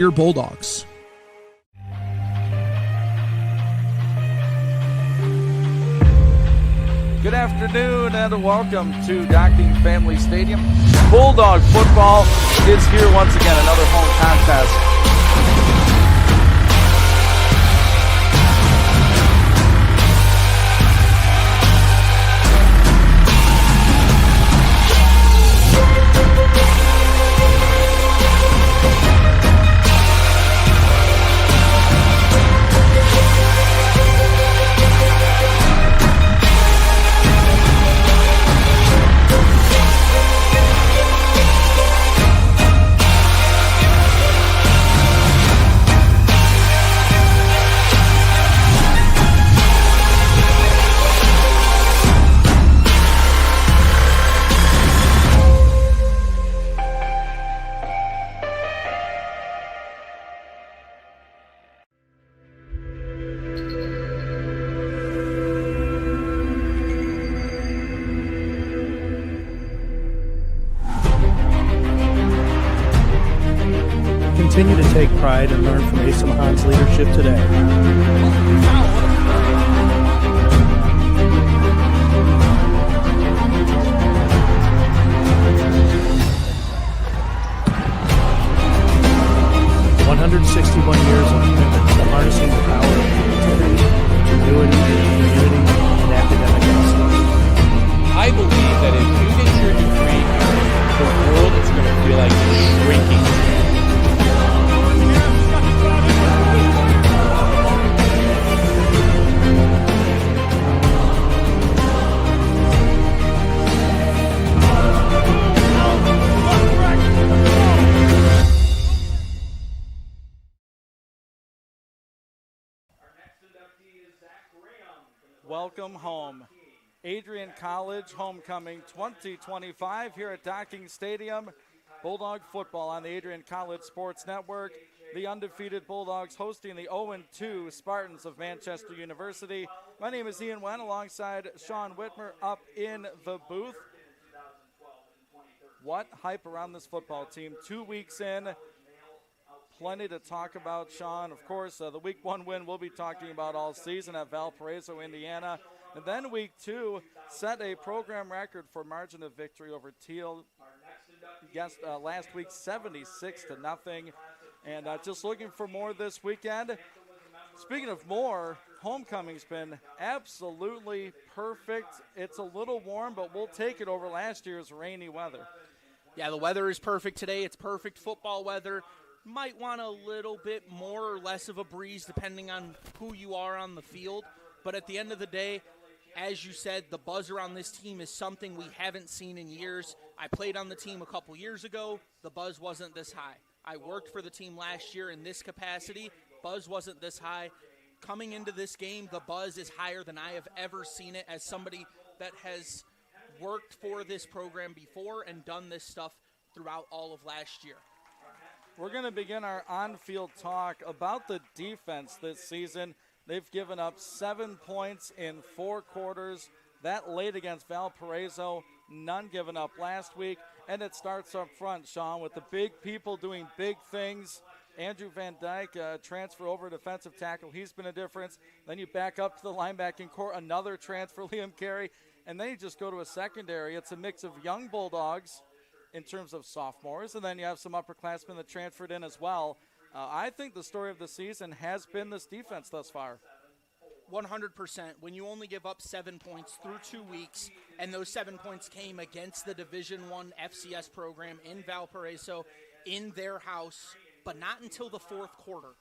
your Bulldogs. Good afternoon and welcome to Docking Family Stadium. Bulldog football is here once again, another home contest. Continue to take pride and learn from Asa Mahan's leadership today. "161 years of commitment to harnessing the power of creativity, ingenuity, community, and academic excellence." I believe that if you get your degree, the world is going to feel like it's shrinking. Welcome home. Adrian College Homecoming 2025 here at Docking Stadium. Bulldog football on the Adrian College Sports Network. The undefeated Bulldogs hosting the 0-2 Spartans of Manchester University. My name is Ian Wen alongside Sean Whitmer up in the booth. What hype around this football team. 2 weeks in. Plenty to talk about, Sean. Of course, the Week 1 win we'll be talking about all season at Valparaiso, Indiana. And then Week 2 set a program record for margin of victory over Teal. Yes, last week 76-0. And just looking for more this weekend. Speaking of more, homecoming's been absolutely perfect. It's a little warm, but we'll take it over last year's rainy weather. Yeah, the weather is perfect today. It's perfect football weather. Might want a little bit more or less of a breeze depending on who you are on the field. But at the end of the day, as you said, the buzz around this team is something we haven't seen in years. I played on the team a couple years ago. The buzz wasn't this high. I worked for the team last year in this capacity. Buzz wasn't this high. Coming into this game, the buzz is higher than I have ever seen it as somebody that has worked for this program before and done this stuff throughout all of last year. We're going to begin our on-field talk about the defense this season. They've given up 7 points in 4 quarters. That late against Valparaiso, none given up last week. And it starts up front, Sean, with the big people doing big things. Andrew Van Dyke, transfer over defensive tackle. He's been a difference. Then you back up to the linebacking core, another transfer, Liam Carey. And then you just go to a secondary. It's a mix of young Bulldogs in terms of sophomores, and then you have some upperclassmen that transferred in as well. I think the story of the season has been this defense thus far. 100%. When you only give up 7 points through 2 weeks, and those 7 points came against the Division I FCS program in Valparaiso in their house, but not until the 4th quarter.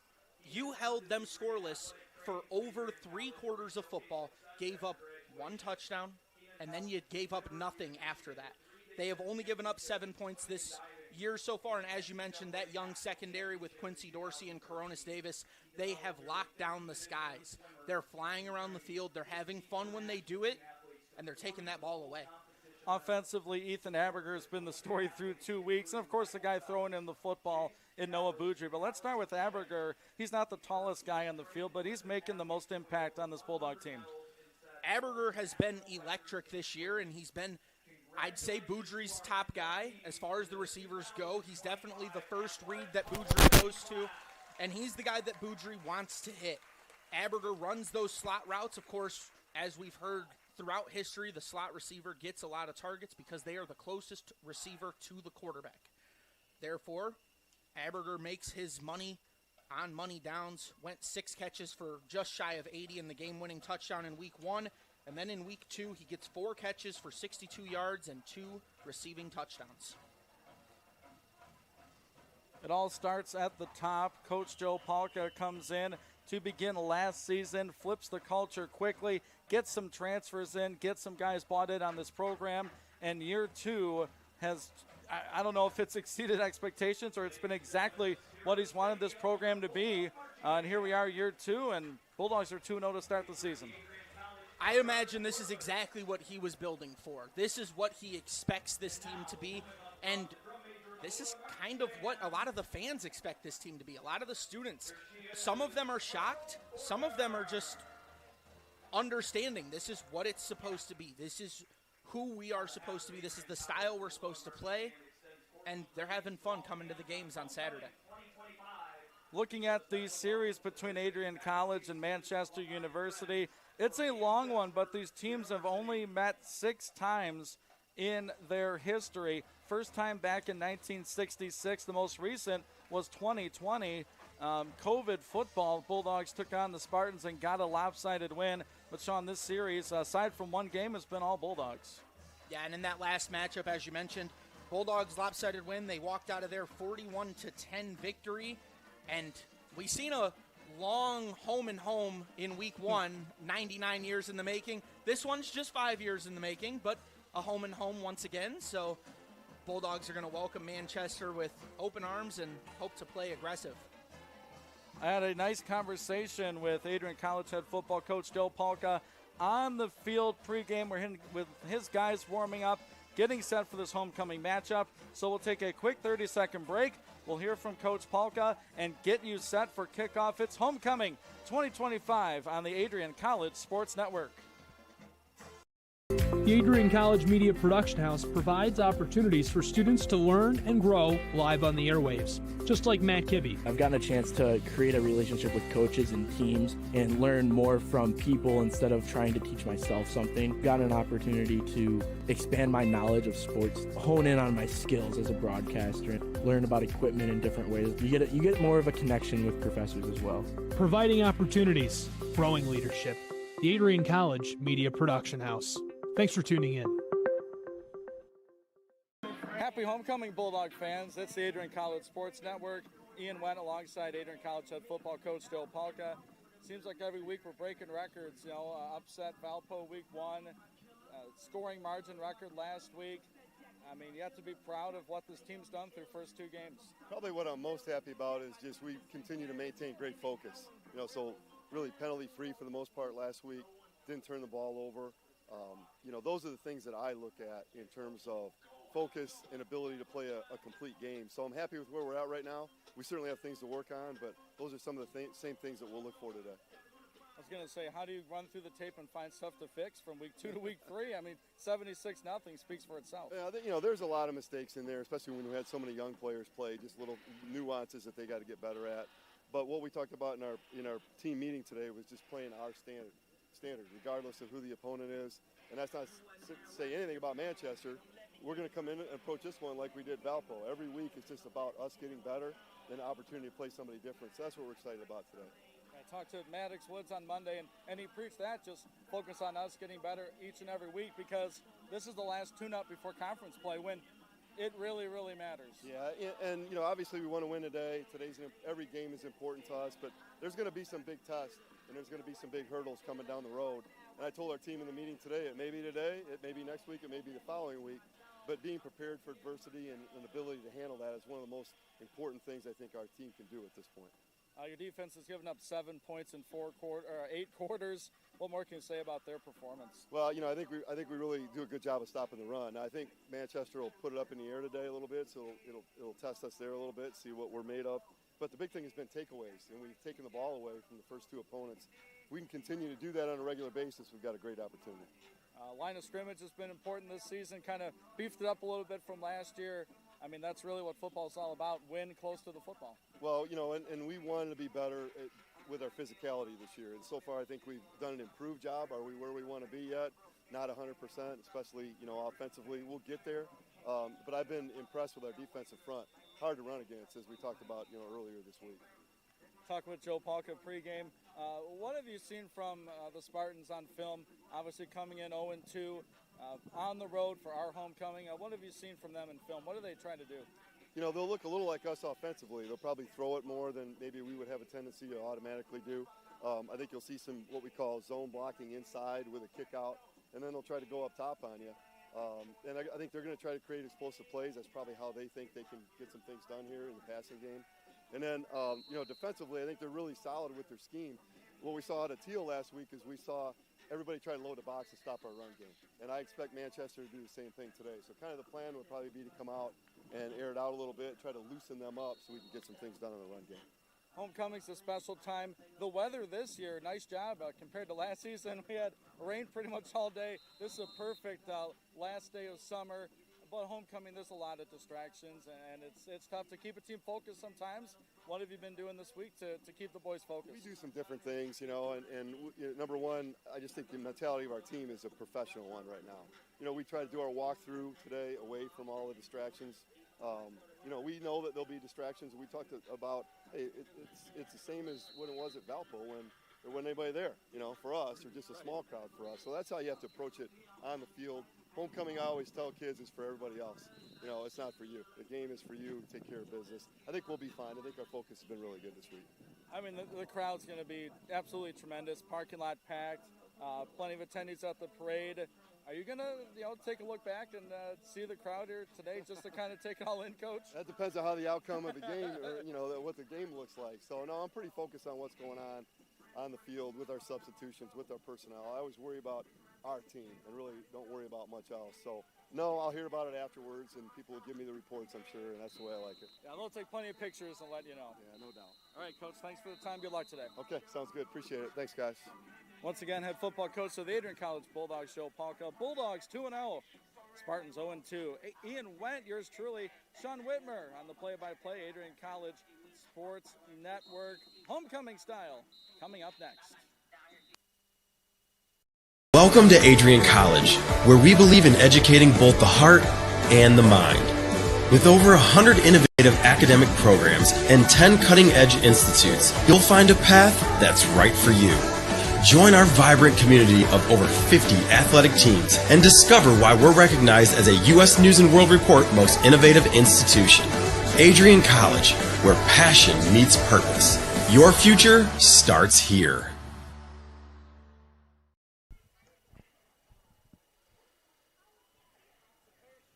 You held them scoreless for over 3 quarters of football, gave up 1 touchdown, and then you gave up nothing after that. They have only given up 7 points this year so far, and as you mentioned, that young secondary with Quincy Dorsey and Coronis Davis, they have locked down the skies. They're flying around the field, they're having fun when they do it, and they're taking that ball away. Offensively, Ethan Aberger has been the story through 2 weeks, and of course the guy throwing in the football in Noah Boudry. But let's start with Aberger. He's not the tallest guy on the field, but he's making the most impact on this Bulldog team. Aberger has been electric this year, and he's been I'd say Boudry's top guy as far as the receivers go. He's definitely the first read that Boudry goes to, and he's the guy that Boudry wants to hit. Aberger runs those slot routes. Of course, as we've heard throughout history, the slot receiver gets a lot of targets because they are the closest receiver to the quarterback. Therefore, Aberger makes his money on money downs, went 6 catches for just shy of 80 in the game-winning touchdown in week 1. And then in week 2, he gets 4 catches for 62 yards and 2 receiving touchdowns. It all starts at the top. Coach Joe Palka comes in to begin last season, flips the culture quickly, gets some transfers in, gets some guys bought in on this program, and year 2 has, I don't know if it's exceeded expectations or it's been exactly what he's wanted this program to be. And here we are, year 2, and Bulldogs are 2-0 to start the season. I imagine this is exactly what he was building for. This is what he expects this team to be, and this is kind of what a lot of the fans expect this team to be. A lot of the students, some of them are shocked. Some of them are just understanding this is what it's supposed to be. This is who we are supposed to be. This is the style we're supposed to play, and they're having fun coming to the games on Saturday. Looking at the series between Adrian College and Manchester University, it's a long one, but these teams have only met 6 times in their history. First time back in 1966. The most recent was 2020. COVID football, Bulldogs took on the Spartans and got a lopsided win. But, Sean, this series, aside from one game, has been all Bulldogs. Yeah, and in that last matchup, as you mentioned, Bulldogs lopsided win. They walked out of there 41-10 victory. And we've seen a long home and home in week 1, 99 years in the making. This one's just 5 years in the making, but a home and home once again. So Bulldogs are going to welcome Manchester with open arms and hope to play aggressive. I had a nice conversation with Adrian College head football coach Joe Palka on the field pregame. We're with his guys warming up, getting set for this homecoming matchup. So we'll take a quick 30-second break. We'll hear from Coach Palka and get you set for kickoff. It's Homecoming 2025 on the Adrian College Sports Network. The Adrian College Media Production House provides opportunities for students to learn and grow live on the airwaves, just like Matt Kibbe. I've gotten a chance to create a relationship with coaches and teams and learn more from people instead of trying to teach myself something. Got an opportunity to expand my knowledge of sports, hone in on my skills as a broadcaster, and learn about equipment in different ways. You get more of a connection with professors as well. Providing opportunities, growing leadership. The Adrian College Media Production House. Thanks for tuning in. Happy homecoming, Bulldog fans. It's the Adrian College Sports Network. Ian went alongside Adrian College head football coach Joe Palka. Seems like every week we're breaking records. Upset Valpo week 1, scoring margin record last week. I mean, you have to be proud of what this team's done through first 2 games. Probably what I'm most happy about is just we continue to maintain great focus. So really penalty-free for the most part last week. Didn't turn the ball over. Those are the things that I look at in terms of focus and ability to play a complete game. So I'm happy with where we're at right now. We certainly have things to work on, but those are some of the same things that we'll look for today. I was going to say, how do you run through the tape and find stuff to fix from week 2 to week 3? I mean, 76-0 speaks for itself. Yeah, there's a lot of mistakes in there, especially when we had so many young players play, just little nuances that they got to get better at. But what we talked about in our team meeting today was just playing our standard, regardless of who the opponent is. And that's not to say anything about Manchester. We're going to come in and approach this one like we did Valpo. Every week it's just about us getting better and an opportunity to play somebody different. So that's what we're excited about today. I talked to Maddox Woods on Monday, and he preached that, just focus on us getting better each and every week, because this is the last tune-up before conference play when it really, really matters. Yeah, and obviously we want to win today. Every game is important to us, but there's going to be some big tests, and there's going to be some big hurdles coming down the road. And I told our team in the meeting today, it may be today, it may be next week, it may be the following week, but being prepared for adversity and an ability to handle that is one of the most important things I think our team can do at this point. Your defense has given up 7 8 quarters. What more can you say about their performance? Well, I think we really do a good job of stopping the run. I think Manchester will put it up in the air today a little bit, so it'll test us there a little bit, see what we're made of. But the big thing has been takeaways, and we've taken the ball away from the first 2 opponents. We can continue to do that on a regular basis. We've got a great opportunity. Line of scrimmage has been important this season, kind of beefed it up a little bit from last year. I mean, that's really what football is all about, win close to the football. Well, you know, and we wanted to be better with our physicality this year. And so far, I think we've done an improved job. Are we where we want to be yet? Not 100%, especially, you know, offensively. We'll get there. But I've been impressed with our defensive front. Hard to run against, as we talked about, you know, earlier this week. Talking with Joe Palka pregame. What have you seen from the Spartans on film? Obviously coming in 0-2 on the road for our homecoming. What have you seen from them in film? What are they trying to do? You know, they'll look a little like us offensively. They'll probably throw it more than maybe we would have a tendency to automatically do. I think you'll see some what we call zone blocking inside with a kick out, and then they'll try to go up top on you. And I think they're going to try to create explosive plays. That's probably how they think they can get some things done here in the passing game. And then, you know, defensively, I think they're really solid with their scheme. What we saw out of Teal last week is we saw everybody try to load the box and stop our run game. And I expect Manchester to do the same thing today. So kind of the plan would probably be to come out and air it out a little bit, try to loosen them up so we can get some things done in the run game. Homecoming's a special time. The weather this year, nice job compared to last season. We had rain pretty much all day. This is a perfect last day of summer. But homecoming, there's a lot of distractions, and it's tough to keep a team focused sometimes. What have you been doing this week to keep the boys focused? We do some different things, you know, and you know, number one, I just think the mentality of our team is a professional one right now. You know, we try to do our walkthrough today away from all the distractions. You know, we know that there'll be distractions. We talked about, hey, it's the same as when it was at Valpo when there wasn't anybody there, you know, for us, or just a small crowd for us. So that's how you have to approach it on the field. Homecoming, I always tell kids, is for everybody else. You know, it's not for you. The game is for you. Take care of business. I think we'll be fine. I think our focus has been really good this week. I mean, the crowd's going to be absolutely tremendous. Parking lot packed. Plenty of attendees at the parade. Are you going to, you know, take a look back and see the crowd here today just to kind of take it all in, Coach? That depends on how the outcome of the game, or, you know, what the game looks like. So, no, I'm pretty focused on what's going on the field with our substitutions, with our personnel. I always worry about our team and really don't worry about much else. So, no, I'll hear about it afterwards, and people will give me the reports, I'm sure, and that's the way I like it. Yeah, they'll take plenty of pictures and let you know. Yeah, no doubt. All right, Coach, thanks for the time. Good luck today. Okay, sounds good. Appreciate it. Thanks, guys. Once again, head football coach of the Adrian College Bulldogs, Joe Palka. Bulldogs 2-0. Spartans 0-2. Ian Wendt, yours truly, Sean Whitmer on the play-by-play, Adrian College Sports Network. Homecoming style coming up next. Welcome to Adrian College, where we believe in educating both the heart and the mind. With over 100 innovative academic programs and 10 cutting-edge institutes, you'll find a path that's right for you. Join our vibrant community of over 50 athletic teams and discover why we're recognized as a U.S. News & World Report Most Innovative Institution. Adrian College, where passion meets purpose. Your future starts here.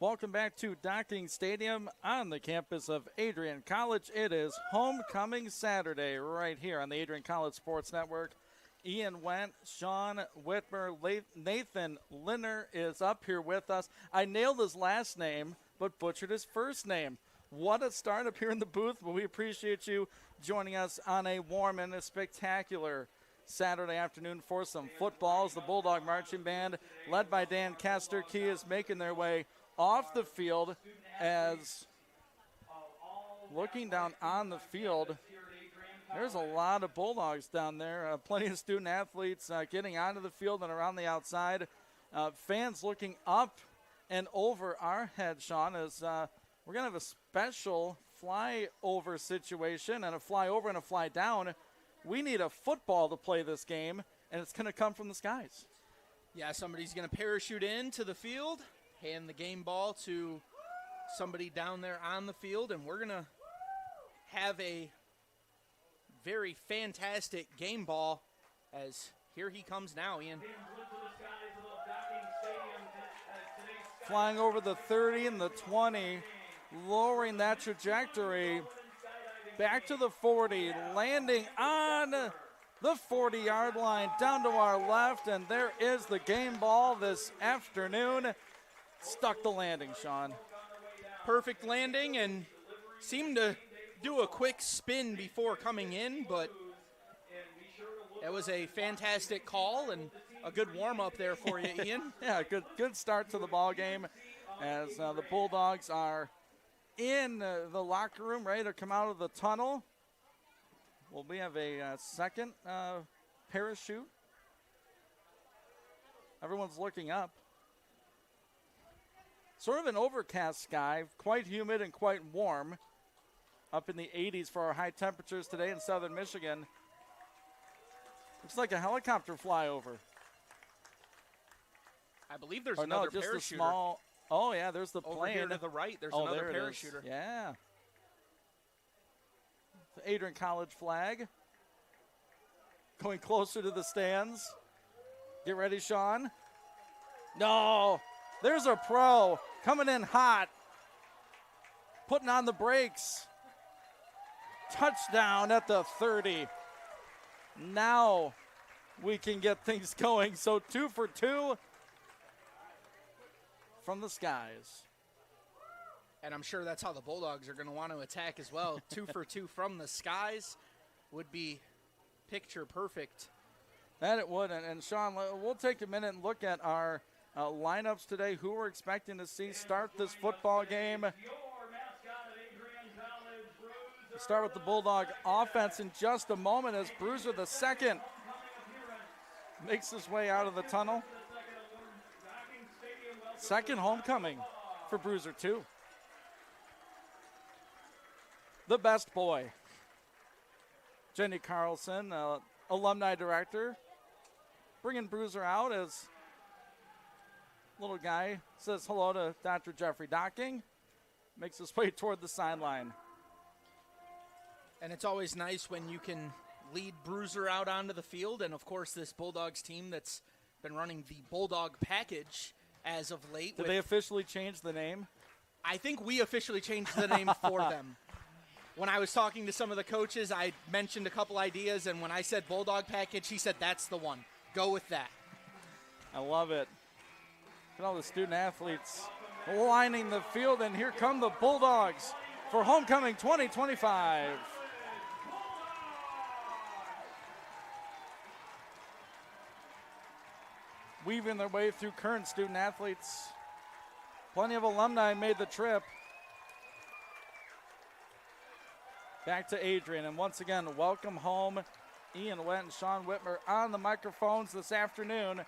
Welcome back to Docking Stadium on the campus of Adrian College. It is Homecoming Saturday right here on the Adrian College Sports Network. Ian Wendt, Sean Whitmer, Nathan Linner is up here with us. I nailed his last name, but butchered his first name. What a start up here in the booth, but we appreciate you joining us on a warm and a spectacular Saturday afternoon for some football. As the Bulldog Marching Band, led by Dan Key, is making their way off the field. As looking down on the field, there's a lot of Bulldogs down there. Plenty of student athletes getting onto the field and around the outside. Fans looking up and over our head, Sean, as we're going to have a special flyover situation, and a flyover and a fly down. We need a football to play this game, and it's going to come from the skies. Yeah, somebody's going to parachute into the field, hand the game ball to somebody down there on the field, and we're going to have a very fantastic game ball as here he comes now, Ian. Flying over the 30 and the 20, lowering that trajectory back to the 40, landing on the 40-yard line down to our left, and there is the game ball this afternoon. Stuck the landing, Sean. Perfect landing, and seemed to do a quick spin before coming in, but That was a fantastic call and a good warm-up there for you, Ian. Yeah, good start to the ball game as the Bulldogs are in the locker room, ready to come out of the tunnel. Well, we have a second parachute. Everyone's looking up. Sort of an overcast sky, quite humid and quite warm. Up in the 80s for our high temperatures today in southern Michigan. Looks like a helicopter flyover. I believe there's another just parachuter. A small. Oh yeah, there's the plane. Over here to the right, there's another parachuter. Yeah. The Adrian College flag. Going closer to the stands. Get ready, Sean. No, there's a pro coming in hot. Putting on the brakes. Touchdown at the 30. Now we can get things going. So 2 for 2 from the skies. And I'm sure that's how the Bulldogs are going to want to attack as well. 2 for 2 from the skies would be picture perfect. That it would. And Sean, we'll take a minute and look at our lineups today. Who we're expecting to see start this football game. We'll start with the Bulldog offense in just a moment as Bruiser the second makes his way out of the tunnel. Second homecoming for Bruiser, too. The best boy, Jenny Carlson, alumni director, bringing Bruiser out as little guy says hello to Dr. Jeffrey Docking, makes his way toward the sideline. And it's always nice when you can lead Bruiser out onto the field. And, of course, this Bulldogs team that's been running the Bulldog package as of late. Did they officially change the name? I think we officially changed the name for them. When I was talking to some of the coaches, I mentioned a couple ideas. And when I said Bulldog package, he said, that's the one. Go with that. I love it. Look at all the student athletes lining the field. And here come the Bulldogs for homecoming 2025. Weaving their way through current student athletes. Plenty of alumni made the trip. Back to Adrian, and once again, welcome home. Ian Went and Sean Whitmer on the microphones this afternoon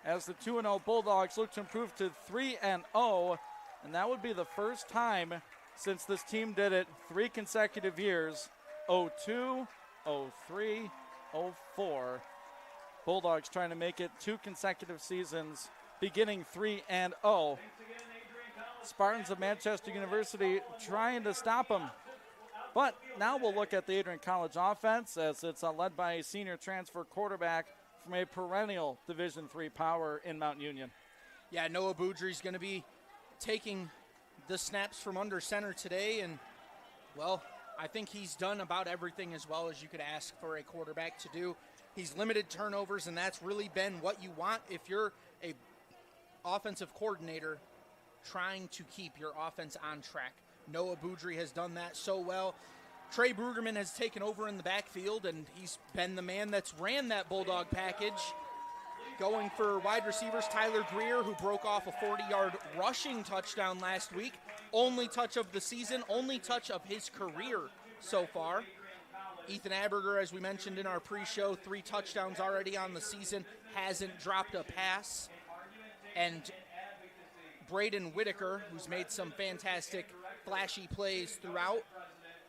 as the 2-0 Bulldogs look to improve to 3-0, and that would be the first time since this team did it 3 consecutive years, 02, 03, 04. Bulldogs trying to make it 2 consecutive seasons, beginning 3-0. Spartans of Manchester University trying to stop them. But now we'll look at the Adrian College offense as it's led by a senior transfer quarterback from a perennial Division III power in Mount Union. Yeah, Noah Boudry's going to be taking the snaps from under center today. And, well, I think he's done about everything as well as you could ask for a quarterback to do. He's limited turnovers, and that's really been what you want if you're a offensive coordinator trying to keep your offense on track. Noah Boudry has done that so well. Trey Brueggemann has taken over in the backfield, and he's been the man that's ran that Bulldog package. Going for wide receivers, Tyler Greer, who broke off a 40-yard rushing touchdown last week. Only touch of the season, only touch of his career so far. Ethan Aberger, as we mentioned in our pre-show, 3 touchdowns already on the season, hasn't dropped a pass. And Braden Whitaker, who's made some fantastic flashy plays throughout.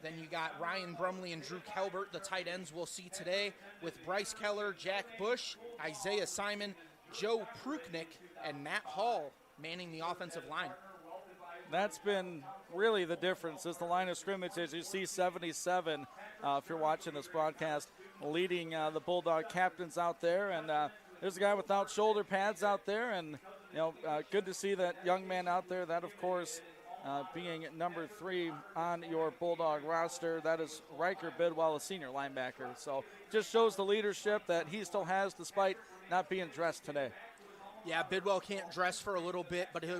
Then you got Ryan Brumley and Drew Kelbert, the tight ends we'll see today, with Bryce Keller, Jack Bush, Isaiah Simon, Joe Pruknick, and Matt Hall manning the offensive line. That's been really the difference is the line of scrimmage. As you see 77, if you're watching this broadcast, leading the Bulldog captains out there. And there's a guy without shoulder pads out there. And, good to see that young man out there. That, of course, being number 3 on your Bulldog roster. That is Riker Bidwell, a senior linebacker. So just shows the leadership that he still has despite not being dressed today. Yeah, Bidwell can't dress for a little bit, but he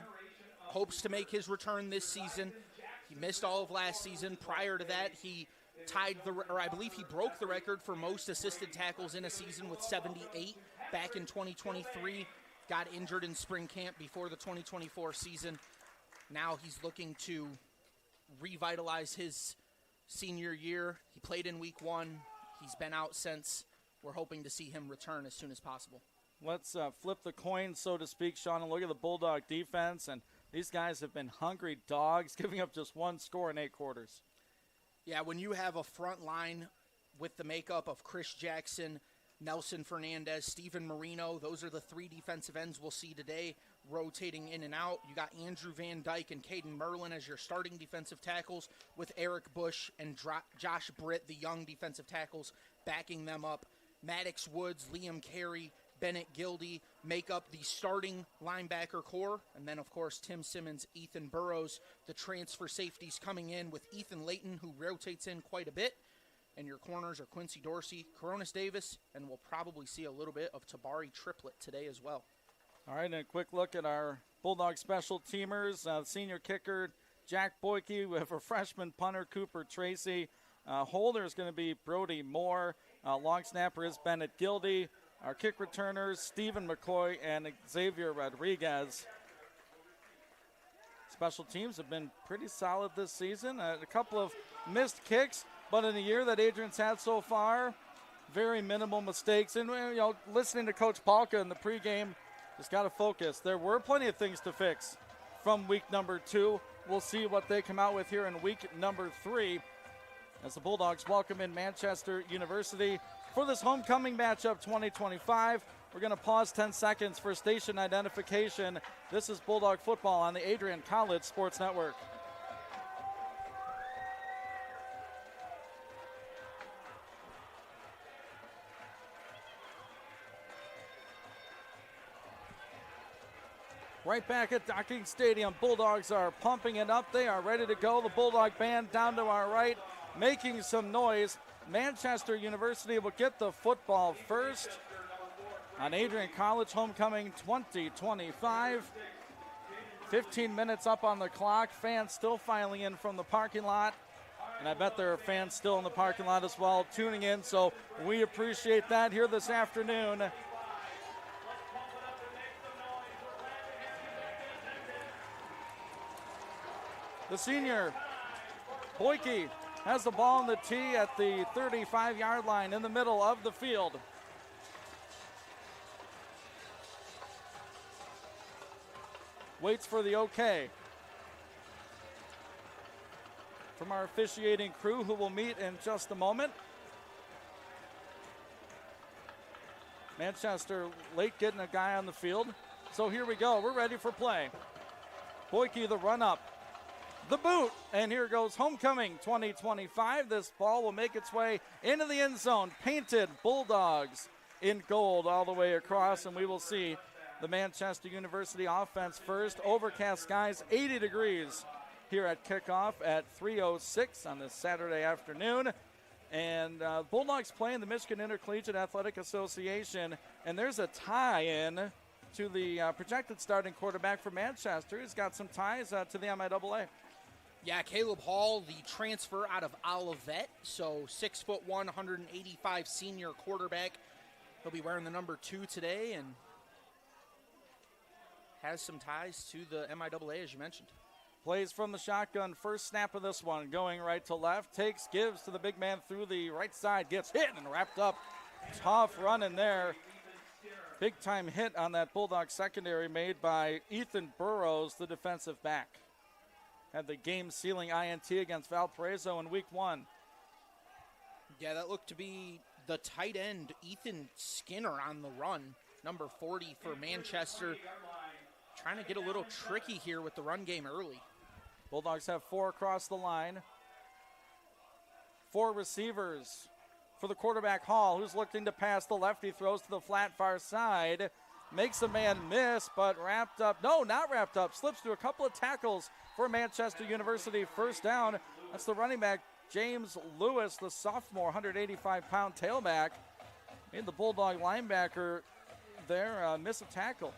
hopes to make his return this season. He missed all of last season. Prior to that, he I believe he broke the record for most assisted tackles in a season with 78 back in 2023. Got injured in spring camp before the 2024 season. Now he's looking to revitalize his senior year. He played in week 1. He's been out since. We're hoping to see him return as soon as possible. Let's flip the coin, so to speak, Sean, and look at the Bulldog defense. And these guys have been hungry dogs, giving up just 1 score in 8 quarters. Yeah, when you have a front line with the makeup of Chris Jackson, Nelson Fernandez, Steven Marino, those are the 3 defensive ends we'll see today rotating in and out. You got Andrew Van Dyke and Caden Merlin as your starting defensive tackles, with Eric Bush and Josh Britt, the young defensive tackles, backing them up. Maddox Woods, Liam Carey, Bennett Gildy make up the starting linebacker core. And then, of course, Tim Simmons, Ethan Burrows, the transfer safeties coming in with Ethan Layton, who rotates in quite a bit. And your corners are Quincy Dorsey, Coronis Davis, and we'll probably see a little bit of Tabari Triplett today as well. All right, and a quick look at our Bulldog special teamers. Senior kicker Jack Boyke. We have a freshman punter, Cooper Tracy. Holder is going to be Brody Moore. Long snapper is Bennett Gildy. Our kick returners, Stephen McCoy and Xavier Rodriguez. Special teams have been pretty solid this season. A couple of missed kicks, but in the year that Adrian's had so far, very minimal mistakes. And, listening to Coach Palka in the pregame, just got to focus. There were plenty of things to fix from week number 2. We'll see what they come out with here in week number 3 as the Bulldogs welcome in Manchester University for this homecoming matchup 2025. We're going to pause 10 seconds for station identification. This is Bulldog football on the Adrian College Sports Network. Right back at Docking Stadium, Bulldogs are pumping it up. They are ready to go. The Bulldog band down to our right, making some noise. Manchester University will get the football first on Adrian College Homecoming 2025. 15 minutes up on the clock. Fans still filing in from the parking lot. And I bet there are fans still in the parking lot as well tuning in, so we appreciate that here this afternoon. The senior, Boyke, has the ball on the tee at the 35-yard line in the middle of the field. Waits for the okay from our officiating crew, who will meet in just a moment. Manchester late getting a guy on the field. So here we go. We're ready for play. Boyke, the run up. The boot, and here goes homecoming 2025. This ball will make its way into the end zone. Painted Bulldogs in gold all the way across, and we will see the Manchester University offense first. Overcast skies, 80 degrees here at kickoff at 3:06 on this Saturday afternoon. And Bulldogs playing the Michigan Intercollegiate Athletic Association, and there's a tie-in to the projected starting quarterback for Manchester. He's got some ties to the MIAA. Yeah, Caleb Hall, the transfer out of Olivet, so 6'1", 185 senior quarterback. He'll be wearing the number 2 today and has some ties to the MIAA, as you mentioned. Plays from the shotgun, first snap of this one, going right to left, takes, gives to the big man through the right side, gets hit and wrapped up. Tough run in there. Big time hit on that Bulldog secondary made by Ethan Burrows, the defensive back. Had the game-sealing INT against Valparaiso in week 1. Yeah, that looked to be the tight end, Ethan Skinner, on the run. Number 40 for Manchester. Trying to get a little tricky here with the run game early. Bulldogs have 4 across the line. 4 receivers for the quarterback, Hall, who's looking to pass the left. He throws to the flat far side. Makes a man miss, but wrapped up. No, not wrapped up. Slips through a couple of tackles for Manchester University. First down. That's the running back, James Lewis, the sophomore, 185-pound tailback. Made the Bulldog linebacker there miss a tackle.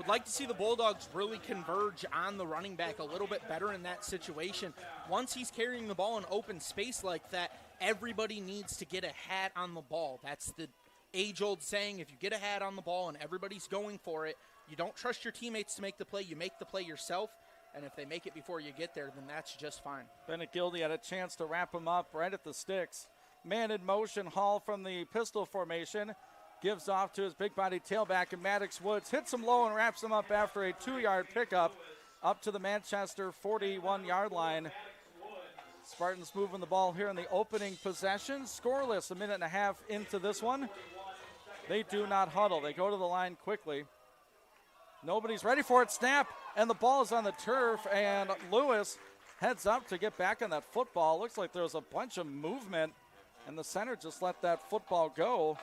Would like to see the Bulldogs really converge on the running back a little bit better in that situation. Once he's carrying the ball in open space like that, everybody needs to get a hat on the ball. That's the age-old saying, if you get a hat on the ball and everybody's going for it, you don't trust your teammates to make the play, you make the play yourself, and if they make it before you get there, then that's just fine. Bennett Gildy had a chance to wrap him up right at the sticks. Man in motion, Hall from the pistol formation. Gives off to his big body tailback, and Maddox Woods hits him low and wraps him up after a 2-yard pickup up to the Manchester 41-yard line. Spartans moving the ball here in the opening possession. Scoreless, a minute and a half into this one. They do not huddle. They go to the line quickly. Nobody's ready for it. Snap, and the ball is on the turf, and Lewis heads up to get back on that football. Looks like there was a bunch of movement, and the center just let that football go.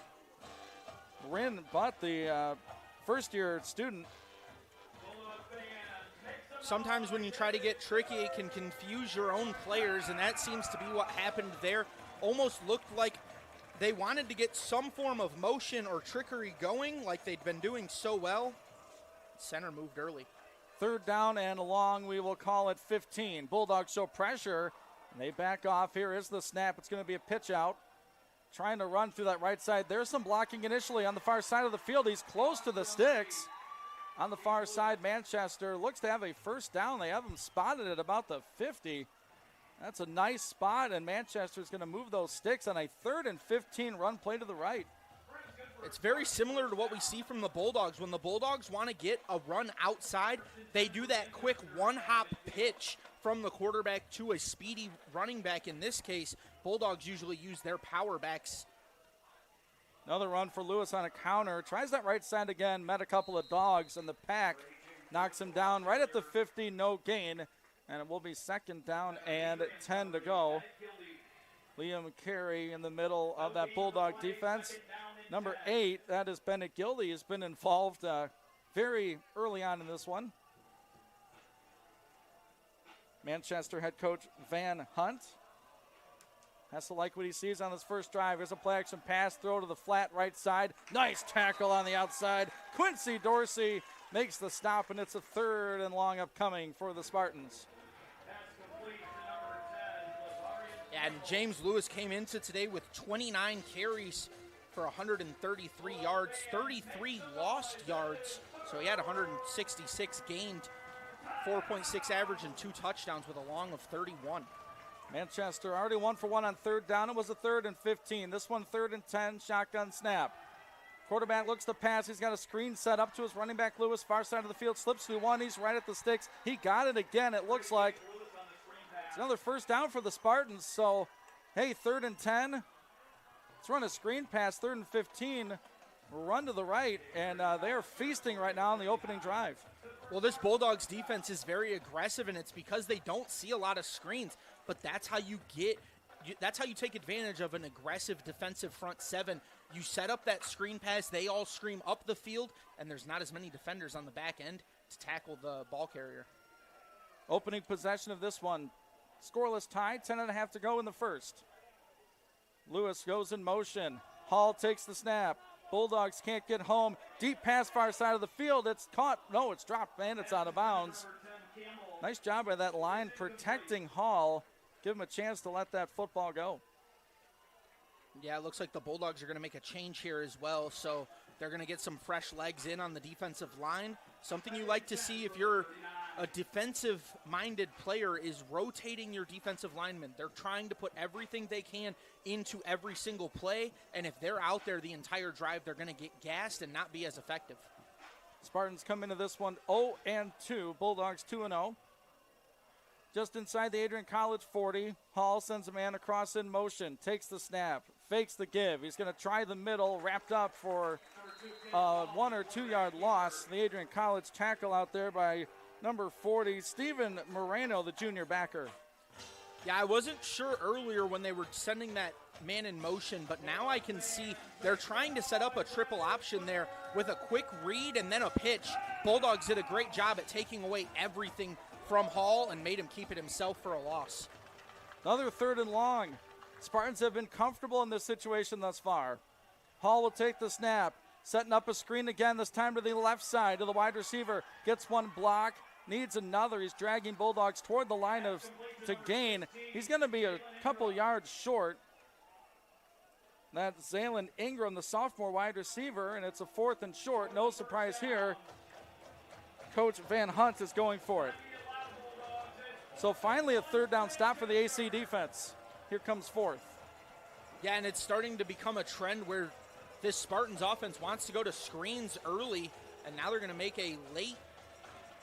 Rin Butt, the first-year student. Sometimes when you try to get tricky, it can confuse your own players, and that seems to be what happened there. Almost looked like they wanted to get some form of motion or trickery going like they'd been doing so well. Center moved early. 3rd down and long, we will call it 15. Bulldogs show pressure, and they back off. Here is the snap. It's going to be a pitch out. Trying to run through that right side. There's some blocking initially on the far side of the field. He's close to the sticks. On the far side, Manchester looks to have a first down. They have him spotted at about the 50. That's a nice spot, and Manchester's going to move those sticks on a 3rd and 15 run play to the right. It's very similar to what we see from the Bulldogs. When the Bulldogs want to get a run outside, they do that quick one-hop pitch from the quarterback to a speedy running back. In this case, Bulldogs usually use their power backs. Another run for Lewis on a counter. Tries that right side again, met a couple of dogs, and the pack knocks him down right at the 50, no gain. And it will be 2nd down and 10 to go. Liam Carey in the middle of that Bulldog defense. Number 8, that is Bennett Gildy, has been involved very early on in this one. Manchester head coach Van Hunt has to like what he sees on this first drive. Here's a play action pass, throw to the flat right side. Nice tackle on the outside. Quincy Dorsey makes the stop, and it's a 3rd and long upcoming for the Spartans. And James Lewis came into today with 29 carries for 133 yards, 33 lost yards. So he had 166 gained, 4.6 average, and 2 touchdowns with a long of 31. Manchester already 1 for 1 on 3rd down. It was a 3rd and 15. This one 3rd and 10, shotgun snap. Quarterback looks to pass. He's got a screen set up to his running back, Lewis, far side of the field, slips through one. He's right at the sticks. He got it again, it looks like. It's another first down for the Spartans. So, hey, 3rd and 10. Let's run a screen pass, 3rd and 15. Run to the right, and they are feasting right now on the opening drive. Well, this Bulldogs defense is very aggressive, and it's because they don't see a lot of screens. But that's how you take advantage of an aggressive defensive front 7. You set up that screen pass, they all scream up the field, and there's not as many defenders on the back end to tackle the ball carrier. Opening possession of this one. Scoreless tie, 10.5 to go in the first. Lewis goes in motion. Hall takes the snap. Bulldogs can't get home. Deep pass far side of the field. It's caught. No, it's dropped, and it's out of bounds. Nice job by that line protecting Hall. Give him a chance to let that football go. Yeah, it looks like the Bulldogs are going to make a change here as well, so they're going to get some fresh legs in on the defensive line. Something you like to see if you're a defensive-minded player is rotating your defensive linemen. They're trying to put everything they can into every single play, and if they're out there the entire drive, they're going to get gassed and not be as effective. Spartans come into this one 0-2. Bulldogs 2-0. Just inside the Adrian College 40, Hall sends a man across in motion, takes the snap, fakes the give. He's going to try the middle, wrapped up for a 1 or 2 yard loss. The Adrian College tackle out there by number 40, Steven Moreno, the junior backer. Yeah, I wasn't sure earlier when they were sending that man in motion, but now I can see they're trying to set up a triple option there with a quick read and then a pitch. Bulldogs did a great job at taking away everything from Hall and made him keep it himself for a loss. Another 3rd and long. Spartans have been comfortable in this situation thus far. Hall will take the snap, Setting up a screen again, this time to the left side, to the wide receiver. Gets one block, needs another. He's dragging Bulldogs toward the line to gain. He's going to be a couple yards short. That's Zaylen Ingram, the sophomore wide receiver, and it's a 4th and short. No surprise here. Coach Van Hunt is going for it. So finally a 3rd down stop for the AC defense. Here comes 4th. Yeah, and it's starting to become a trend where this Spartans offense wants to go to screens early, and now they're going to make a late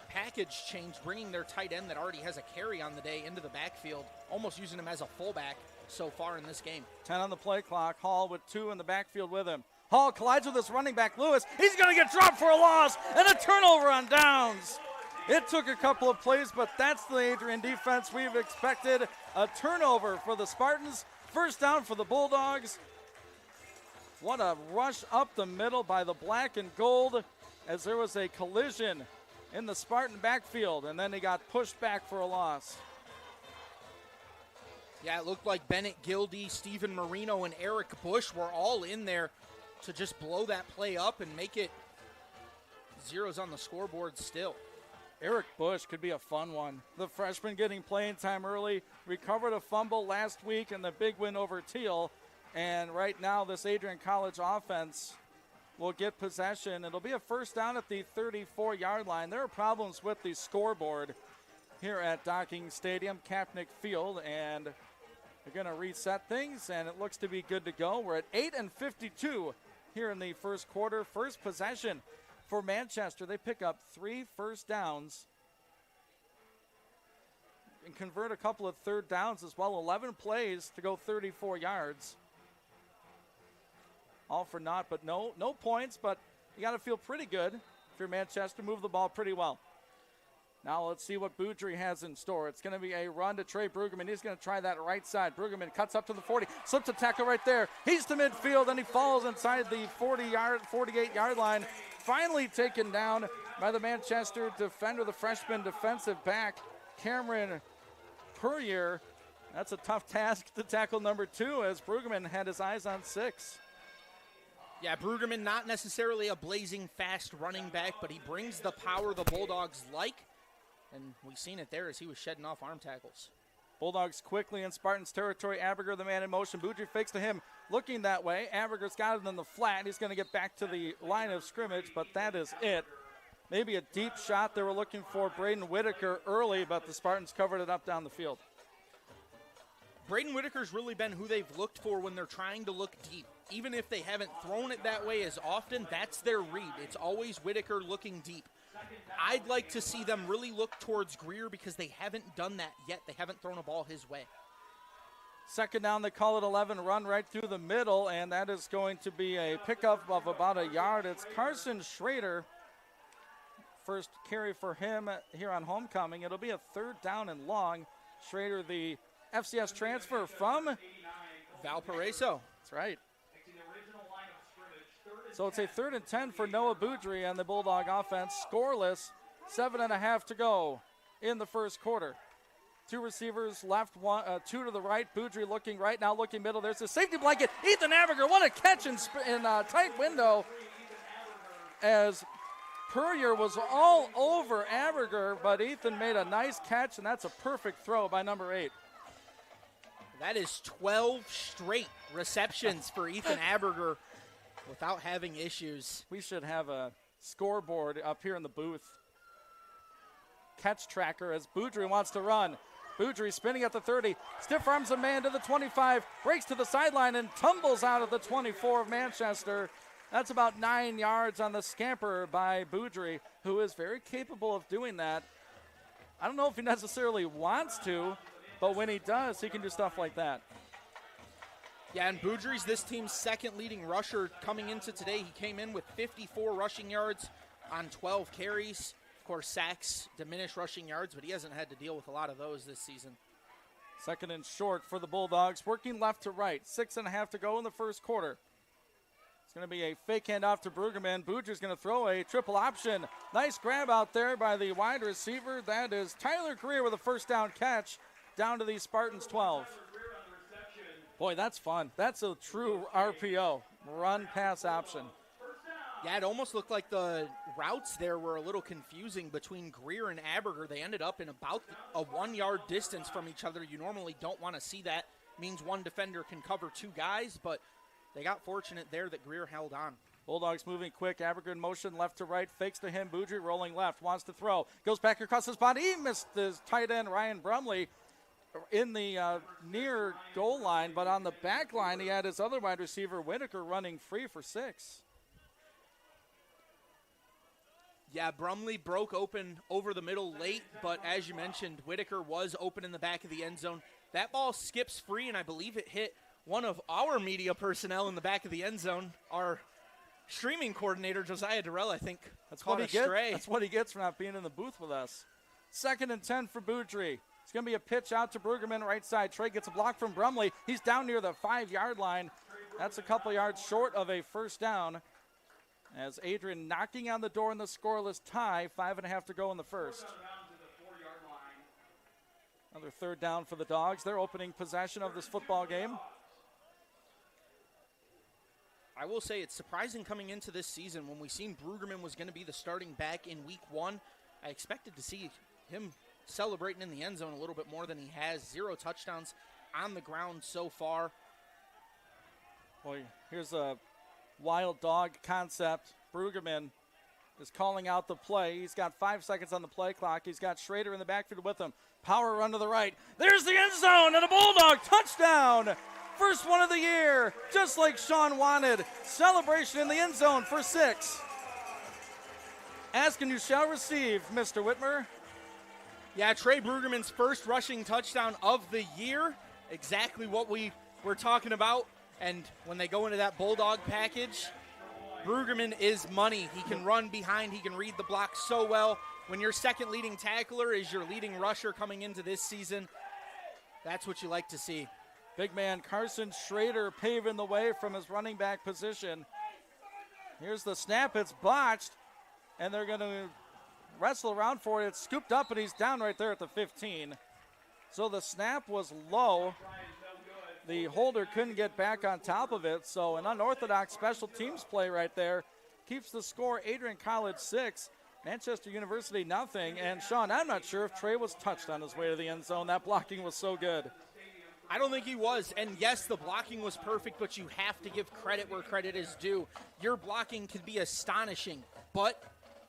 package change, bringing their tight end that already has a carry on the day into the backfield, almost using him as a fullback so far in this game. 10 on the play clock. Hall with 2 in the backfield with him. Hall collides with this running back, Lewis. He's going to get dropped for a loss and a turnover on downs. It took a couple of plays, but that's the Adrian defense we've expected. A turnover for the Spartans. 1st down for the Bulldogs. What a rush up the middle by the black and gold as there was a collision in the Spartan backfield, and then he got pushed back for a loss. Yeah, it looked like Bennett Gildy, Stephen Marino, and Eric Bush were all in there to just blow that play up and make it zeros on the scoreboard still. Eric Bush could be a fun one. The freshman getting playing time early, recovered a fumble last week in the big win over Teal. And right now, this Adrian College offense will get possession. It'll be a 1st down at the 34-yard line. There are problems with the scoreboard here at Docking Stadium, Kapnick Field, and they're going to reset things, and it looks to be good to go. We're at 8:52 here in the first quarter. First possession for Manchester. They pick up 3 first downs and convert a couple of 3rd downs as well. 11 plays to go 34 yards. All for naught, but no points, but you got to feel pretty good if you're Manchester. Move the ball pretty well. Now let's see what Boudry has in store. It's going to be a run to Trey Brueggemann. He's going to try that right side. Brueggemann cuts up to the 40, slips a tackle right there. He's to midfield, and he falls inside the 48-yard line. Finally taken down by the Manchester defender, the freshman defensive back, Cameron Puryear. That's a tough task to tackle number 2 as Brueggemann had his eyes on 6. Yeah, Brueggemann not necessarily a blazing fast running back, but he brings the power the Bulldogs like, and we've seen it there as he was shedding off arm tackles. Bulldogs quickly in Spartans territory. Aberger, the man in motion. Boudry fakes to him, looking that way. Aberger's got it in the flat. He's going to get back to the line of scrimmage, but that is it. Maybe a deep shot. They were looking for Braden Whitaker early, but the Spartans covered it up down the field. Braden Whitaker's really been who they've looked for when they're trying to look deep. Even if they haven't thrown it that way as often, that's their read. It's always Whitaker looking deep. I'd like to see them really look towards Greer because they haven't done that yet. They haven't thrown a ball his way. 2nd down, they call it 11, run right through the middle, and that is going to be a pickup of about a yard. It's Carson Schrader. First carry for him here on homecoming. It'll be a 3rd down and long. Schrader, the FCS transfer from Valparaiso. That's right. So it's a 3rd and 10 for Noah Boudry and the Bulldog offense. Scoreless, 7.5 to go in the first quarter. 2 receivers left, 2 to the right. Boudry looking right now, looking middle. There's a safety blanket. Ethan Aberger, what a catch in tight window as Puryear was all over Aberger, but Ethan made a nice catch, and that's a perfect throw by number 8. That is 12 straight receptions for Ethan Aberger without having issues. We should have a scoreboard up here in the booth. Catch tracker as Boudry wants to run. Boudry spinning at the 30, stiff arms a man to the 25, breaks to the sideline and tumbles out of the 24 of Manchester. That's about 9 yards on the scamper by Boudry, who is very capable of doing that. I don't know if he necessarily wants to, but when he does, he can do stuff like that. Yeah, and Boudry's this team's 2nd leading rusher coming into today. He came in with 54 rushing yards on 12 carries. Of course, sacks diminish rushing yards, but he hasn't had to deal with a lot of those this season. 2nd and short for the Bulldogs, working left to right. 6.5 to go in the first quarter. It's going to be a fake handoff to Brueggemann. Boudry's going to throw a triple option. Nice grab out there by the wide receiver. That is Tyler Greer with a 1st down catch down to the Spartans 12. Boy, that's fun. That's a true RPO, run pass option. Yeah, it almost looked like the routes there were a little confusing between Greer and Aberger. They ended up in about a 1 yard distance from each other. You normally don't want to see that. Means one defender can cover two guys, but they got fortunate there that Greer held on. Bulldogs moving quick. Aberger in motion, left to right, fakes to him. Boudry rolling left, wants to throw. Goes back across his body. He missed his tight end, Ryan Brumley, in the near goal line, but on the back line, he had his other wide receiver, Whitaker, running free for 6. Yeah, Brumley broke open over the middle late, but as you mentioned, Whitaker was open in the back of the end zone. That ball skips free, and I believe it hit one of our media personnel in the back of the end zone. Our streaming coordinator, Josiah Durrell, I think, caught a stray. That's what he gets for not being in the booth with us. 2nd and 10 for Boudry. It's going to be a pitch out to Brueggemann, right side. Trey gets a block from Brumley. He's down near the 5-yard line. That's a couple yards short of a first down. As Adrian knocking on the door in the scoreless tie, 5.5 to go in the first. Another 3rd down for the Dogs. They're opening possession of this football game. I will say it's surprising coming into this season when we seen Brueggemann was going to be the starting back in week 1. I expected to see him celebrating in the end zone a little bit more than he has. 0 touchdowns on the ground so far. Boy, here's a wild dog concept. Brueggemann is calling out the play. He's got 5 seconds on the play clock. He's got Schrader in the backfield with him. Power run to the right. There's the end zone and a Bulldog touchdown. First one of the year, just like Sean wanted. Celebration in the end zone for 6. Ask and you shall receive, Mr. Whitmer. Yeah, Trey Brueggemann's first rushing touchdown of the year. Exactly what we were talking about. And when they go into that Bulldog package, Brueggemann is money. He can run behind. He can read the block so well. When your second leading tackler is your leading rusher coming into this season, that's what you like to see. Big man Carson Schrader paving the way from his running back position. Here's the snap. It's botched, and they're going to wrestle around for it. It's scooped up, and he's down right there at the 15. So the snap was low. The holder couldn't get back on top of it, so an unorthodox special teams play right there keeps the score Adrian College 6, Manchester University nothing. And Sean, I'm not sure if Trey was touched on his way to the end zone. That blocking was so good. I don't think he was. And yes, the blocking was perfect, but you have to give credit where credit is due. Your blocking could be astonishing, but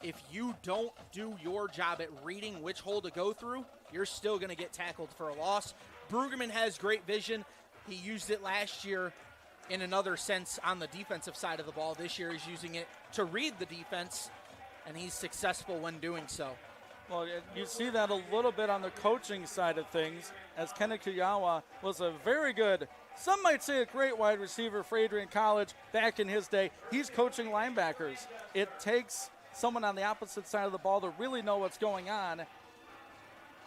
if you don't do your job at reading which hole to go through, you're still going to get tackled for a loss. Brueggemann has great vision. He used it last year in another sense on the defensive side of the ball. This year he's using it to read the defense, and he's successful when doing so. Well, you see that a little bit on the coaching side of things, as Kenny Kuyawa was a very good, some might say a great wide receiver for Adrian College back in his day. He's coaching linebackers. It takes someone on the opposite side of the ball to really know what's going on.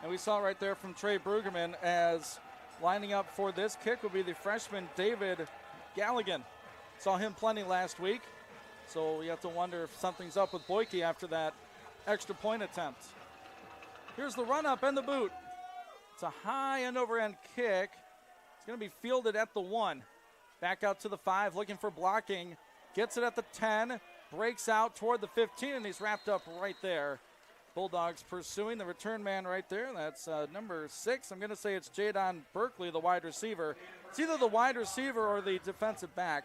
And we saw right there from Trey Brueggemann as lining up for this kick will be the freshman David Galligan. Saw him plenty last week, so you have to wonder if something's up with Boyke after that extra point attempt. Here's the run up and the boot. It's a high end over end kick. It's going to be fielded at the 1. Back out to the 5, looking for blocking. Gets it at the 10, breaks out toward the 15, and he's wrapped up right there. Bulldogs pursuing the return man right there. That's number 6. I'm going to say it's Jadon Berkeley, the wide receiver. It's either the wide receiver or the defensive back.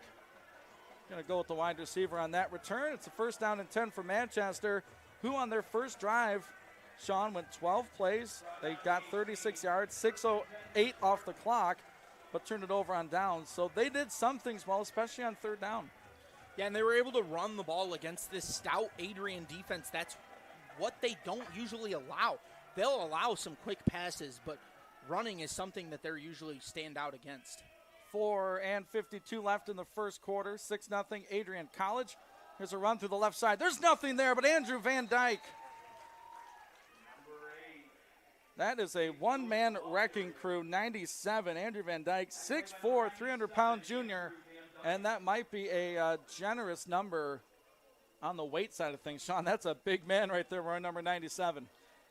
Going to go with the wide receiver on that return. It's a first down and 10 for Manchester, who on their first drive, Sean, went 12 plays. They got 36 yards, 6:08 off the clock, but turned it over on downs. So they did some things well, especially on 3rd down. Yeah, and they were able to run the ball against this stout Adrian defense. That's what they don't usually allow. They'll allow some quick passes, but running is something that they're usually stand out against. 4:52 left in the first quarter, 6-0 Adrian College. Here's a run through the left side. There's nothing there, but Andrew Van Dyke. That is a one-man wrecking crew, 97. Andrew Van Dyke, 6'4", 300-pound junior, and that might be a generous number on the weight side of things. Sean, that's a big man right there wearing number 97.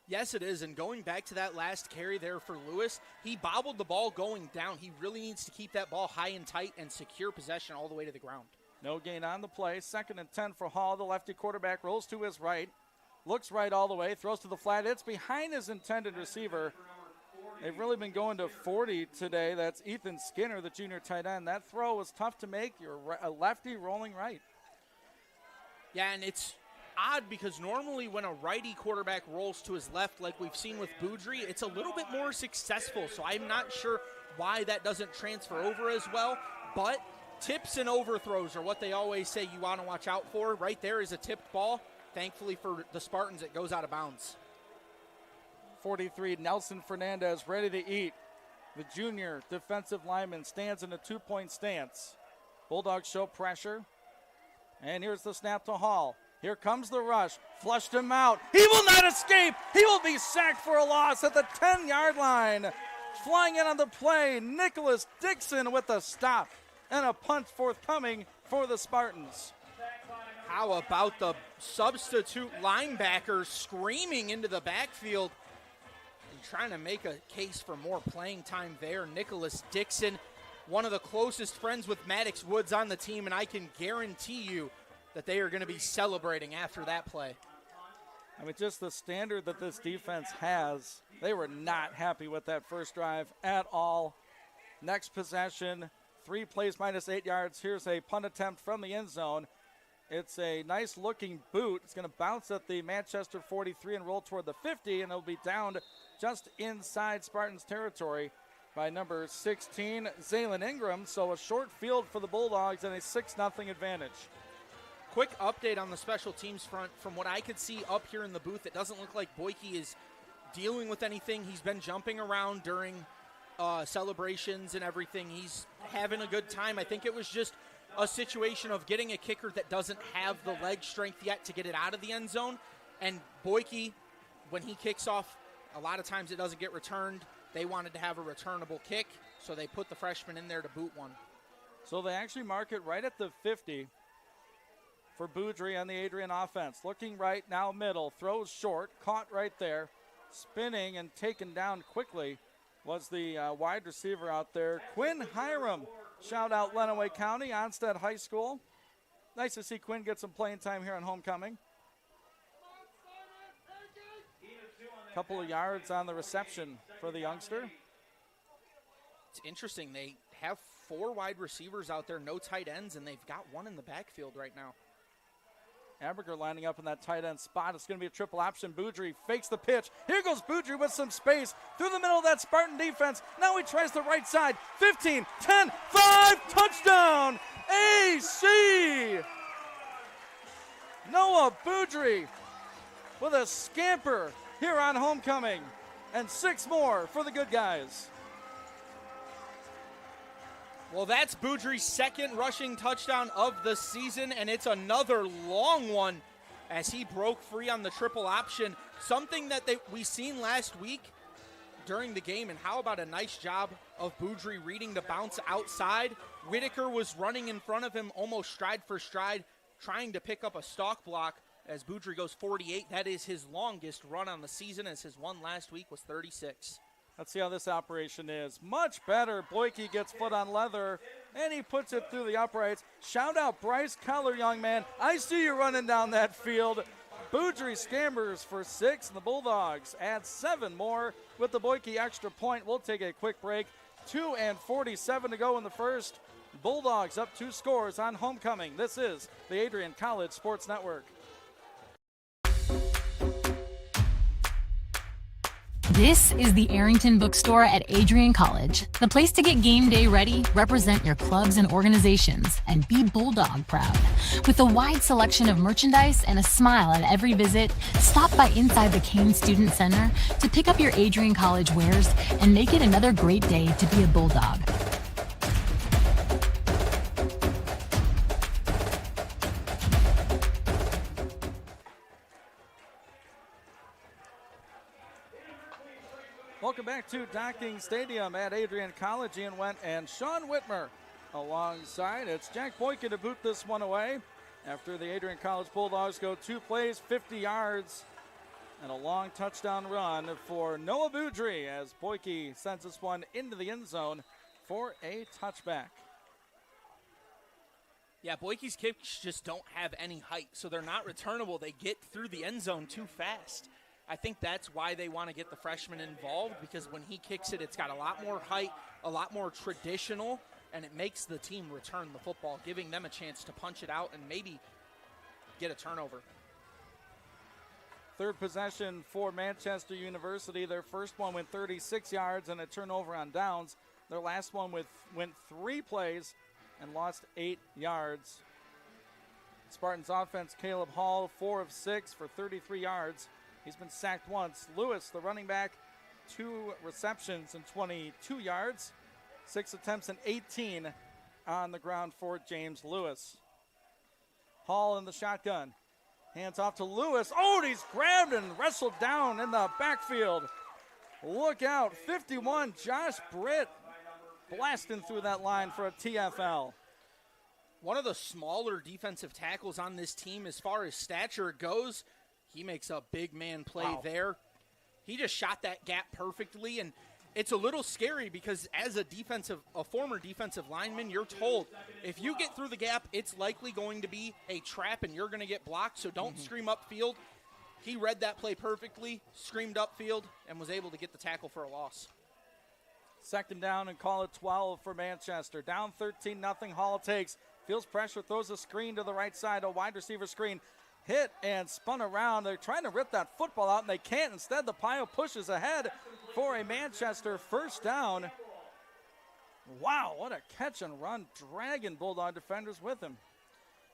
Yes, it is, and going back to that last carry there for Lewis, he bobbled the ball going down. He really needs to keep that ball high and tight and secure possession all the way to the ground. No gain on the play. 2nd and 10 for Hall. The lefty quarterback rolls to his right. Looks right all the way. Throws to the flat. It's behind his intended receiver. They've really been going to 40 today. That's Ethan Skinner, the junior tight end. That throw was tough to make. You're a lefty rolling right. Yeah, and it's odd because normally when a righty quarterback rolls to his left, like we've seen with Boudry, it's a little bit more successful. So I'm not sure why that doesn't transfer over as well. But tips and overthrows are what they always say you want to watch out for. Right there is a tipped ball. Thankfully for the Spartans, it goes out of bounds. 43, Nelson Fernandez ready to eat. The junior defensive lineman stands in a 2-point stance. Bulldogs show pressure. And here's the snap to Hall. Here comes the rush. Flushed him out. He will not escape. He will be sacked for a loss at the 10-yard line. Flying in on the play, Nicholas Dixon with a stop. And a punt forthcoming for the Spartans. How about the substitute linebacker screaming into the backfield and trying to make a case for more playing time there. Nicholas Dixon, one of the closest friends with Maddox Woods on the team, and I can guarantee you that they are going to be celebrating after that play. I mean, just the standard that this defense has, they were not happy with that first drive at all. Next possession, 3 plays minus 8 yards. Here's a punt attempt from the end zone. It's a nice-looking boot. It's going to bounce at the Manchester 43 and roll toward the 50, and it'll be downed just inside Spartans territory by number 16, Zaylen Ingram. So a short field for the Bulldogs and a 6-0 advantage. Quick update on the special teams front. From what I could see up here in the booth, it doesn't look like Boyke is dealing with anything. He's been jumping around during celebrations and everything. He's having a good time. I think it was just a situation of getting a kicker that doesn't have the leg strength yet to get it out of the end zone. And Boyke, when he kicks off, a lot of times it doesn't get returned. They wanted to have a returnable kick, so they put the freshman in there to boot one. So they actually mark it right at the 50 for Boudry on the Adrian offense. Looking right, now middle, throws short, caught right there. Spinning and taken down quickly was the wide receiver out there, Quinn Hiram. Shout out Lenawee County, Onstead High School. Nice to see Quinn get some playing time here on homecoming. Couple of yards on the reception for the youngster. It's interesting. They have 4 wide receivers out there, no tight ends, and they've got 1 in the backfield right now. Aberger lining up in that tight end spot. It's going to be a triple option. Boudry fakes the pitch. Here goes Boudry with some space through the middle of that Spartan defense. Now he tries the right side. 15, 10, 5, touchdown, AC! Noah Boudry with a scamper here on homecoming, and 6 more for the good guys. Well, that's Boudry's 2nd rushing touchdown of the season, and it's another long one as he broke free on the triple option, something that we seen last week during the game. And how about a nice job of Boudry reading the bounce outside? Whitaker was running in front of him almost stride for stride, trying to pick up a stalk block as Boudry goes 48. That is his longest run on the season, as his one last week was 36. Let's see how this operation is. Much better. Boyke gets foot on leather, and he puts it through the uprights. Shout out Bryce Keller, young man. I see you running down that field. Boudry scammers for 6, and the Bulldogs add 7 more with the Boyke extra point. We'll take a quick break. 2:47 to go in the first. Bulldogs up 2 scores on homecoming. This is the Adrian College Sports Network. This is the Arrington Bookstore at Adrian College, the place to get game day ready, represent your clubs and organizations, and be Bulldog proud. With a wide selection of merchandise and a smile at every visit, stop by inside the Kane Student Center to pick up your Adrian College wares and make it another great day to be a Bulldog. Welcome back to Docking Stadium at Adrian College. Ian Wendt and Sean Whitmer alongside. It's Jack Boyke to boot this one away after the Adrian College Bulldogs go 2 plays, 50 yards, and a long touchdown run for Noah Boudry as Boyke sends this one into the end zone for a touchback. Yeah, Boyke's kicks just don't have any height, so they're not returnable. They get through the end zone too fast. I think that's why they want to get the freshman involved, because when he kicks it, it's got a lot more height, a lot more traditional, and it makes the team return the football, giving them a chance to punch it out and maybe get a turnover. Third possession for Manchester University. Their first one went 36 yards and a turnover on downs. Their last one went 3 plays and lost 8 yards. Spartans offense, Caleb Hall, 4 of 6 for 33 yards. He's been sacked once. Lewis, the running back, 2 receptions and 22 yards. 6 attempts and 18 on the ground for James Lewis. Hall in the shotgun. Hands off to Lewis. Oh, and he's grabbed and wrestled down in the backfield. Look out, 51, Josh Britt blasting through that line for a TFL. One of the smaller defensive tackles on this team as far as stature goes. He makes a big man play there. He just shot that gap perfectly, and it's a little scary because as a former defensive lineman, you're told if you get through the gap, it's likely going to be a trap and you're going to get blocked, so don't scream upfield. He read that play perfectly, screamed upfield, and was able to get the tackle for a loss. Second down and call it 12 for Manchester. Down 13-0, Hall takes. Feels pressure, throws a screen to the right side, a wide receiver screen. Hit and spun around. They're trying to rip that football out, and they can't. Instead, the pile pushes ahead for a Manchester first down. Wow, what a catch and run. Dragging Bulldog defenders with him.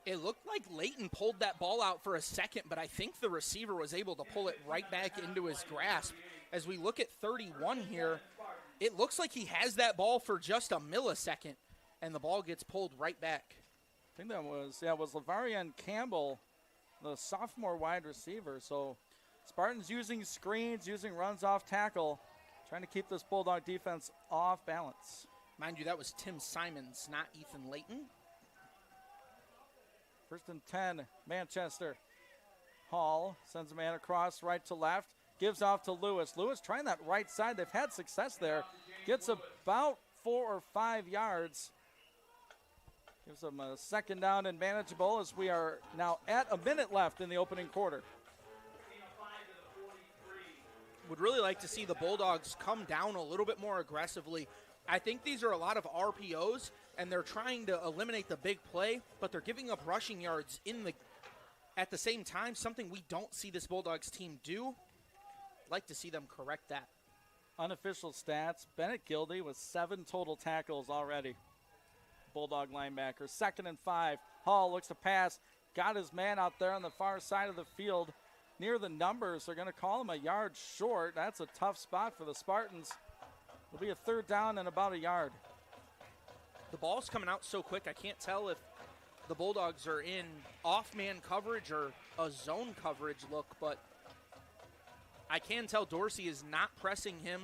It looked like Leighton pulled that ball out for a second, but I think the receiver was able to pull it right back into his grasp. As we look at 31 here, it looks like he has that ball for just a millisecond, and the ball gets pulled right back. I think that was Lavarian Campbell, the sophomore wide receiver. So Spartans using screens, using runs off tackle, trying to keep this Bulldog defense off balance. Mind you, that was Tim Simons, not Ethan Leighton. First and 10, Manchester. Hall sends a man across right to left, gives off to Lewis. Lewis trying that right side. They've had success there. Gets about 4 or 5 yards. Gives them a second down and manageable as we are now at a minute left in the opening quarter. Would really like to see the Bulldogs come down a little bit more aggressively. I think these are a lot of RPOs, and they're trying to eliminate the big play, but they're giving up rushing yards at the same time, something we don't see this Bulldogs team do. I'd like to see them correct that. Unofficial stats, Bennett Gildy with 7 total tackles already. Bulldog linebacker. 2nd and 5. Hall looks to pass. Got his man out there on the far side of the field near the numbers. They're going to call him a yard short. That's a tough spot for the Spartans. It'll be a 3rd down and about a yard. The ball's coming out so quick, I can't tell if the Bulldogs are in off-man coverage or a zone coverage look, but I can tell Dorsey is not pressing him.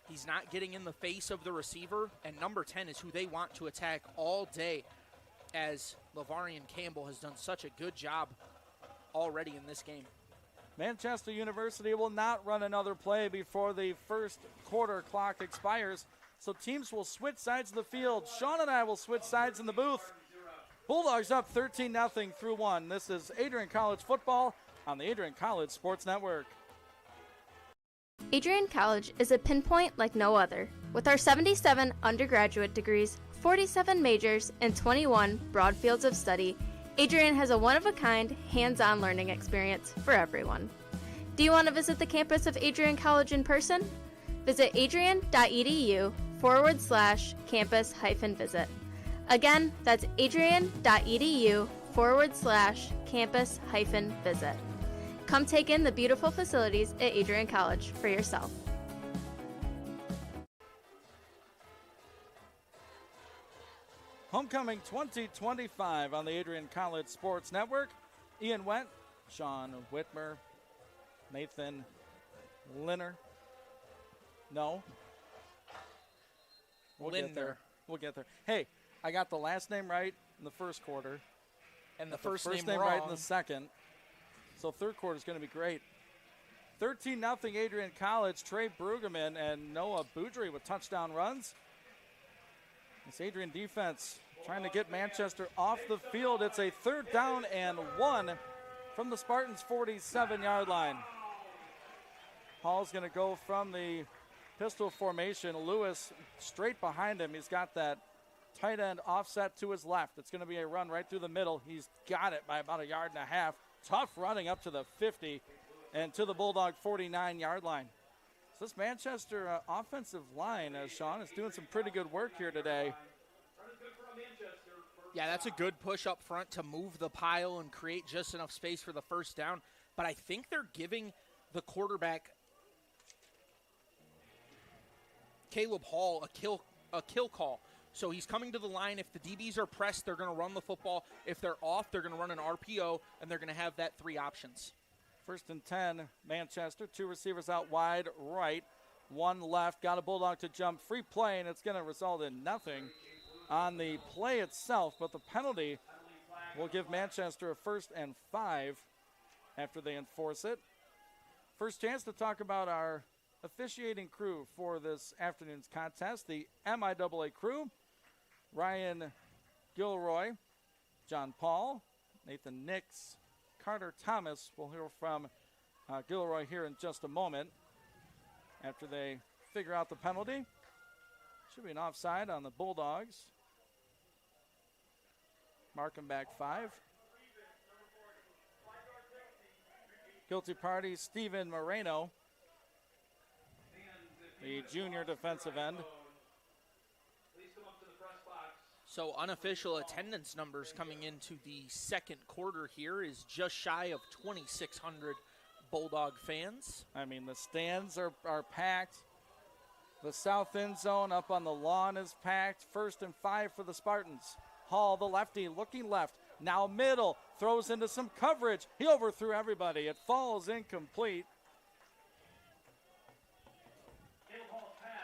He's not getting in the face of the receiver, and number 10 is who they want to attack all day, as Lavarian Campbell has done such a good job already in this game. Manchester University will not run another play before the first quarter clock expires, so teams will switch sides of the field. Sean and I will switch sides in the booth. Bulldogs up 13-0 through 1. This is Adrian College football on the Adrian College Sports Network. Adrian College is a pinpoint like no other. With our 77 undergraduate degrees, 47 majors, and 21 broad fields of study, Adrian has a one-of-a-kind, hands-on learning experience for everyone. Do you want to visit the campus of Adrian College in person? Visit adrian.edu/campus-visit. Again, that's adrian.edu/campus-visit. Come take in the beautiful facilities at Adrian College for yourself. Homecoming 2025 on the Adrian College Sports Network. Ian Went, Sean Whitmer, Nathan Linner. No. We'll get there. Hey, I got the last name right in the first quarter. And the first name right in the second. So third quarter is going to be great. 13-0 Adrian College. Trey Brueggemann and Noah Boudry with touchdown runs. This Adrian defense trying to get Manchester off the field. It's a 3rd down and 1 from the Spartans' 47-yard line. Hall's going to go from the pistol formation. Lewis straight behind him. He's got that tight end offset to his left. It's going to be a run right through the middle. He's got it by about 1.5 yards. Tough running up to the 50 and to the Bulldog 49-yard line. So this Manchester offensive line, Sean, is doing some pretty good work here today. Yeah, that's a good push up front to move the pile and create just enough space for the first down. But I think they're giving the quarterback, Caleb Hall, a kill call. So he's coming to the line. If the DBs are pressed, they're going to run the football. If they're off, they're going to run an RPO, and they're going to have that 3 options. 1st and 10, Manchester. 2 receivers out wide right, 1 left. Got a Bulldog to jump. Free play, and it's going to result in nothing on the play itself, but the penalty will give Manchester a 1st and 5 after they enforce it. First chance to talk about our officiating crew for this afternoon's contest, the MIAA crew. Ryan Gilroy, John Paul, Nathan Nix, Carter Thomas. We'll hear from Gilroy here in just a moment after they figure out the penalty. Should be an offside on the Bulldogs. Marking back 5. Guilty party, Steven Moreno, the junior defensive end. So unofficial attendance numbers coming into the 2nd quarter here is just shy of 2,600 Bulldog fans. I mean, the stands are packed. The south end zone up on the lawn is packed. 1st and 5 for the Spartans. Hall, the lefty, looking left. Now middle, throws into some coverage. He overthrew everybody. It falls incomplete.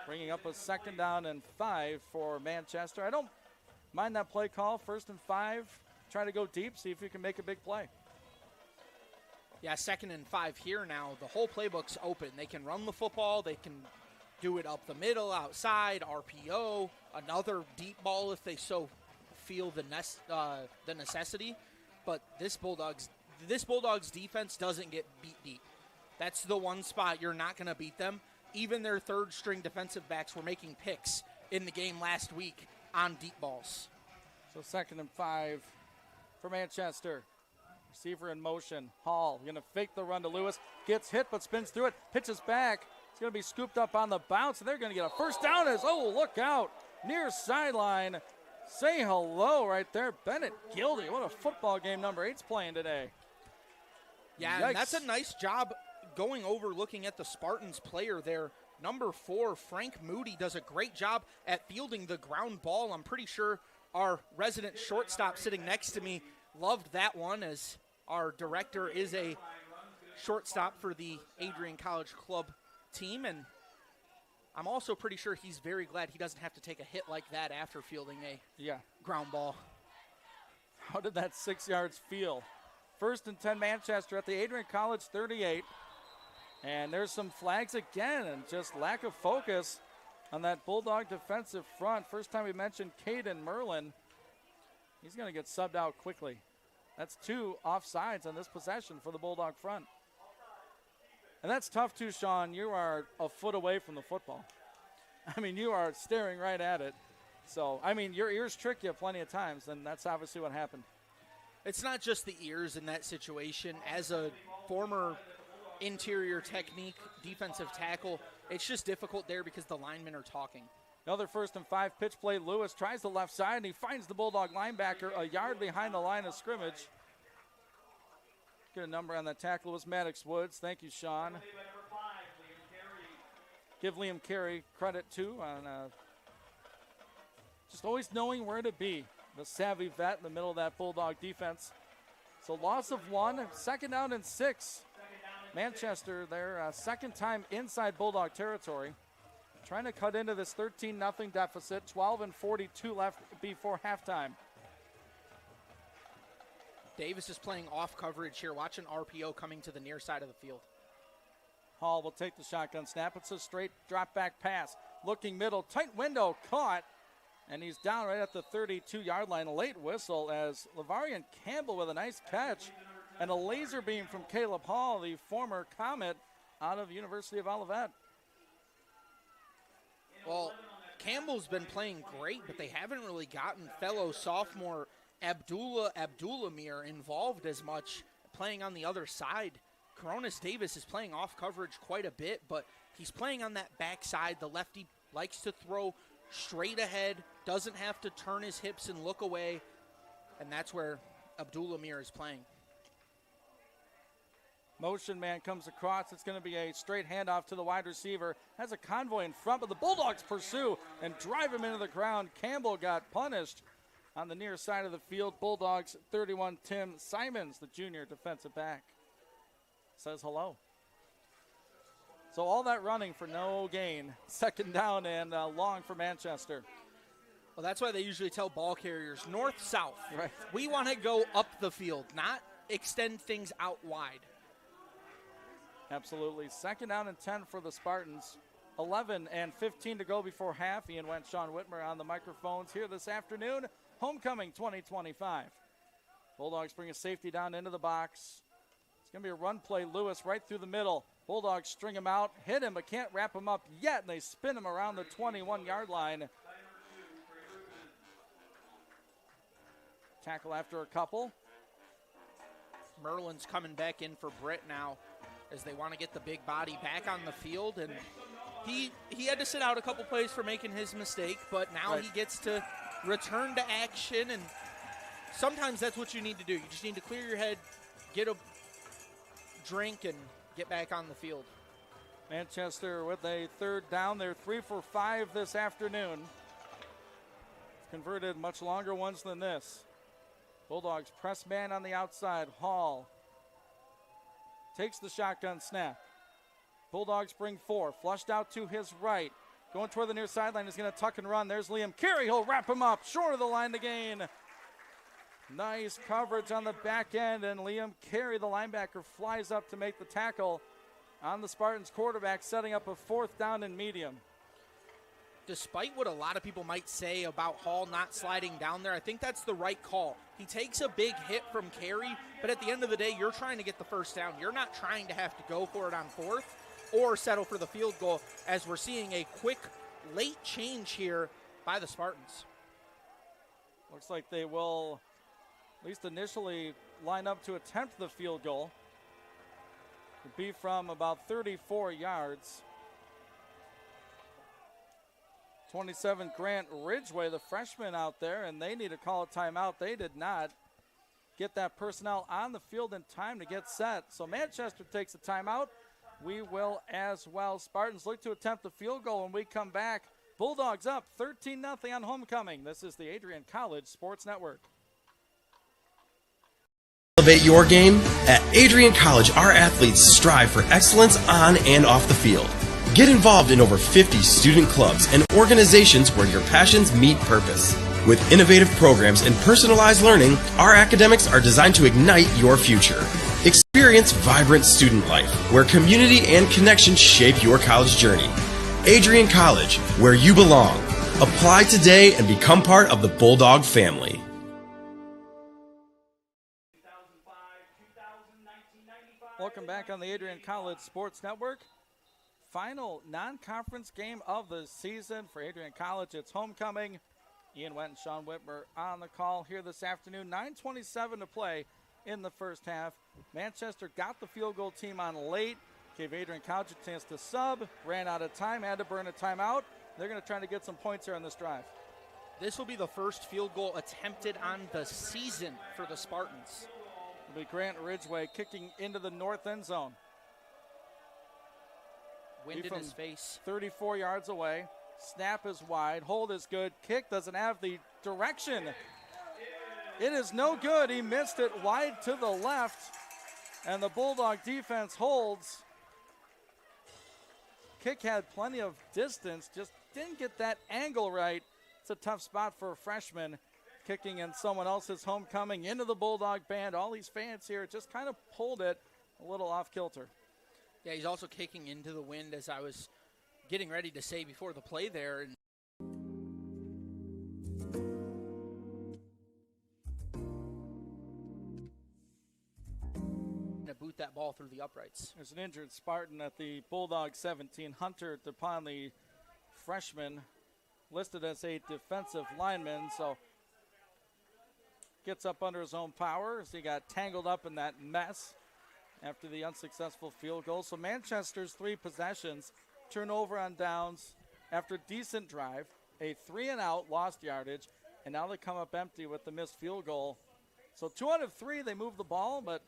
Bringing up a 2nd down and 5 for Manchester. I don't mind that play call. 1st and 5. Try to go deep, see if you can make a big play. Yeah, 2nd and 5 here now. The whole playbook's open. They can run the football. They can do it up the middle, outside, RPO, another deep ball if they so feel the necessity. But this Bulldogs defense doesn't get beat. That's the one spot you're not going to beat them. Even their 3rd string defensive backs were making picks in the game last week on deep balls. So 2nd and 5 for Manchester. Receiver in motion. Hall going to fake the run to Lewis. Gets hit but spins through it. Pitches back. It's going to be scooped up on the bounce, and they're going to get a 1st down. Look out. Near sideline. Say hello right there. Bennett Gildy. What a football game number 8's playing today. Yeah, and that's a nice job going over looking at the Spartans player there. Number 4, Frank Moody, does a great job at fielding the ground ball. I'm pretty sure our resident shortstop sitting next to me loved that one, as our director is a shortstop for the Adrian College Club team, and I'm also pretty sure he's very glad he doesn't have to take a hit like that after fielding a ground ball. How did that 6 yards feel? 1st and 10 Manchester at the Adrian College 38. And there's some flags again, and just lack of focus on that Bulldog defensive front. First time we mentioned Caden Merlin. He's going to get subbed out quickly. That's 2 offsides on this possession for the Bulldog front. And that's tough too, Sean. You are a foot away from the football. I mean, you are staring right at it. So, I mean, your ears trick you plenty of times, and that's obviously what happened. It's not just the ears in that situation. As a former interior technique defensive tackle, it's just difficult there because the linemen are talking. Another 1st and 5 pitch play. Lewis tries the left side, and he finds the Bulldog linebacker a yard behind the line of scrimmage. Get a number on that tackle. It was Maddox Woods. Thank you, Sean. Give Liam Carey credit, too, on just always knowing where to be. The savvy vet in the middle of that Bulldog defense. So loss of 1, 2nd down and 6. Manchester, their 2nd time inside Bulldog territory. Trying to cut into this 13-0 deficit. 12:42 left before halftime. Davis is playing off coverage here. Watch an RPO coming to the near side of the field. Hall will take the shotgun snap. It's a straight drop back pass. Looking middle, tight window, caught. And he's down right at the 32-yard line. A late whistle as Lavarian Campbell with a nice catch. And a laser beam from Caleb Hall, the former Comet out of University of Olivet. Well, Campbell's been playing great, but they haven't really gotten fellow sophomore Abdullamir involved as much, playing on the other side. Coronis Davis is playing off coverage quite a bit, but he's playing on that backside. The lefty likes to throw straight ahead, doesn't have to turn his hips and look away, and that's where Abdullamir is playing. Motion man comes across. It's going to be a straight handoff to the wide receiver. Has a convoy in front, but the Bulldogs pursue and drive him into the ground. Campbell got punished on the near side of the field. Bulldogs 31, Tim Simons, the junior defensive back, says hello. So all that running for no gain. Second down and long for Manchester. Well, that's why they usually tell ball carriers north-south. Right. We want to go up the field, not extend things out wide. Absolutely. Second down and 10 for the Spartans. 11 and 15 to go before half. Ian Wentz, Sean Whitmer on the microphones here this afternoon. Homecoming 2025. Bulldogs bring a safety down into the box. It's going to be a run play. Lewis right through the middle. Bulldogs string him out, hit him, but can't wrap him up yet, and they spin him around the 21-yard line. Tackle after a couple. Merlin's coming back in for Britt now as they want to get the big body back on the field, and he had to sit out a couple plays for making his mistake, but now he gets to return to action, and sometimes that's what you need to do. You just need to clear your head, get a drink, and get back on the field. Manchester with a third down. They're 3 for 5 this afternoon. Converted much longer ones than this. Bulldogs press man on the outside. Hall takes the shotgun snap. Bulldogs bring 4. Flushed out to his right. Going toward the near sideline. He's going to tuck and run. There's Liam Carey. He'll wrap him up. Short of the line to gain. Nice coverage on the back end, and Liam Carey, the linebacker, flies up to make the tackle on the Spartans quarterback, setting up a 4th down and medium. Despite what a lot of people might say about Hall not sliding down there, I think that's the right call. He takes a big hit from Carey, but at the end of the day, you're trying to get the first down. You're not trying to have to go for it on 4th or settle for the field goal, as we're seeing a quick late change here by the Spartans. Looks like they will, at least initially, line up to attempt the field goal. It'd be from about 34 yards. 27, Grant Ridgway, the freshman out there, and they need to call a timeout. They did not get that personnel on the field in time to get set. So Manchester takes a timeout. We will as well. Spartans look to attempt the field goal when we come back. Bulldogs up 13-0 on homecoming. This is the Adrian College Sports Network. Elevate your game. At Adrian College, our athletes strive for excellence on and off the field. Get involved in over 50 student clubs and organizations where your passions meet purpose. With innovative programs and personalized learning, our academics are designed to ignite your future. Experience vibrant student life, where community and connection shape your college journey. Adrian College, where you belong. Apply today and become part of the Bulldog family. Welcome back on the Adrian College Sports Network. Final non-conference game of the season for Adrian College. It's homecoming. Ian Went and Sean Whitmer on the call here this afternoon. 9:27 to play in the first half. Manchester got the field goal team on late, gave Adrian College a chance to sub, ran out of time, had to burn a timeout. They're going to try to get some points here on this drive. This will be the first field goal attempted on the season for the Spartans. It'll be Grant Ridgway kicking into the north end zone. Wind in his face. 34 yards away. Snap is wide. Hold is good. Kick doesn't have the direction. It is no good. He missed it wide to the left. And the Bulldog defense holds. Kick had plenty of distance. Just didn't get that angle right. It's a tough spot for a freshman. Kicking in someone else's homecoming into the Bulldog band. All these fans here just kind of pulled it a little off kilter. Yeah, he's also kicking into the wind, as I was getting ready to say before the play there. And to boot that ball through the uprights. There's an injured Spartan at the Bulldogs 17. Hunter DePon, the freshman, listed as a defensive lineman, so gets up under his own power as he got tangled up in that mess after the unsuccessful field goal. So Manchester's 3 possessions, turnover on downs after decent drive, a 3-and-out, lost yardage, and now they come up empty with the missed field goal. So 2 out of 3, they move the ball, but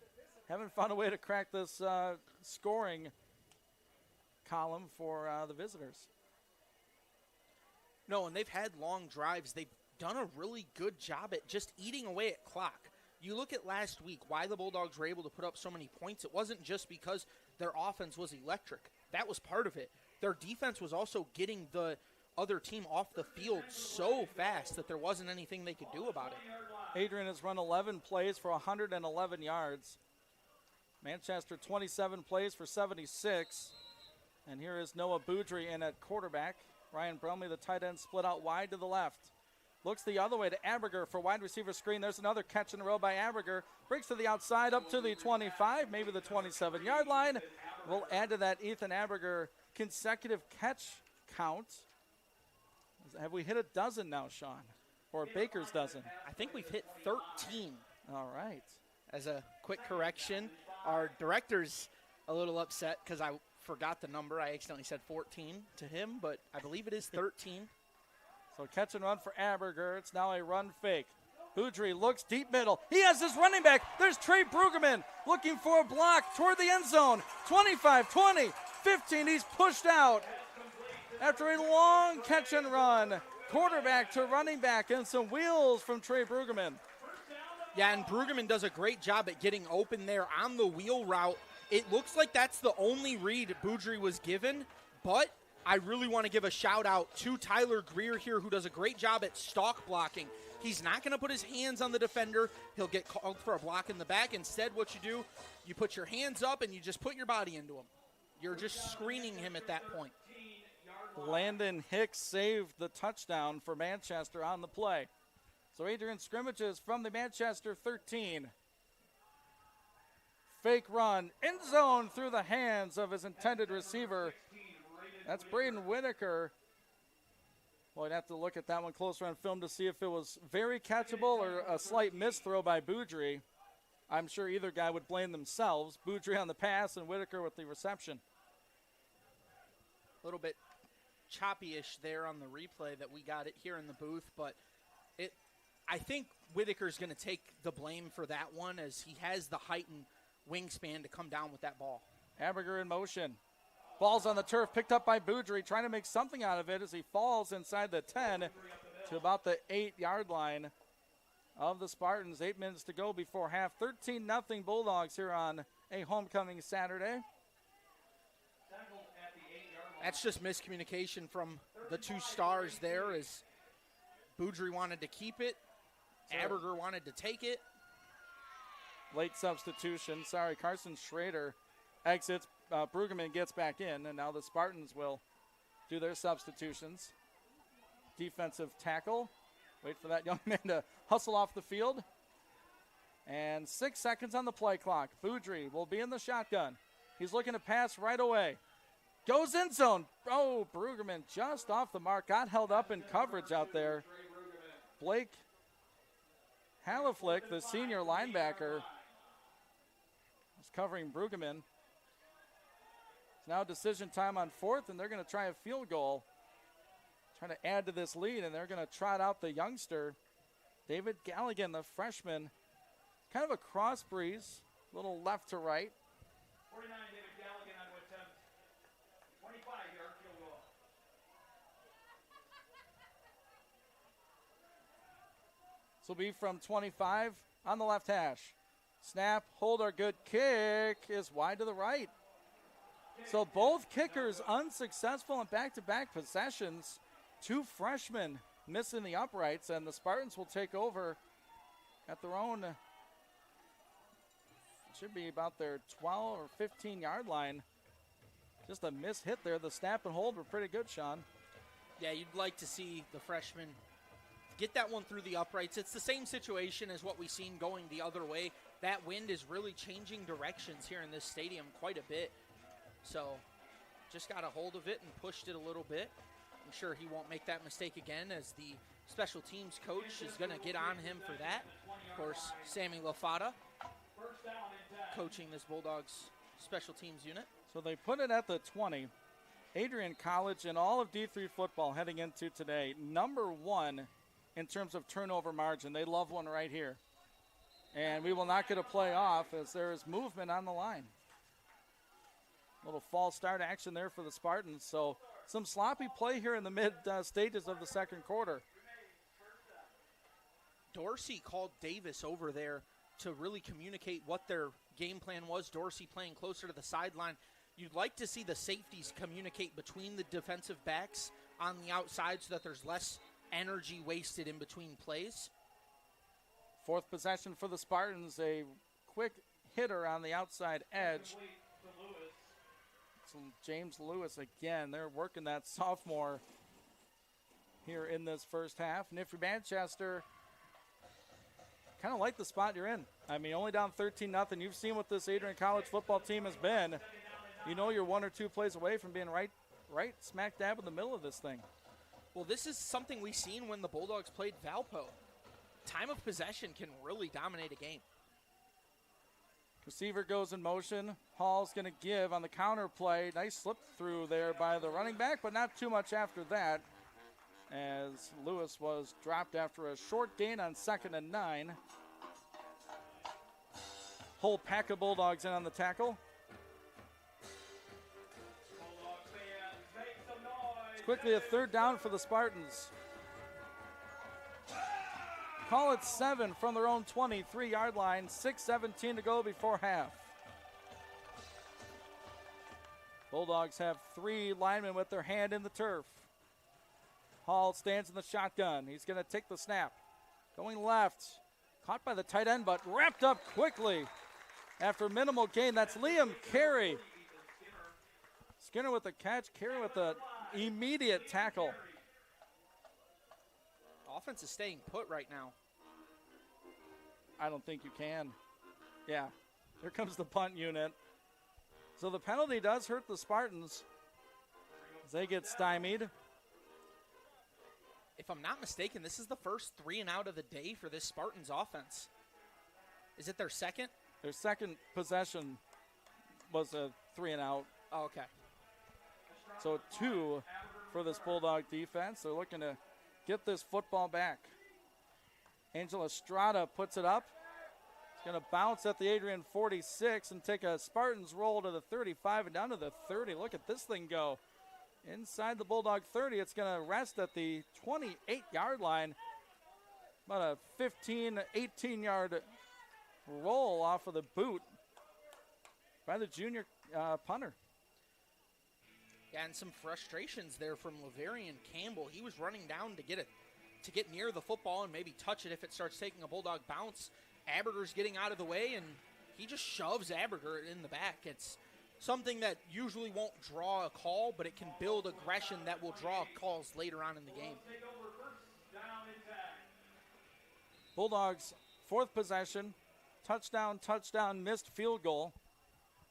haven't found a way to crack this scoring column for the visitors. No, and they've had long drives. They've done a really good job at just eating away at clock. You look at last week, why the Bulldogs were able to put up so many points. It wasn't just because their offense was electric. That was part of it. Their defense was also getting the other team off the field so fast that there wasn't anything they could do about it. Adrian has run 11 plays for 111 yards. Manchester 27 plays for 76. And here is Noah Boudry in at quarterback. Ryan Brumley, the tight end, split out wide to the left. Looks the other way to Aberger for wide receiver screen. There's another catch in a row by Aberger. Breaks to the outside up to the 25, maybe the 27-yard line. We'll add to that Ethan Aberger consecutive catch count. Have we hit a dozen now, Sean? Or Baker's dozen? I think we've hit 13. All right. As a quick correction, our director's a little upset because I forgot the number. I accidentally said 14 to him, but I believe it is 13. So catch and run for Aberger. It's now a run fake. Boudry looks deep middle. He has his running back. There's Trey Brueggemann looking for a block toward the end zone. 25, 20, 15. He's pushed out after a long catch and run. Quarterback to running back and some wheels from Trey Brueggemann. Yeah, and Brueggemann does a great job at getting open there on the wheel route. It looks like that's the only read Boudry was given, but I really want to give a shout out to Tyler Greer here, who does a great job at stalk blocking. He's not going to put his hands on the defender. He'll get called for a block in the back. Instead, what you do, you put your hands up and you just put your body into him. You're just screening him at that point. Landon Hicks saved the touchdown for Manchester on the play. So Adrian scrimmages from the Manchester 13. Fake run, end zone through the hands of his intended receiver. That's Braden Whitaker. Well, I'd have to look at that one closer on film to see if it was very catchable or a slight miss throw by Boudry. I'm sure either guy would blame themselves. Boudry on the pass and Whitaker with the reception. A little bit choppy-ish there on the replay that we got it here in the booth, but I think Whitaker's going to take the blame for that one as he has the height and wingspan to come down with that ball. Aberger in motion. Ball's on the turf, picked up by Boudry, trying to make something out of it as he falls inside the 10 to about the 8-yard line of the Spartans. 8 minutes to go before half. 13-0 Bulldogs here on a homecoming Saturday. That's just miscommunication from the two stars there as Boudry wanted to keep it. Aberger wanted to take it. Late substitution. Sorry, Carson Schrader exits. Brueggemann gets back in, and now the Spartans will do their substitutions. Defensive tackle. Wait for that young man to hustle off the field. And 6 seconds on the play clock. Boudry will be in the shotgun. He's looking to pass right away. Goes in zone. Oh, Brueggemann just off the mark. Got held up in coverage out there. Blake Haliflick, the senior linebacker, is covering Brueggemann. It's now decision time on 4th, and they're going to try a field goal. Trying to add to this lead, and they're going to trot out the youngster, David Galligan, the freshman. Kind of a cross breeze, little left to right. 49, David Galligan on what attempt. 25-yard field goal. This will be from 25 on the left hash. Snap, hold, our good kick is wide to the right. So both kickers unsuccessful in back-to-back possessions. 2 freshmen missing the uprights, and the Spartans will take over at their own, should be about their 12 or 15-yard line. Just a missed hit there. The snap and hold were pretty good, Sean. Yeah, you'd like to see the freshman get that one through the uprights. It's the same situation as what we've seen going the other way. That wind is really changing directions here in this stadium quite a bit. So just got a hold of it and pushed it a little bit. I'm sure he won't make that mistake again, as the special teams coach is going to get on him for that. Of course, Sammy LaFata coaching this Bulldogs special teams unit. So they put it at the 20. Adrian College in all of D3 football heading into today, #1 in terms of turnover margin. They love one right here. And we will not get a play off as there is movement on the line. Little false start action there for the Spartans. So some sloppy play here in the mid stages of the second quarter. Dorsey called Davis over there to really communicate what their game plan was. Dorsey playing closer to the sideline. You'd like to see the safeties communicate between the defensive backs on the outside so that there's less energy wasted in between plays. Fourth possession for the Spartans. A quick hitter on the outside edge. So James Lewis again. They're working that sophomore here in this first half. And if you're Manchester, kind of like the spot you're in. I mean, only down 13-0. You've seen what this Adrian College football team has been. You know you're 1 or 2 plays away from being right smack dab in the middle of this thing. Well, this is something we've seen when the Bulldogs played Valpo. Time of possession can really dominate a game. Receiver goes in motion. Hall's going to give on the counter play. Nice slip through there by the running back, but not too much after that, as Lewis was dropped after a short gain on 2nd and 9. Whole pack of Bulldogs in on the tackle. It's quickly a 3rd down for the Spartans. Call it 7 from their own 23-yard line. 6:17 to go before half. Bulldogs have 3 linemen with their hand in the turf. Hall stands in the shotgun. He's going to take the snap. Going left. Caught by the tight end, but wrapped up quickly after minimal gain. That's Liam Carey. Skinner with the catch. Carey with the immediate tackle. Offense is staying put right now. I don't think you can. Yeah, here comes the punt unit. So the penalty does hurt the Spartans as they get stymied. If I'm not mistaken, this is the first 3 and out of the day for this Spartans offense. Is it their second? Their second possession was a 3 and out. Oh, okay. So 2 for this Bulldog defense. They're looking to get this football back. Angel Estrada puts it up. It's going to bounce at the Adrian 46 and take a Spartans roll to the 35 and down to the 30. Look at this thing go. Inside the Bulldog 30, it's going to rest at the 28-yard line. About a 15, 18-yard roll off of the boot by the junior punter. Yeah, and some frustrations there from Laverian Campbell. He was running down to get near the football and maybe touch it if it starts taking a Bulldog bounce. Aberger's getting out of the way, and he just shoves Aberger in the back. It's something that usually won't draw a call, but it can build aggression that will draw calls later on in the game. Bulldogs, 4th possession. Touchdown, missed field goal.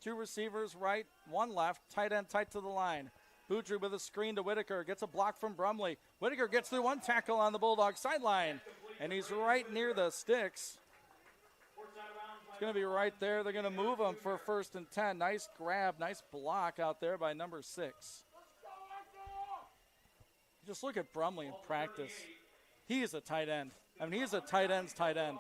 2 receivers right, 1 left, tight end tight to the line. Boudreaux with a screen to Whitaker, gets a block from Brumley. Whitaker gets through 1 tackle on the Bulldog sideline, and he's right near the sticks. It's going to be right there. They're going to move him for 1st and 10. Nice grab, nice block out there by number 6. Just look at Brumley in practice. He is a tight end. I mean, he's a tight end's tight end.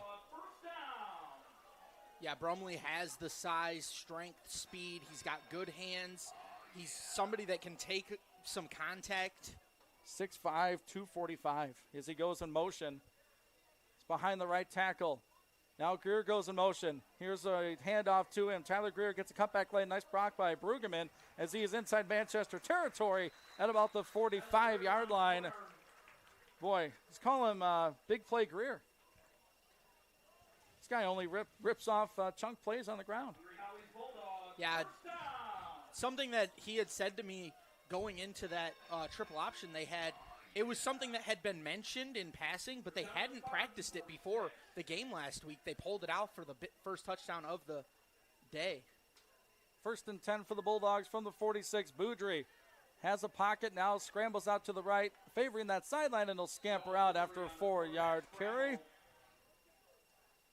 Yeah, Brumley has the size, strength, speed. He's got good hands. He's somebody that can take some contact. 6'5", 245 as he goes in motion. It's behind the right tackle. Now Greer goes in motion. Here's a handoff to him. Tyler Greer gets a cutback lane. Nice block by Brueggemann as he is inside Manchester territory at about the 45-yard line. Boy, let's call him Big Play Greer. This guy only rips off chunk plays on the ground. Yeah, something that he had said to me going into that triple option they had, It was something that had been mentioned in passing, but they hadn't practiced it before the game last week. They pulled it out for the first touchdown of the day. 1st and 10 for the Bulldogs from the 46. Boudry has a pocket now, scrambles out to the right, favoring that sideline, and he'll scamper out after a 4-yard carry.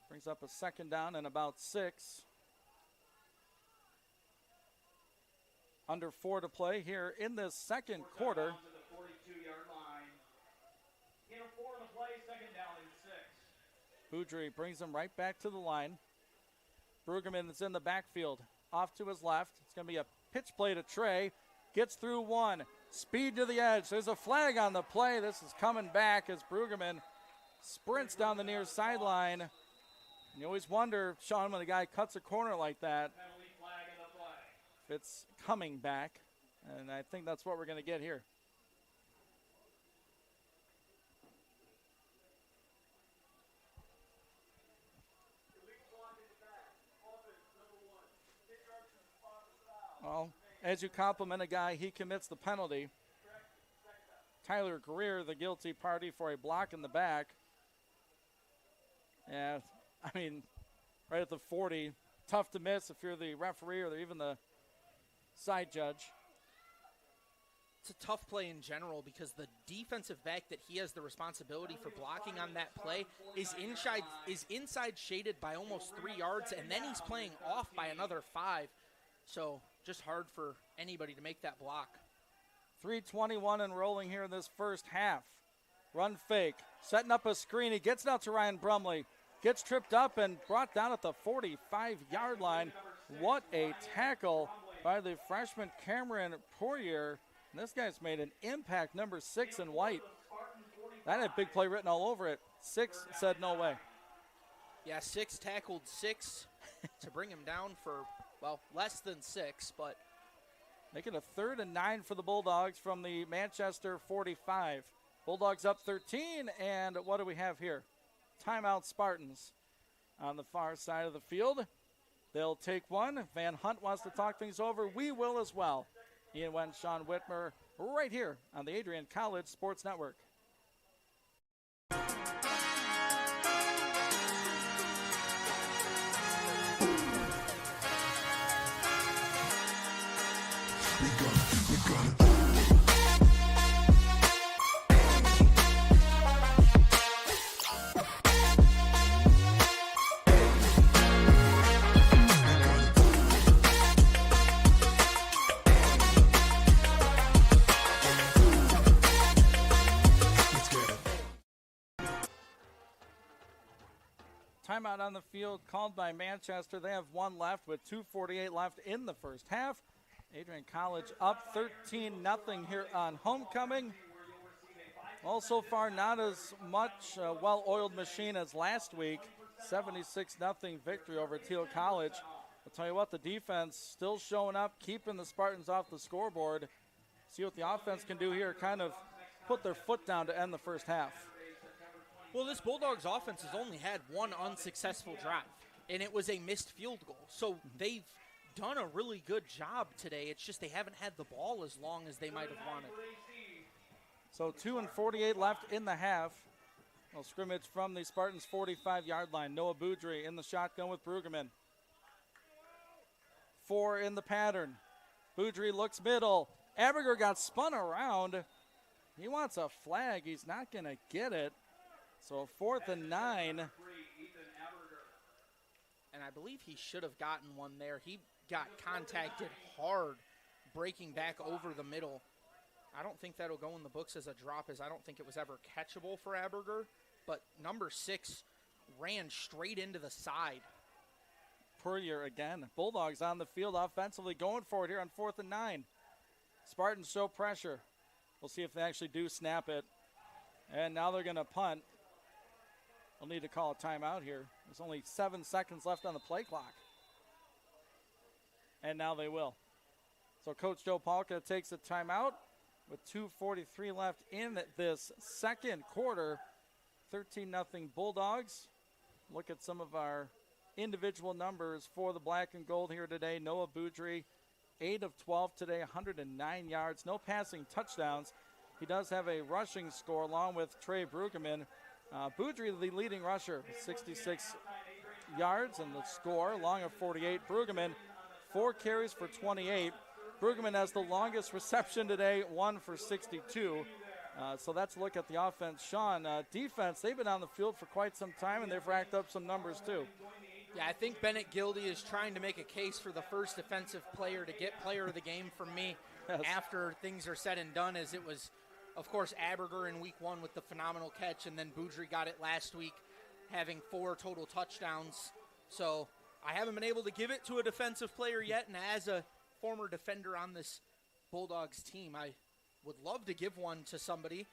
Brings up a 2nd down and about 6. Under 4 to play here in this second quarter. Down to the 42-yard line. Gain of 4 on the play, 2nd down and 6. Boudry brings him right back to the line. Brueggemann is in the backfield. Off to his left. It's going to be a pitch play to Trey. Gets through one. Speed to the edge. There's a flag on the play. This is coming back as Brueggemann sprints down the near sideline. And you always wonder, Sean, when a guy cuts a corner like that, if it's coming back. And I think that's what we're going to get here. Well, as you compliment a guy, he commits the penalty. Tyler Greer, the guilty party for a block in the back. Yeah, I mean, right at the 40. Tough to miss if you're the referee or even the side judge. It's a tough play in general because the defensive back that he has the responsibility for blocking on that play is inside shaded by almost 3 yards, and then he's playing off by another 5. So just hard for anybody to make that block. 3:21 and rolling here in this first half. Run fake, setting up a screen. He gets it out to Ryan Brumley. Gets tripped up and brought down at the 45-yard line. What a tackle by the freshman Cameron Poirier. And this guy's made an impact, number 6 in white. That had big play written all over it. 6 said no way. Yeah, 6 tackled 6 to bring him down for, well, less than 6, but. Make it a 3rd and 9 for the Bulldogs from the Manchester 45. Bulldogs up 13, and what do we have here? Timeout Spartans on the far side of the field. They'll take one. Van Hunt wants to talk things over. We will as well. Ian Wendt, Sean Whitmer, right here on the Adrian College Sports Network. Timeout on the field called by Manchester. They have one left with 2:48 left in the first half. Adrian College up 13-0 here on homecoming. Well, so far not as much well-oiled machine as last week. 76-0 victory over Teal College. I'll tell you what, the defense still showing up, keeping the Spartans off the scoreboard. See what the offense can do here, kind of put their foot down to end the first half. Well, this Bulldogs offense has only had one unsuccessful drive, and it was a missed field goal. So they've done a really good job today. It's just they haven't had the ball as long as they might have wanted. So 2:48 left in the half. Well, scrimmage from the Spartans' 45-yard line. Noah Boudry in the shotgun with Brueggemann. 4 in the pattern. Boudry looks middle. Aberger got spun around. He wants a flag. He's not going to get it. So 4th and 9. And I believe he should have gotten one there. He got contacted hard, breaking back over the middle. I don't think that'll go in the books as a drop, as I don't think it was ever catchable for Aberger. But number 6 ran straight into the side. Poirier again. Bulldogs on the field offensively, going for it here on 4th and 9. Spartans show pressure. We'll see if they actually do snap it. And now they're going to punt. They'll need to call a timeout here. There's only 7 seconds left on the play clock. And now they will. So Coach Joe Palka takes a timeout with 2:43 left in this second quarter. 13-0 Bulldogs. Look at some of our individual numbers for the black and gold here today. Noah Boudry, 8 of 12 today, 109 yards, no passing touchdowns. He does have a rushing score along with Trey Brueggemann. Boudry, the leading rusher, 66 yards, and the score, long of 48. Brueggemann, 4 carries for 28. Brueggemann has the longest reception today, 1 for 62. So that's a look at the offense. Sean, defense, they've been on the field for quite some time, and they've racked up some numbers too. Yeah, I think Bennett Gildy is trying to make a case for the first defensive player to get player of the game from me after things are said and done, as it was, of course, Aberger in week 1 with the phenomenal catch, and then Boudry got it last week, having 4 total touchdowns. So I haven't been able to give it to a defensive player yet, and as a former defender on this Bulldogs team, I would love to give one to somebody.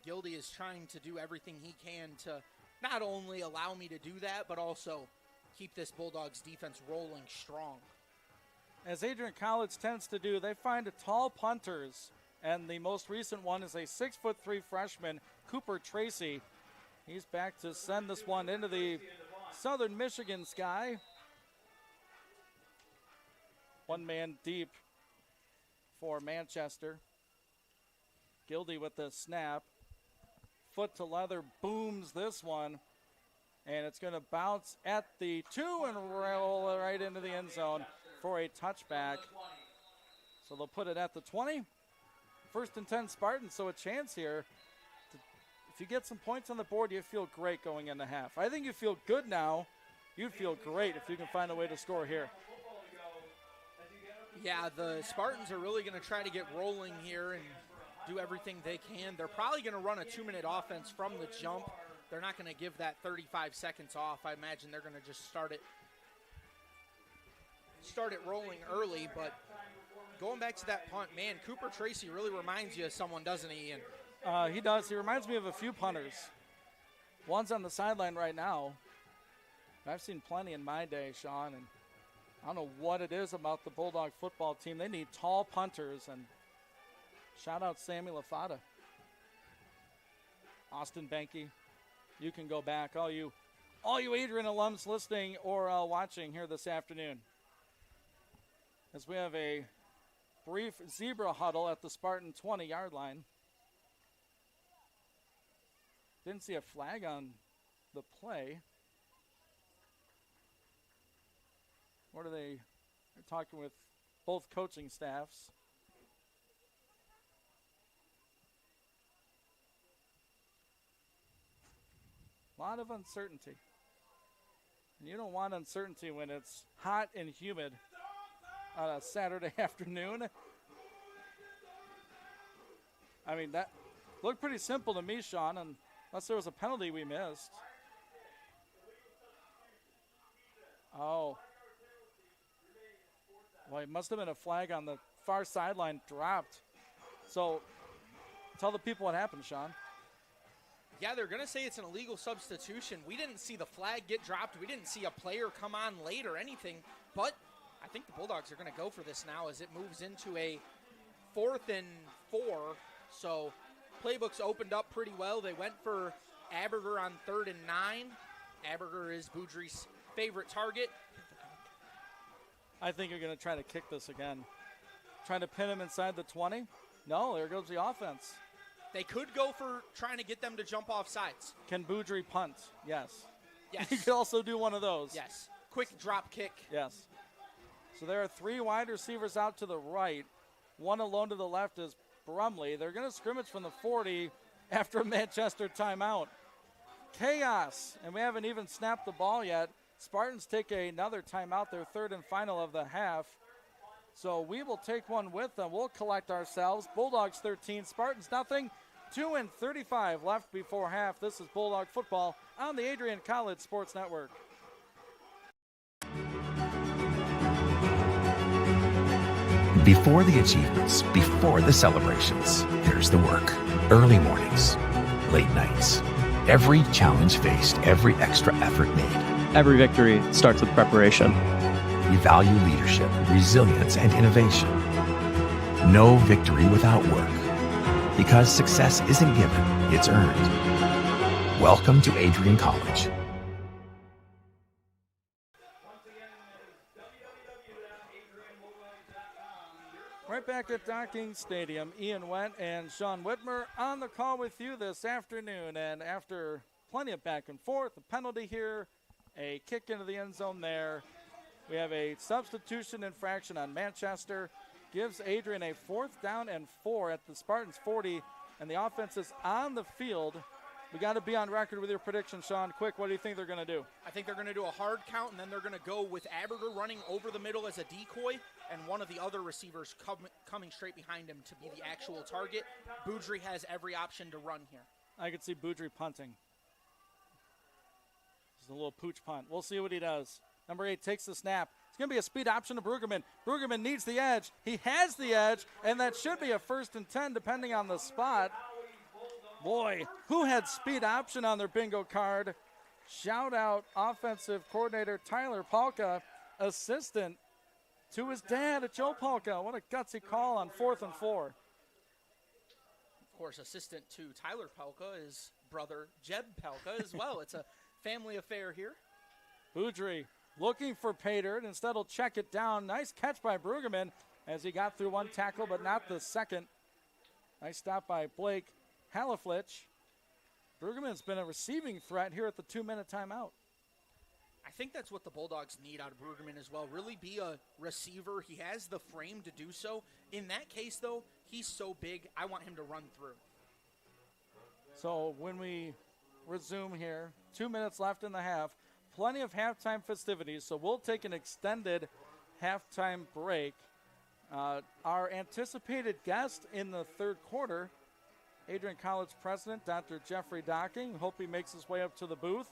Gildy is trying to do everything he can to not only allow me to do that, but also keep this Bulldogs defense rolling strong. As Adrian College tends to do, they find tall punters, and the most recent one is a 6'3" freshman, Cooper Tracy. He's back to send this one into the Southern Michigan sky. One man deep for Manchester. Gildy with the snap. Foot to leather, booms this one. And it's going to bounce at the 2 and roll right into the end zone for a touchback. So they'll put it at the 20. 1st and 10 Spartans, so a chance here. If you get some points on the board, you feel great going into half. I think you feel good now. You'd feel great if you can find a way to score here. Yeah, the Spartans are really going to try to get rolling here and do everything they can. They're probably going to run a 2-minute offense from the jump. They're not going to give that 35 seconds off. I imagine they're going to just start it rolling early. But going back to that punt, man, Cooper Tracy really reminds you of someone, doesn't he, Ian? He does. He reminds me of a few punters. One's on the sideline right now. I've seen plenty in my day, Sean, and I don't know what it is about the Bulldog football team. They need tall punters, and shout out Sammy LaFada. Austin Benke, you can go back. All you Adrian alums listening or watching here this afternoon. As we have a brief zebra huddle at the Spartan 20-yard line. Didn't see a flag on the play. What are they? They're talking with both coaching staffs. A lot of uncertainty. And you don't want uncertainty when it's hot and humid on a Saturday afternoon. I mean, that looked pretty simple to me, Sean, unless there was a penalty we missed. Oh. Well, it must have been a flag on the far sideline dropped. So tell the people what happened, Sean. Yeah, they're going to say it's an illegal substitution. We didn't see the flag get dropped. We didn't see a player come on late or anything. But I think the Bulldogs are going to go for this now as it moves into a 4th and 4. So playbook's opened up pretty well. They went for Aberger on 3rd and 9. Aberger is Boudry's favorite target. I think you're going to try to kick this again. Trying to pin him inside the 20. No, there goes the offense. They could go for trying to get them to jump off sides. Can Boudry punt? Yes. Yes. He could also do one of those. Yes. Quick drop kick. Yes. So there are 3 wide receivers out to the right. One alone to the left is Brumley. They're going to scrimmage from the 40 after a Manchester timeout. Chaos, and we haven't even snapped the ball yet. Spartans take another timeout, their 3rd and final of the half. So we will take one with them. We'll collect ourselves. Bulldogs 13, Spartans nothing. 2:35 left before half. This is Bulldog football on the Adrian College Sports Network. Before the achievements, before the celebrations, there's the work. Early mornings, late nights. Every challenge faced, every extra effort made. Every victory starts with preparation. We value leadership, resilience, and innovation. No victory without work. Because success isn't given, it's earned. Welcome to Adrian College. Right right back at Docking Stadium. Ian Went and Sean Whitmer on the call with you this afternoon. And after plenty of back and forth, a penalty here, a kick into the end zone there. We have a substitution infraction on Manchester. Gives Adrian a 4th down and 4 at the Spartans 40. And the offense is on the field. We got to be on record with your prediction, Sean. Quick, what do you think they're going to do? I think they're going to do a hard count, and then they're going to go with Aberger running over the middle as a decoy, and one of the other receivers coming straight behind him to be the actual target. Boudry has every option to run here. I could see Boudry punting. Just a little pooch punt. We'll see what he does. Number 8 takes the snap. It's going to be a speed option to Brueggemann. Brueggemann needs the edge. He has the edge, and that should be a 1st and 10 depending on the spot. Boy, who had speed option on their bingo card? Shout out offensive coordinator Tyler Palka, assistant to his dad, Joe Palka. What a gutsy call on 4th and 4. Of course, assistant to Tyler Palka is brother Jeb Palka as well. It's a family affair here. Boudry looking for Pater. Instead, he'll check it down. Nice catch by Brueggemann as he got through one tackle, but not the second. Nice stop by Blake Haliflich. Brueggemann's been a receiving threat here at the 2-minute timeout. I think that's what the Bulldogs need out of Brueggemann as well. Really be a receiver. He has the frame to do so. In that case, though, he's so big, I want him to run through. So when we resume here, 2 minutes left in the half, plenty of halftime festivities, so we'll take an extended halftime break. Our anticipated guest in the third quarter, Adrian College President, Dr. Jeffrey Docking. Hope he makes his way up to the booth.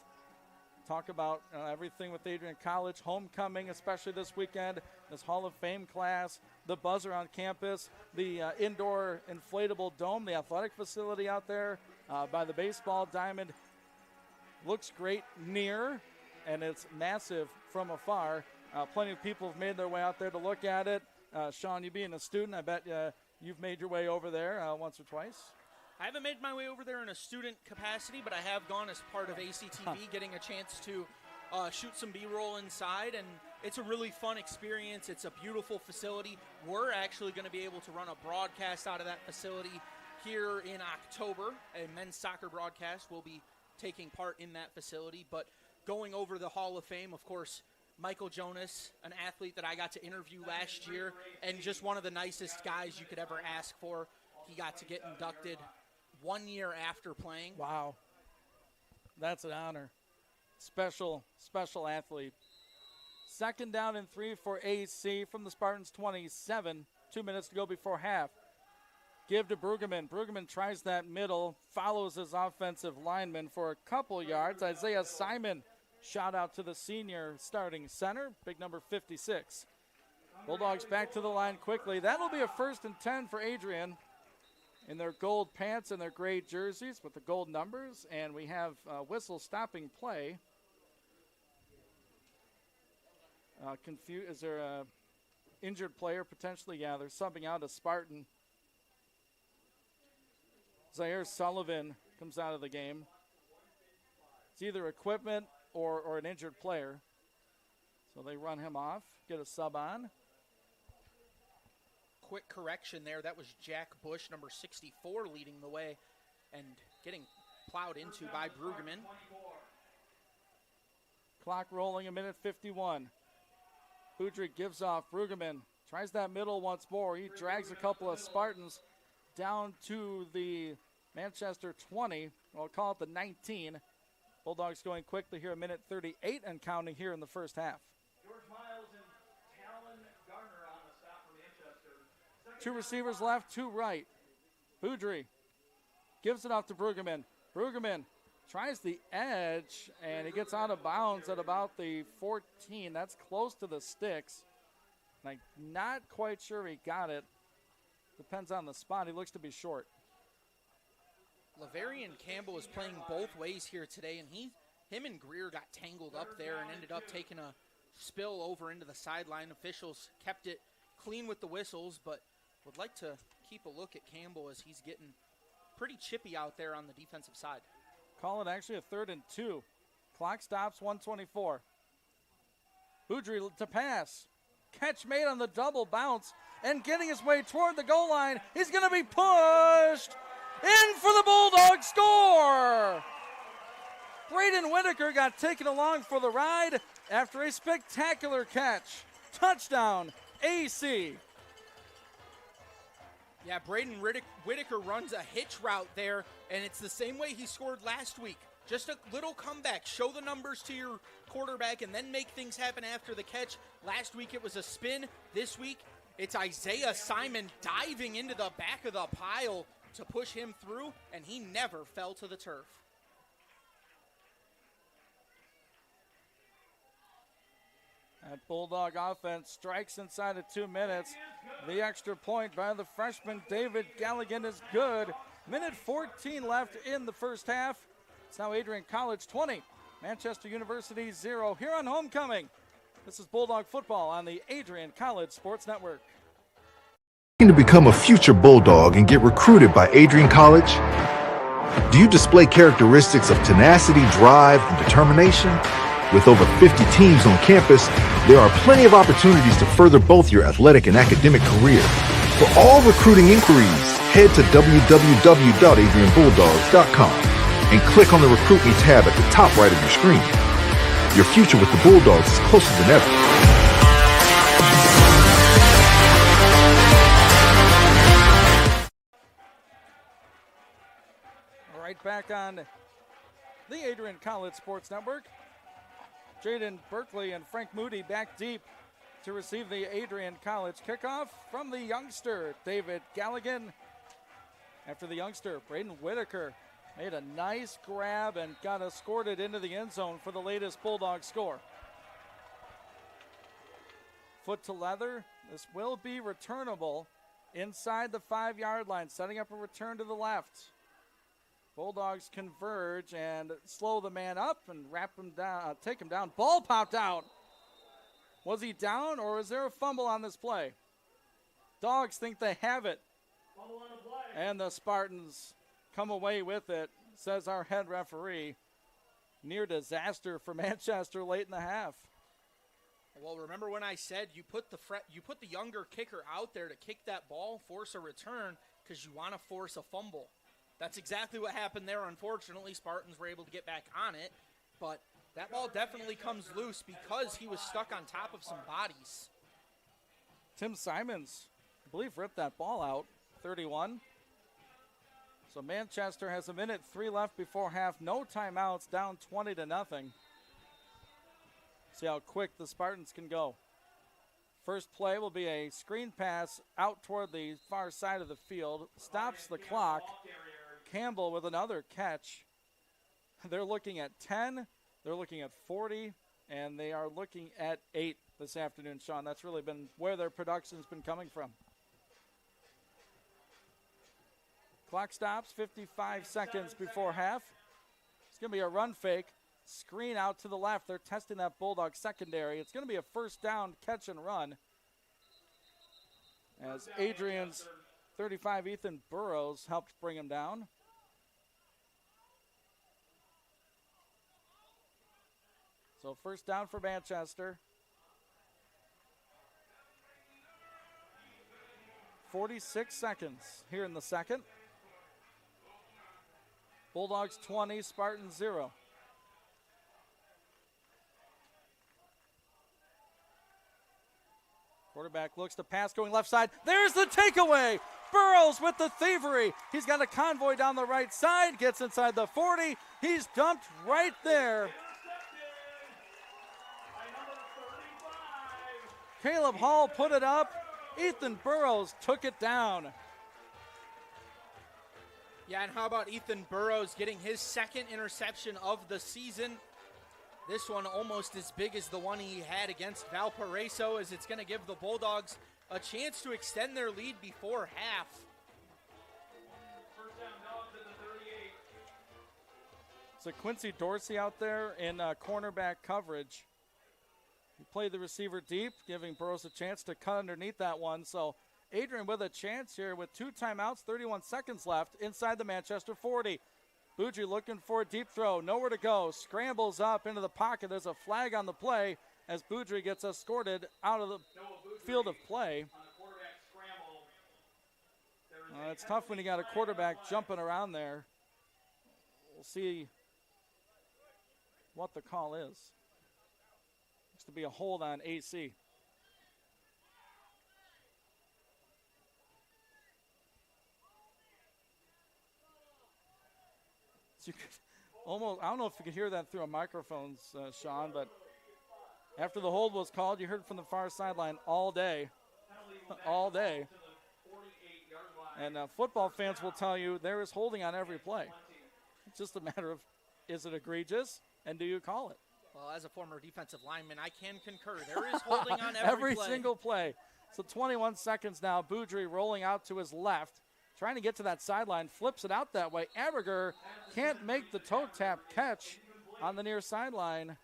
Talk about everything with Adrian College, homecoming, especially this weekend, this Hall of Fame class, the buzzer on campus, the indoor inflatable dome, the athletic facility out there by the baseball diamond. Looks great near, and it's massive from afar. Plenty of people have made their way out there to look at it. Sean, you being a student, I bet you've made your way over there once or twice. I haven't made my way over there in a student capacity, but I have gone as part of ACTV, getting a chance to shoot some B-roll inside, and it's a really fun experience. It's a beautiful facility. We're actually going to be able to run a broadcast out of that facility here in October. A men's soccer broadcast will be taking part in that facility, but going over the Hall of Fame, of course, Michael Jonas, an athlete that I got to interview last year, and just one of the nicest guys you could ever ask for. He got to get inducted 1 year after playing. Wow. That's an honor. Special athlete. 2nd down and 3 for AC from the Spartans 27. 2 minutes to go before half. Give to Brueggemann. Brueggemann tries that middle, follows his offensive lineman for a couple yards. Isaiah Simon, shout out to the senior starting center, big number 56. Bulldogs back to the line quickly. That'll be a 1st and 10 for Adrian. In their gold pants and their gray jerseys with the gold numbers, and we have whistle stopping play. Is there a injured player potentially? Yeah, they're subbing out a Spartan. Zaire Sullivan comes out of the game. It's either equipment or an injured player. So they run him off, get a sub on. Quick correction there. That was Jack Bush, number 64, leading the way and getting plowed into by Brueggemann. Clock rolling, 1:51. Boudry gives off. Brueggemann tries that middle once more. He drags a couple of Spartans down to the Manchester 20. We'll call it the 19. Bulldogs going quickly here, 1:38 and counting here in the first half. Two receivers left, two right. Boudry gives it off to Brueggemann. Brueggemann tries the edge, and he gets out of bounds at about the 14. That's close to the sticks. I'm not quite sure he got it. Depends on the spot. He looks to be short. Lavarian Campbell is playing both ways here today, and him and Greer got tangled up there and ended up taking a spill over into the sideline. Officials kept it clean with the whistles, but would like to keep a look at Campbell as he's getting pretty chippy out there on the defensive side. Call it actually a 3rd and 2. Clock stops, 1:24. Boudry to pass. Catch made on the double bounce and getting his way toward the goal line. He's going to be pushed in for the Bulldogs score. Braden Whitaker got taken along for the ride after a spectacular catch. Touchdown, AC. Yeah, Braden Whitaker runs a hitch route there, and it's the same way he scored last week. Just a little comeback. Show the numbers to your quarterback and then make things happen after the catch. Last week it was a spin. This week it's Isaiah Simon diving into the back of the pile to push him through, and he never fell to the turf. That Bulldog offense strikes inside of 2 minutes. The extra point by the freshman David Galligan is good. Minute 14 left in the first half. It's now Adrian College 20, Manchester University 0 here on Homecoming. This is Bulldog football on the Adrian College Sports Network. To become a future Bulldog and get recruited by Adrian College? Do you display characteristics of tenacity, drive, and determination? With over 50 teams on campus, there are plenty of opportunities to further both your athletic and academic career. For all recruiting inquiries, head to www.adrianbulldogs.com and click on the Recruit Me tab at the top right of your screen. Your future with the Bulldogs is closer than ever. Right back on the Adrian College Sports Network. Jaden Berkeley and Frank Moody back deep to receive the Adrian College kickoff from the youngster, David Galligan. After the youngster, Braden Whitaker made a nice grab and got escorted into the end zone for the latest Bulldog score. Foot to leather. This will be returnable inside the 5-yard line, setting up a return to the left. Bulldogs converge and slow the man up and wrap him down, take him down. Ball popped out. Was he down, or is there a fumble on this play? Dogs think they have it. And the Spartans come away with it, says our head referee. Near disaster for Manchester late in the half. Well, remember when I said you put the younger kicker out there to kick that ball, force a return, because you want to force a fumble. That's exactly what happened there. Unfortunately, Spartans were able to get back on it, but that ball definitely comes loose because he was stuck on top of some bodies. Tim Simons, I believe, ripped that ball out, 31. So Manchester has 1:03 left before half. No timeouts, down 20-0. See how quick the Spartans can go. First play will be a screen pass out toward the far side of the field. Stops the clock. Campbell with another catch. They're looking at 10. They're looking at 40. And they are looking at 8 this afternoon, Sean. That's really been where their production's been coming from. Clock stops, 55 seconds before half. It's going to be a run fake. Screen out to the left. They're testing that Bulldog secondary. It's going to be a first down catch and run. As Adrian's 35, Ethan Burrows, helped bring him down. So first down for Manchester. 46 seconds here in the second. Bulldogs 20, Spartans 0. Quarterback looks to pass, going left side. There's the takeaway. Burrows with the thievery. He's got a convoy down the right side, gets inside the 40. He's dumped right there. Caleb Hall put it up. Ethan Burrows took it down. Yeah, and how about Ethan Burrows getting his second interception of the season? This one almost as big as the one he had against Valparaiso, as it's going to give the Bulldogs a chance to extend their lead before half. First down, Dogs at the 38. So Quincy Dorsey out there in cornerback coverage. He played the receiver deep, giving Burrows a chance to cut underneath that one. So Adrian with a chance here with 2 timeouts, 31 seconds left inside the Manchester 40. Bucci looking for a deep throw, nowhere to go. Scrambles up into the pocket. There's a flag on the play, as Boudry gets escorted out of the field of play. It's tough when you got a quarterback jumping around there. We'll see what the call is. Looks to be a hold on AC. So you could almost, I don't know if you could hear that through a microphone, Sean, but after the hold was called, you heard from the far sideline all day. All day. And football fans will tell you there is holding on every play. It's just a matter of, is it egregious, and do you call it? Well, as a former defensive lineman, I can concur. There is holding on every play. Single play. So 21 seconds now. Boudry rolling out to his left, trying to get to that sideline, flips it out that way. Aberger can't make the toe tap catch on the near sideline. Does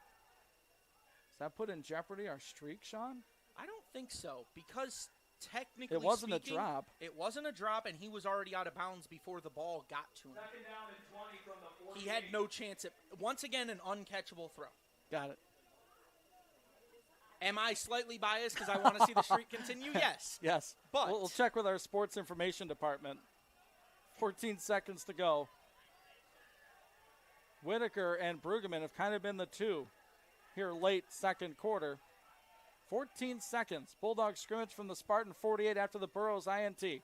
that put in jeopardy our streak, Sean? I don't think so, because technically it wasn't speaking, a drop. It wasn't a drop, and he was already out of bounds before the ball got to him. He had no chance at, once again, an uncatchable throw. Got it. Am I slightly biased because I want to see the streak continue? Yes. Yes. But we'll check with our sports information department. 14 seconds to go. Whitaker and Brueggemann have kind of been the two here late second quarter. 14 seconds. Bulldogs scrimmage from the Spartan 48 after the Burrows INT.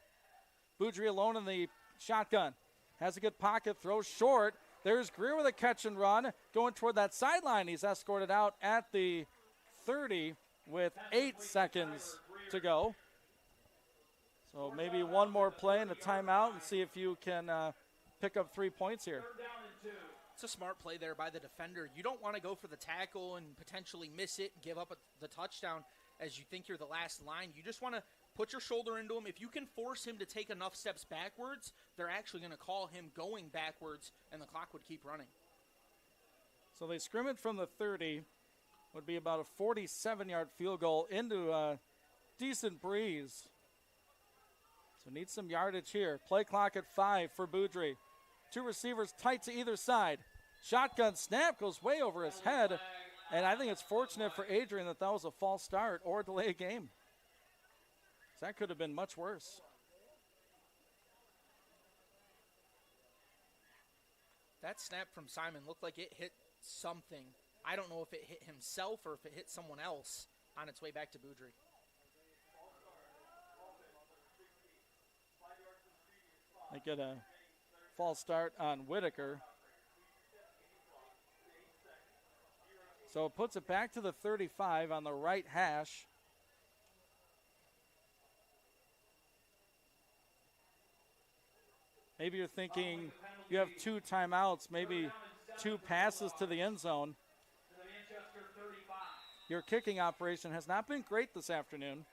Boudry alone in the shotgun. Has a good pocket, throws short. There's Greer with a catch and run. Going toward that sideline. He's escorted out at the 30 with 8 seconds to go. So maybe one more play and a timeout and see if you can pick up 3 points here. It's a smart play there by the defender. You don't want to go for the tackle and potentially miss it and give up the touchdown as you think you're the last line. You just want to put your shoulder into him. If you can force him to take enough steps backwards, they're actually going to call him going backwards, and the clock would keep running. So they scrimmage from the 30. Would be about a 47-yard field goal into a decent breeze. So need some yardage here. Play clock at 5 for Boudry. 2 receivers tight to either side. Shotgun snap goes way over his head. And I think it's fortunate for Adrian that was a false start or delay a game. That could have been much worse. That snap from Simon looked like it hit something. I don't know if it hit himself or if it hit someone else on its way back to Boudry. They get a false start on Whitaker. So it puts it back to the 35 on the right hash. Maybe you're thinking you have 2 timeouts, maybe 2 passes to the end zone. Your kicking operation has not been great this afternoon.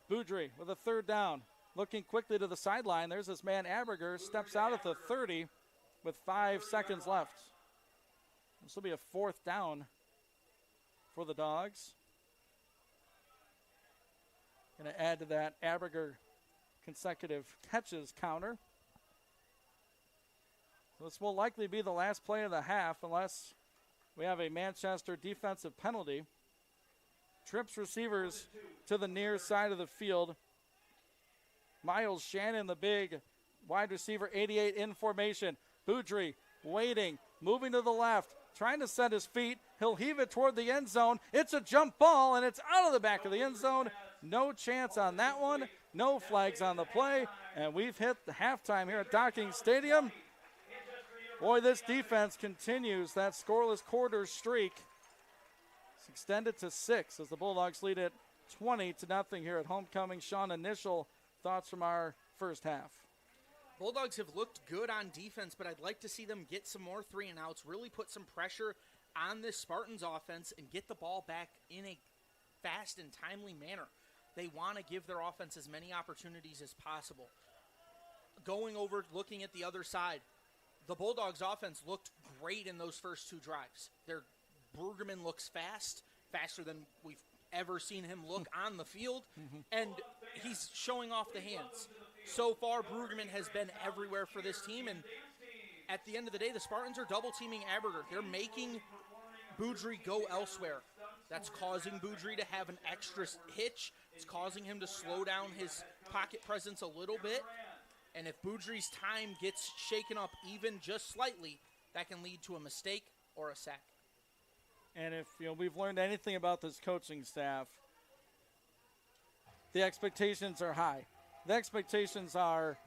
Boudry with a 3rd down. Looking quickly to the sideline. There's this man, Aberger, steps out at the 30 with 5 seconds left. This will be a 4th down for the Dogs. Going to add to that Aberger consecutive catches counter. This will likely be the last play of the half unless we have a Manchester defensive penalty. Trips receivers to the near side of the field. Miles Shannon, the big wide receiver, 88 in formation. Boudry waiting, moving to the left, trying to set his feet. He'll heave it toward the end zone. It's a jump ball, and it's out of the back of the end zone. No chance on that one. No flags on the play, and we've hit the halftime here at Docking Stadium. Boy, this defense continues that scoreless quarter streak. It's extended to 6 as the Bulldogs lead it 20-0 here at homecoming. Sean, initial thoughts from our first half. Bulldogs have looked good on defense, but I'd like to see them get some more 3-and-outs, really put some pressure on this Spartans offense and get the ball back in a fast and timely manner. They want to give their offense as many opportunities as possible. Going over, looking at the other side, the Bulldogs offense looked great in those first 2 drives. Their Brueggemann looks fast, faster than we've ever seen him look on the field, and he's showing off the hands. So far, Brueggemann has been everywhere for this team, and at the end of the day, the Spartans are double-teaming Aberger. They're making Boudry go elsewhere. That's causing Boudry to have an extra hitch. It's causing him to slow down his pocket presence a little bit. And if Boudry's time gets shaken up even just slightly, that can lead to a mistake or a sack. And if we've learned anything about this coaching staff, the expectations are high. The expectations are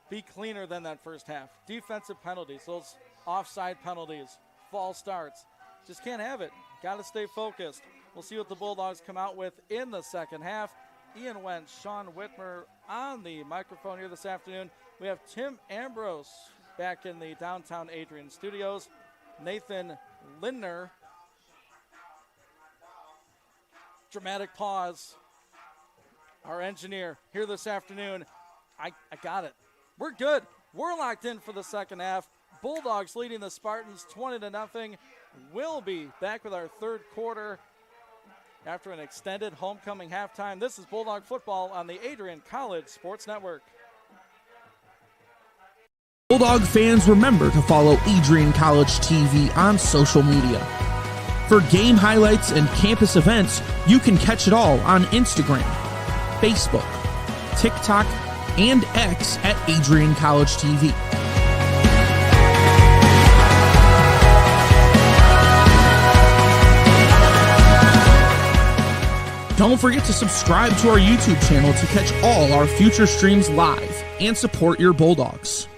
be cleaner than that first half. Defensive penalties, those offside penalties, false starts. Just can't have it. Got to stay focused. We'll see what the Bulldogs come out with in the second half. Ian Wentz, Sean Whitmer on the microphone here this afternoon. We have Tim Ambrose back in the downtown Adrian studios. Nathan Lindner. Dramatic pause. Our engineer here this afternoon. I got it. We're good. We're locked in for the second half. Bulldogs leading the Spartans 20-0. We'll be back with our third quarter after an extended homecoming halftime. This is Bulldog football on the Adrian College Sports Network. Bulldog fans, remember to follow Adrian College TV on social media. For game highlights and campus events, you can catch it all on Instagram, Facebook, TikTok, and X at Adrian College TV. Don't forget to subscribe to our YouTube channel to catch all our future streams live and support your Bulldogs.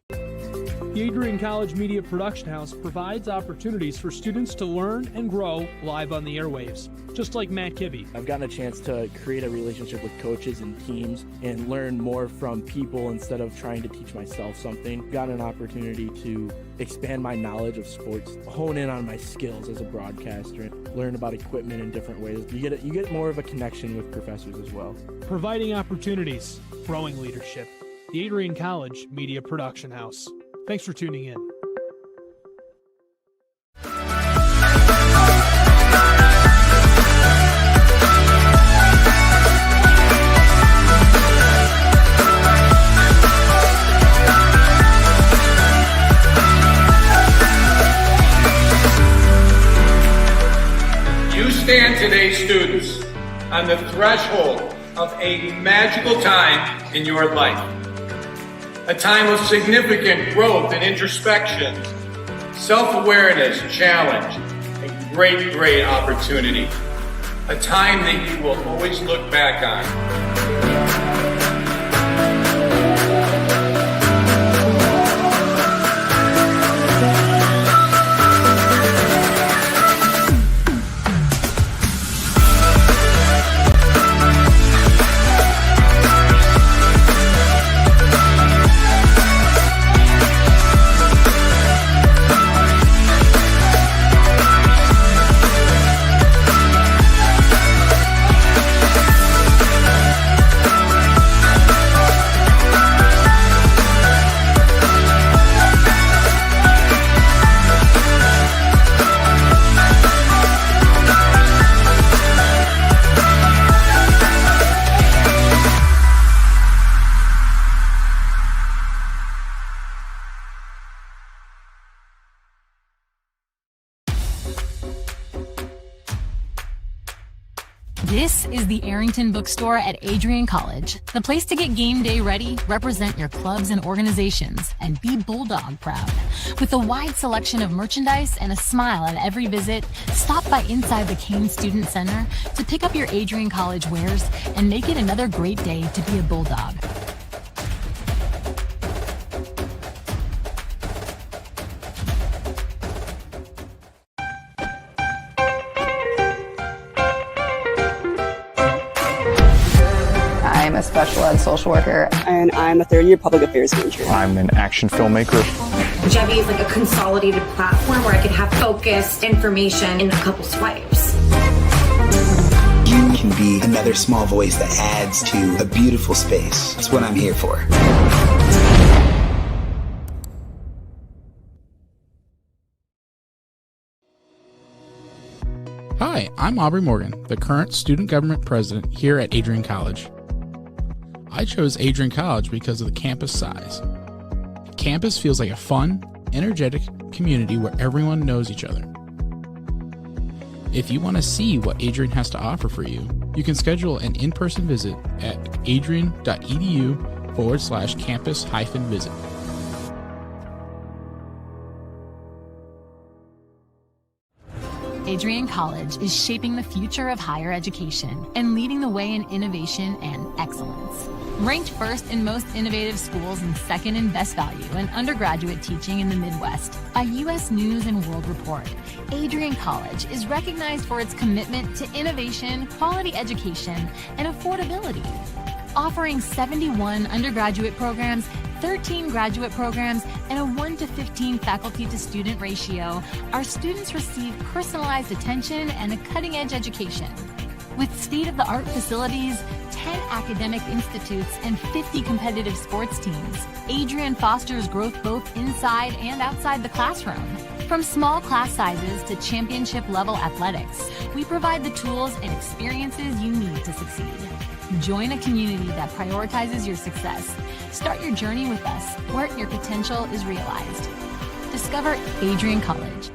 The Adrian College Media Production House provides opportunities for students to learn and grow live on the airwaves, just like Matt Kibbe. I've gotten a chance to create a relationship with coaches and teams and learn more from people instead of trying to teach myself something. Got an opportunity to expand my knowledge of sports, hone in on my skills as a broadcaster, and learn about equipment in different ways. You get more of a connection with professors as well. Providing opportunities, growing leadership. The Adrian College Media Production House. Thanks for tuning in. You stand today, students, on the threshold of a magical time in your life. A time of significant growth and introspection, self-awareness, challenge, and great, great opportunity. A time that you will always look back on. This is the Arrington Bookstore at Adrian College, the place to get game day ready, represent your clubs and organizations, and be Bulldog proud. With a wide selection of merchandise and a smile at every visit, stop by inside the Kane Student Center to pick up your Adrian College wares and make it another great day to be a Bulldog. I'm a special ed social worker. And I'm a third-year public affairs major. I'm an action filmmaker. Jevi is like a consolidated platform where I could have focused information in a couple swipes. You can be another small voice that adds to a beautiful space. That's what I'm here for. Hi, I'm Aubrey Morgan, the current student government president here at Adrian College. I chose Adrian College because of the campus size. Campus feels like a fun, energetic community where everyone knows each other. If you want to see what Adrian has to offer for you, you can schedule an in-person visit at adrian.edu/campus-visit. Adrian College is shaping the future of higher education and leading the way in innovation and excellence. Ranked first in most innovative schools and second in best value in undergraduate teaching in the Midwest by U.S. News and World Report, Adrian College is recognized for its commitment to innovation, quality education, and affordability. Offering 71 undergraduate programs, 13 graduate programs, and a 1-to-15 faculty-to-student ratio, our students receive personalized attention and a cutting-edge education. With state-of-the-art facilities, 10 academic institutes, and 50 competitive sports teams, Adrian fosters growth both inside and outside the classroom. From small class sizes to championship-level athletics, we provide the tools and experiences you need to succeed. Join a community that prioritizes your success. Start your journey with us, where your potential is realized. Discover Adrian College.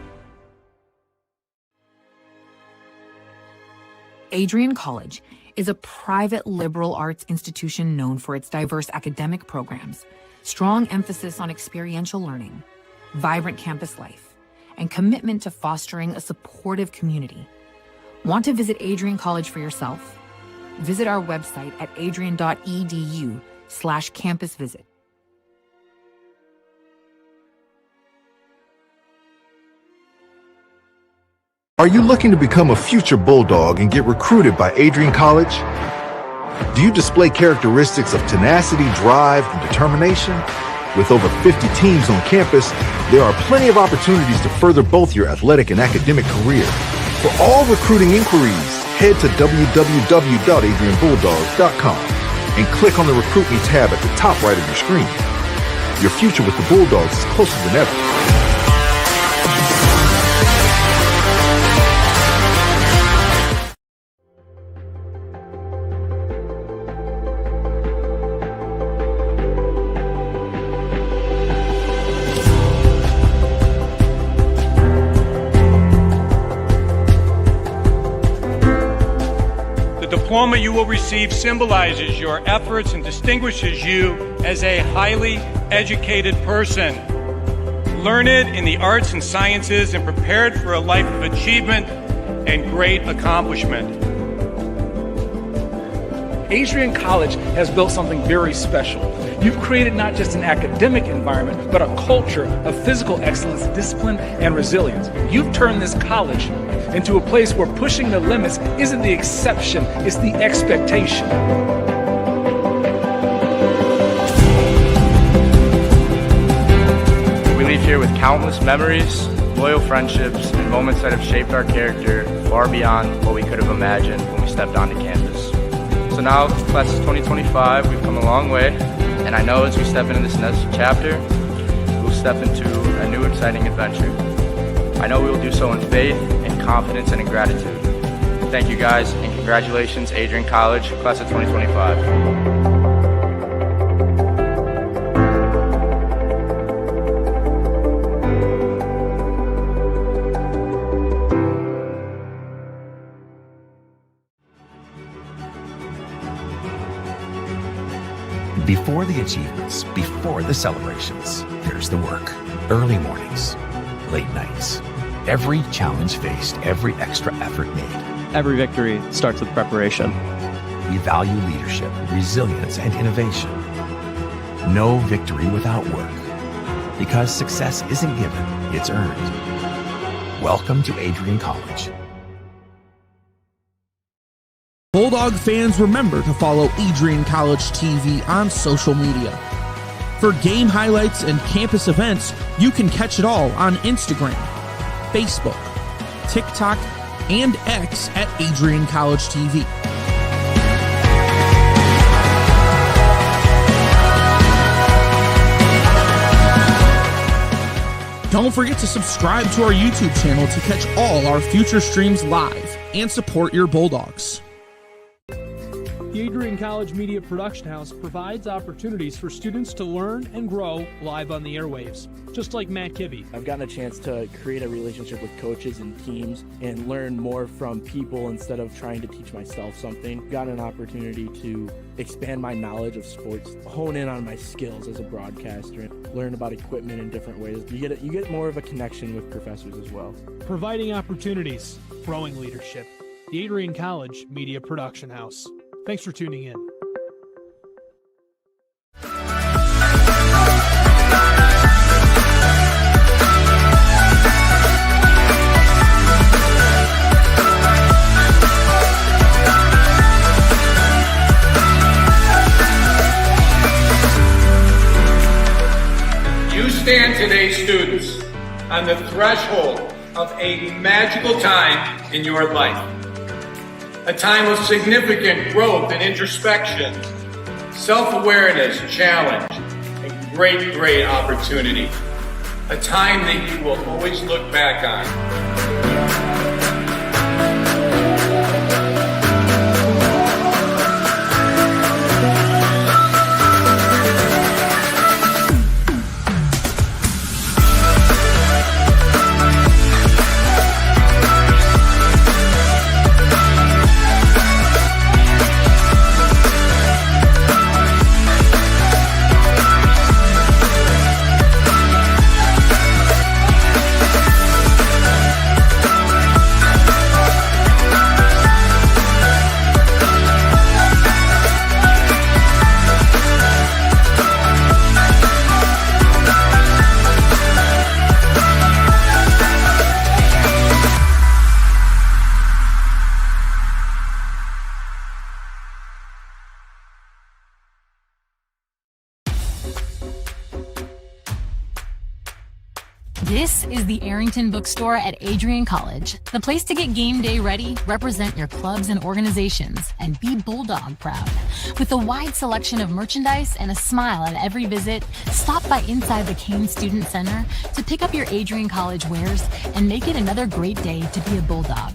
Adrian College is a private liberal arts institution known for its diverse academic programs, strong emphasis on experiential learning, vibrant campus life, and commitment to fostering a supportive community. Want to visit Adrian College for yourself? Visit our website at adrian.edu/campusvisit. Are you looking to become a future Bulldog and get recruited by Adrian College? Do you display characteristics of tenacity, drive, and determination? With over 50 teams on campus, there are plenty of opportunities to further both your athletic and academic career. For all recruiting inquiries, head to www.adrianbulldogs.com and click on the Recruit Me tab at the top right of your screen. Your future with the Bulldogs is closer than ever. The diploma you will receive symbolizes your efforts and distinguishes you as a highly educated person, learned in the arts and sciences and prepared for a life of achievement and great accomplishment. Adrian College has built something very special. You've created not just an academic environment, but a culture of physical excellence, discipline, and resilience. You've turned this college into a place where pushing the limits isn't the exception, it's the expectation. We leave here with countless memories, loyal friendships, and moments that have shaped our character far beyond what we could have imagined when we stepped onto campus. So now, class of 2025, we've come a long way, and I know as we step into this next chapter, we'll step into a new exciting adventure. I know we will do so in faith, in confidence, and in gratitude. Thank you guys, and congratulations, Adrian College, class of 2025. Before the achievements, before the celebrations, there's the work. Early mornings, late nights. Every challenge faced, every extra effort made. Every victory starts with preparation. We value leadership, resilience, and innovation. No victory without work. Because success isn't given, it's earned. Welcome to Adrian College. Bulldog fans, remember to follow Adrian College TV on social media. For game highlights and campus events, you can catch it all on Instagram, Facebook, TikTok, and X at AdrianCollegeTV. Don't forget to subscribe to our YouTube channel to catch all our future streams live and support your Bulldogs. The Adrian College Media Production House provides opportunities for students to learn and grow live on the airwaves, just like Matt Kibbe. I've gotten a chance to create a relationship with coaches and teams and learn more from people instead of trying to teach myself something. Gotten an opportunity to expand my knowledge of sports, hone in on my skills as a broadcaster, and learn about equipment in different ways. You get more of a connection with professors as well. Providing opportunities, growing leadership. The Adrian College Media Production House. Thanks for tuning in. You stand today, students, on the threshold of a magical time in your life. A time of significant growth and introspection, self-awareness, challenge, and great opportunity. A time that you will always look back on. This is the Arrington Bookstore at Adrian College, the place to get game day ready, represent your clubs and organizations, and be Bulldog proud. With a wide selection of merchandise and a smile at every visit, stop by inside the Kane Student Center to pick up your Adrian College wares and make it another great day to be a Bulldog.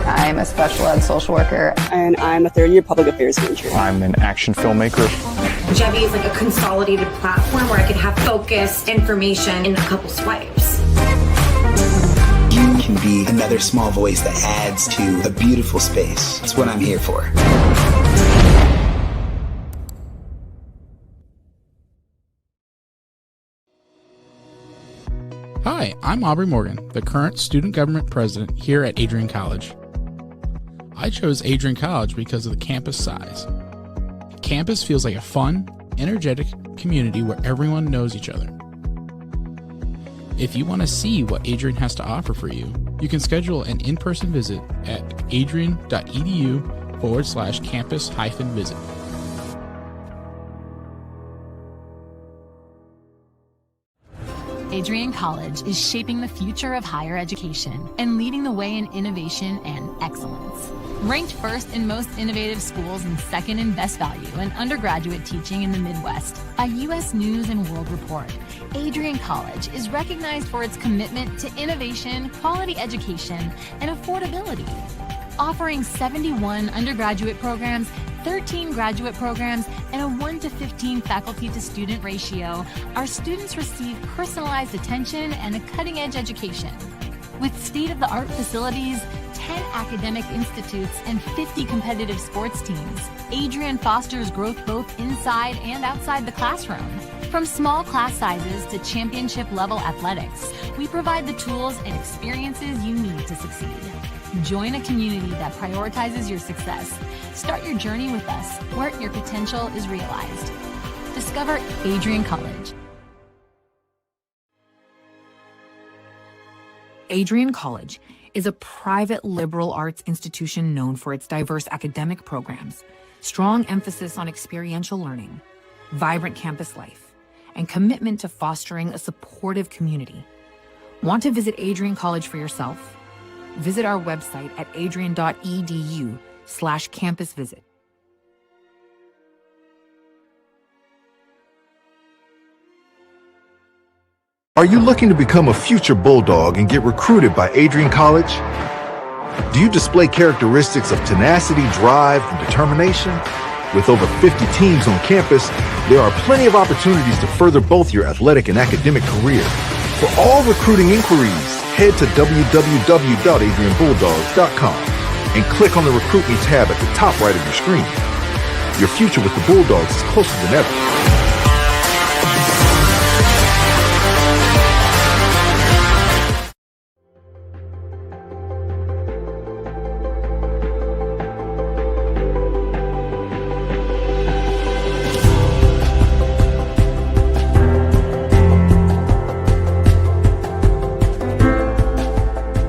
I'm a special ed social worker. And I'm a third-year public affairs major. I'm an action filmmaker. Jevi is like a consolidated platform where I could have focused information in a couple swipes. You can be another small voice that adds to a beautiful space. That's what I'm here for. Hi, I'm Aubrey Morgan, the current student government president here at Adrian College. I chose Adrian College because of the campus size. Campus feels like a fun, energetic community where everyone knows each other. If you want to see what Adrian has to offer for you, you can schedule an in-person visit at adrian.edu/campus-visit. Adrian College is shaping the future of higher education and leading the way in innovation and excellence. Ranked first in most innovative schools and second in best value in undergraduate teaching in the Midwest by U.S. News and World Report, Adrian College is recognized for its commitment to innovation, quality education, and affordability. Offering 71 undergraduate programs, 13 graduate programs, and a 1-to-15 faculty-to-student ratio, our students receive personalized attention and a cutting-edge education. With state-of-the-art facilities, 10 academic institutes, and 50 competitive sports teams, Adrian fosters growth both inside and outside the classroom. From small class sizes to championship-level athletics, we provide the tools and experiences you need to succeed. Join a community that prioritizes your success. Start your journey with us, where your potential is realized. Discover Adrian College. Adrian College is a private liberal arts institution known for its diverse academic programs, strong emphasis on experiential learning, vibrant campus life, and commitment to fostering a supportive community. Want to visit Adrian College for yourself? Visit our website at adrian.edu/campusvisit. Are you looking to become a future Bulldog and get recruited by Adrian College? Do you display characteristics of tenacity, drive, and determination? With over 50 teams on campus, there are plenty of opportunities to further both your athletic and academic career. For all recruiting inquiries, head to www.adrianbulldogs.com and click on the Recruit Me tab at the top right of your screen. Your future with the Bulldogs is closer than ever.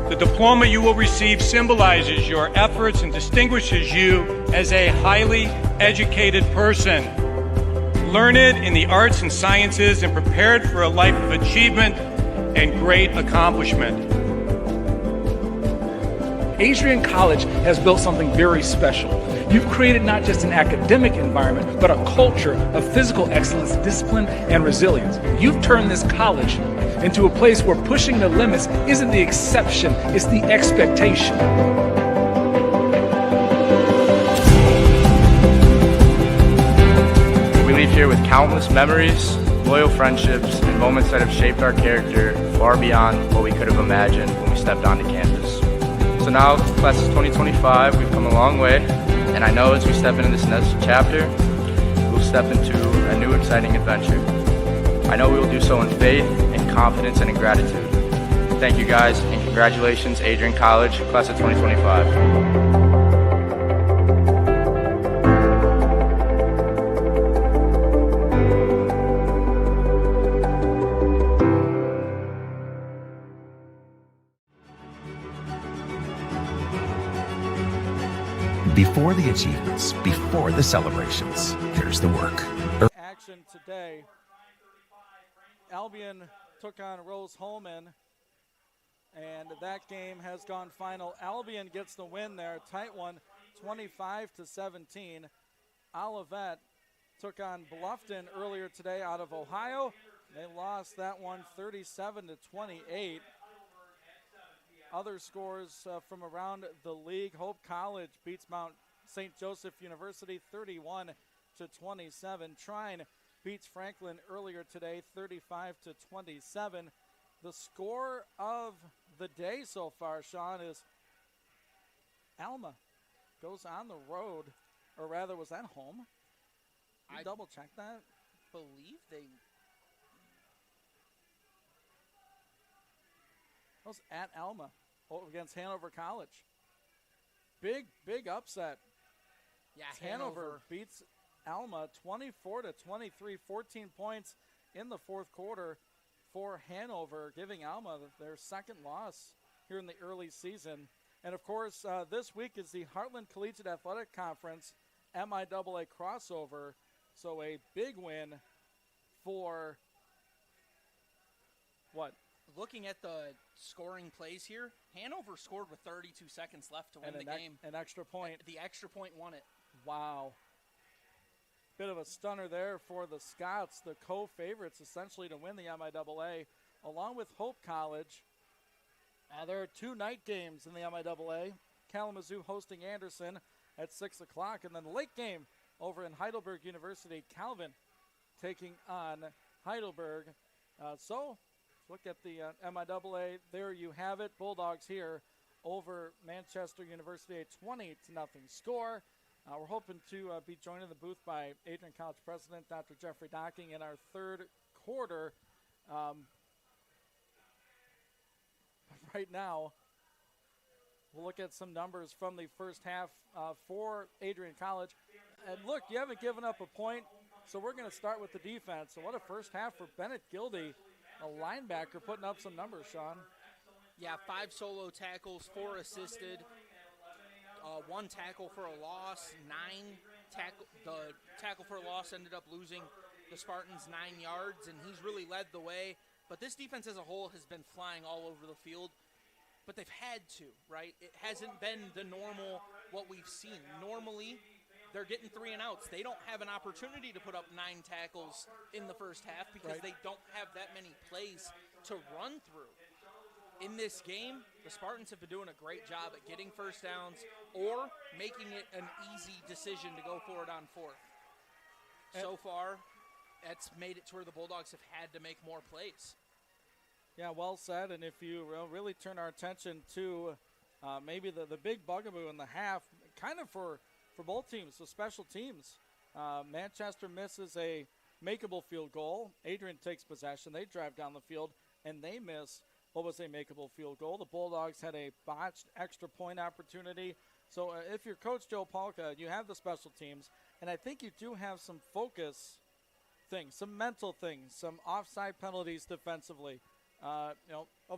The diploma you will receive symbolizes your efforts and distinguishes you as a highly educated person, learned in the arts and sciences and prepared for a life of achievement and great accomplishment. Adrian College has built something very special. You've created not just an academic environment, but a culture of physical excellence, discipline, and resilience. You've turned this college into a place where pushing the limits isn't the exception, it's the expectation. We leave here with countless memories, loyal friendships, and moments that have shaped our character far beyond what we could have imagined when we stepped onto campus. So now, class of 2025, we've come a long way, and I know as we step into this next chapter, we'll step into a new exciting adventure. I know we will do so in faith, in confidence, and in gratitude. Thank you guys, and congratulations, Adrian College, class of 2025. Before the achievements, before the celebrations, there's the work. Action today. Albion took on Rose-Hulman, and that game has gone final. Albion gets the win there, tight one, 25-17. Olivet took on Bluffton earlier today out of Ohio. They lost that one 37-28. Other scores from around the league. Hope College beats Mount St. Joseph University 31-27. Trine beats Franklin earlier today 35-27. The score of the day so far, Sean, is Alma goes on the road, or rather was that home? You double check that? Believe they was at Alma against Hanover College. Big upset. Yeah, Hanover beats Alma 24-23, 14 points in the fourth quarter for Hanover, giving Alma their second loss here in the early season. And of course, this week is the Heartland Collegiate Athletic Conference MIAA crossover. So a big win for what? Looking at the scoring plays here, Hanover scored with 32 seconds left to win the game. An extra point. The extra point won it. Wow. Bit of a stunner there for the Scots, the co-favorites essentially to win the MIAA, along with Hope College. There are two night games in the MIAA. Kalamazoo hosting Anderson at 6 o'clock, and then the late game over in Heidelberg University, Calvin taking on Heidelberg. So look at the MIAA. There you have it. Bulldogs here over Manchester University, a 20-0 score. We're hoping to be joined in the booth by Adrian College President Dr. Jeffrey Docking in our third quarter. Right now, we'll look at some numbers from the first half for Adrian College. And look, you haven't given up a point, so we're going to start with the defense. So what a first half for Bennett Gildy, a linebacker, putting up some numbers, Sean. Yeah, 5 solo tackles, 4 assisted, 1 tackle for a loss, 9 tackle. The tackle for a loss ended up losing the Spartans 9 yards, and he's really led the way. But this defense as a whole has been flying all over the field, but they've had to, right? It hasn't been the normal, what we've seen. Normally, they're getting 3 and outs. They don't have an opportunity to put up 9 tackles in the first half because they don't have that many plays to run through. In this game, the Spartans have been doing a great job at getting first downs or making it an easy decision to go for it on fourth. So far, that's made it to where the Bulldogs have had to make more plays. Yeah, well said. And if you really turn our attention to maybe the big bugaboo in the half, kind of for both teams, the special teams. Manchester misses a makeable field goal. Adrian takes possession. They drive down the field, and they miss what was a makeable field goal. The Bulldogs had a botched extra point opportunity. So if you're Coach Joe Palka, you have the special teams, and I think you do have some focus things, some mental things, some offside penalties defensively, a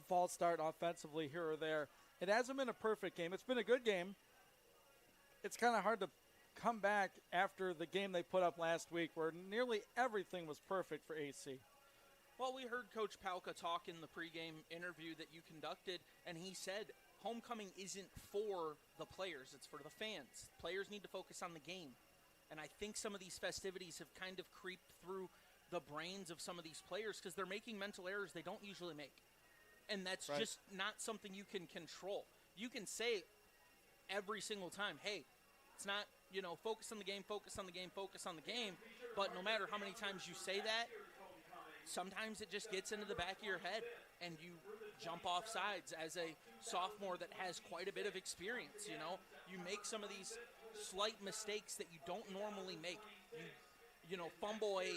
false start offensively here or there. It hasn't been a perfect game. It's been a good game. It's kind of hard to come back after the game they put up last week where nearly everything was perfect for AC. Well, we heard Coach Palka talk in the pregame interview that you conducted, and he said homecoming isn't for the players, it's for the fans. Players need to focus on the game. And I think some of these festivities have kind of creeped through the brains of some of these players because they're making mental errors they don't usually make. And that's just not something you can control. You can say every single time, hey, it's not, focus on the game, focus on the game, focus on the game. But no matter how many times you say that, sometimes it just gets into the back of your head and you jump off sides as a sophomore that has quite a bit of experience. You make some of these slight mistakes that you don't normally make. You fumble a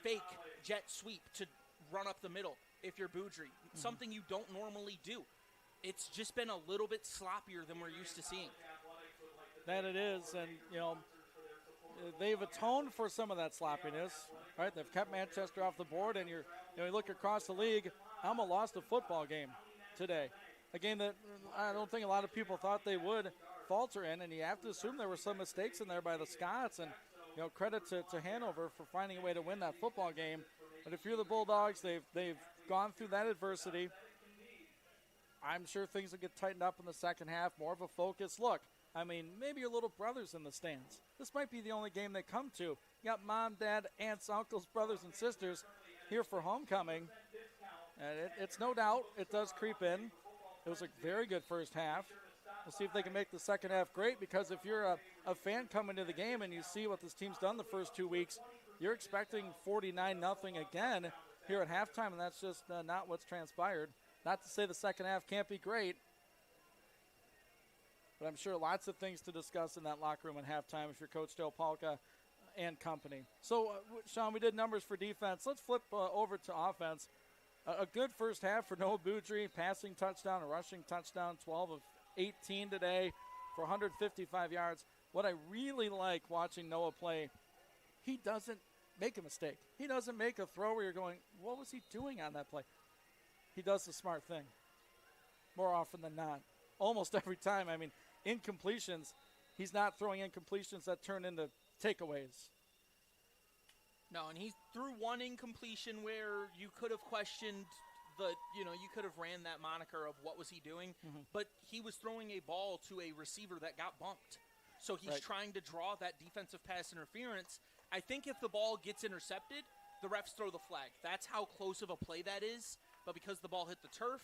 fake jet sweep to run up the middle if you're Boudry, something you don't normally do. It's just been a little bit sloppier than we're used to seeing. That it is, and they've atoned for some of that sloppiness, right? They've kept Manchester off the board, and you look across the league. Alma lost a football game today, a game that I don't think a lot of people thought they would falter in, and you have to assume there were some mistakes in there by the Scots, and credit to Hanover for finding a way to win that football game. But if you're the Bulldogs, they've gone through that adversity. I'm sure things will get tightened up in the second half, more of a focus. Look, maybe your little brother's in the stands. This might be the only game they come to. You got mom, dad, aunts, uncles, brothers, and sisters here for homecoming. And it's no doubt, it does creep in. It was a very good first half. We'll see if they can make the second half great, because if you're a fan coming to the game and you see what this team's done the first 2 weeks, you're expecting 49-0 again here at halftime, and that's just not what's transpired. Not to say the second half can't be great, but I'm sure lots of things to discuss in that locker room at halftime if you're Coach Joe Palka and company. So, Sean, we did numbers for defense. Let's flip over to offense. A good first half for Noah Boudry, passing touchdown, a rushing touchdown, 12 of 18 today for 155 yards. What I really like watching Noah play, he doesn't make a mistake. He doesn't make a throw where you're going, what was he doing on that play? He does the smart thing more often than not. Almost every time. Incompletions, he's not throwing incompletions that turn into takeaways. No, and he threw one incompletion where you could have questioned you could have ran that moniker of what was he doing, but he was throwing a ball to a receiver that got bumped. So he's trying to draw that defensive pass interference. I think if the ball gets intercepted, the refs throw the flag. That's how close of a play that is. But because the ball hit the turf,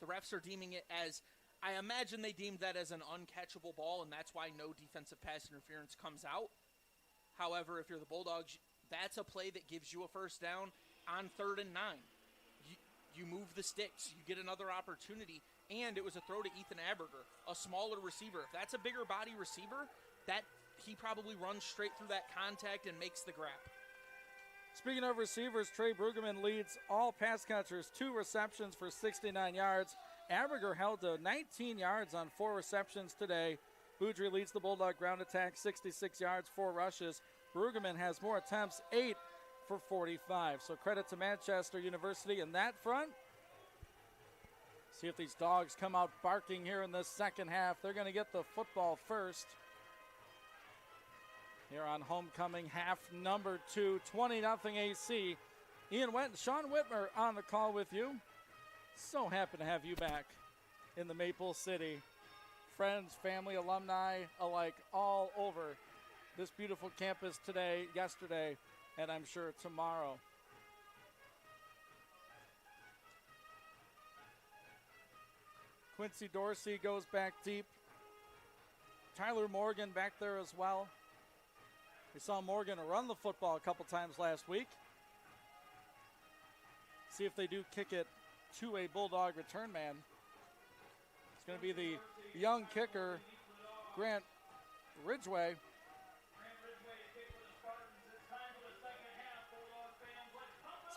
the refs are deeming it as, I imagine they deemed that as an uncatchable ball, and that's why no defensive pass interference comes out. However, if you're the Bulldogs, that's a play that gives you a first down on 3rd and 9. You move the sticks, you get another opportunity, and it was a throw to Ethan Aberger, a smaller receiver. If that's a bigger body receiver, that he probably runs straight through that contact and makes the grab. Speaking of receivers, Trey Brueggemann leads all pass catchers, 2 receptions for 69 yards. Aberger held to 19 yards on 4 receptions today. Boudry leads the Bulldog ground attack, 66 yards, 4 rushes. Brueggemann has more attempts, 8 for 45. So credit to Manchester University in that front. See if these dogs come out barking here in the second half. They're going to get the football first. Here on homecoming, half number 2, 20-0 AC. Ian Went and Sean Whitmer on the call with you. So happy to have you back in the Maple City. Friends, family, alumni alike all over this beautiful campus today, yesterday, and I'm sure tomorrow. Quincy Dorsey goes back deep. Tyler Morgan back there as well. We saw Morgan run the football a couple times last week. See if they do kick it to a Bulldog return man. It's going to be the young kicker, Grant Ridgway.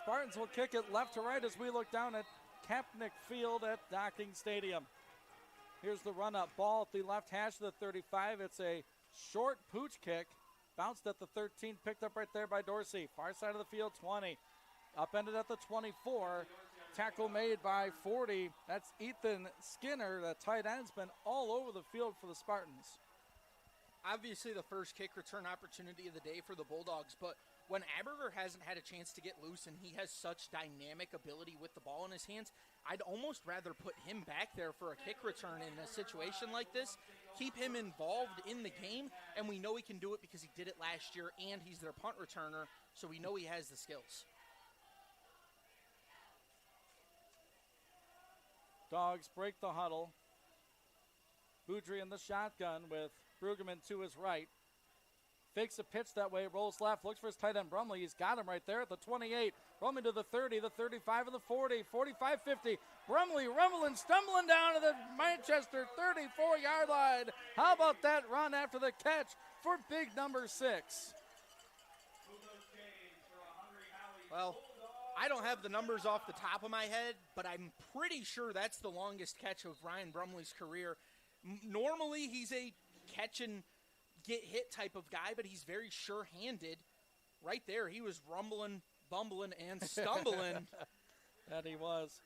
Spartans will kick it left to right as we look down at Kapnick Field at Docking Stadium. Here's the run-up ball at the left hash of the 35. It's a short pooch kick. Bounced at the 13, picked up right there by Dorsey. Far side of the field, 20. Upended at the 24. Tackle made by 40. That's Ethan Skinner. The tight end's been all over the field for the Spartans. Obviously the first kick return opportunity of the day for the Bulldogs, but when Aberger hasn't had a chance to get loose and he has such dynamic ability with the ball in his hands, I'd almost rather put him back there for a kick return in a situation like this. Keep him involved in the game, and we know he can do it because he did it last year and he's their punt returner, so we know he has the skills. Dogs break the huddle. Boudry in the shotgun with Brueggemann to his right. Fakes a pitch that way, rolls left, looks for his tight end Brumley. He's got him right there at the 28. Brumley to the 30, the 35, and the 40, 45, 50. Brumley rumbling, stumbling down to the Manchester 34-yard line. How about that run after the catch for big number 6? Well, I don't have the numbers off the top of my head, but I'm pretty sure that's the longest catch of Ryan Brumley's career. Normally, he's a catch and get hit type of guy, but he's very sure-handed. Right there, he was rumbling, bumbling, and stumbling. That he was.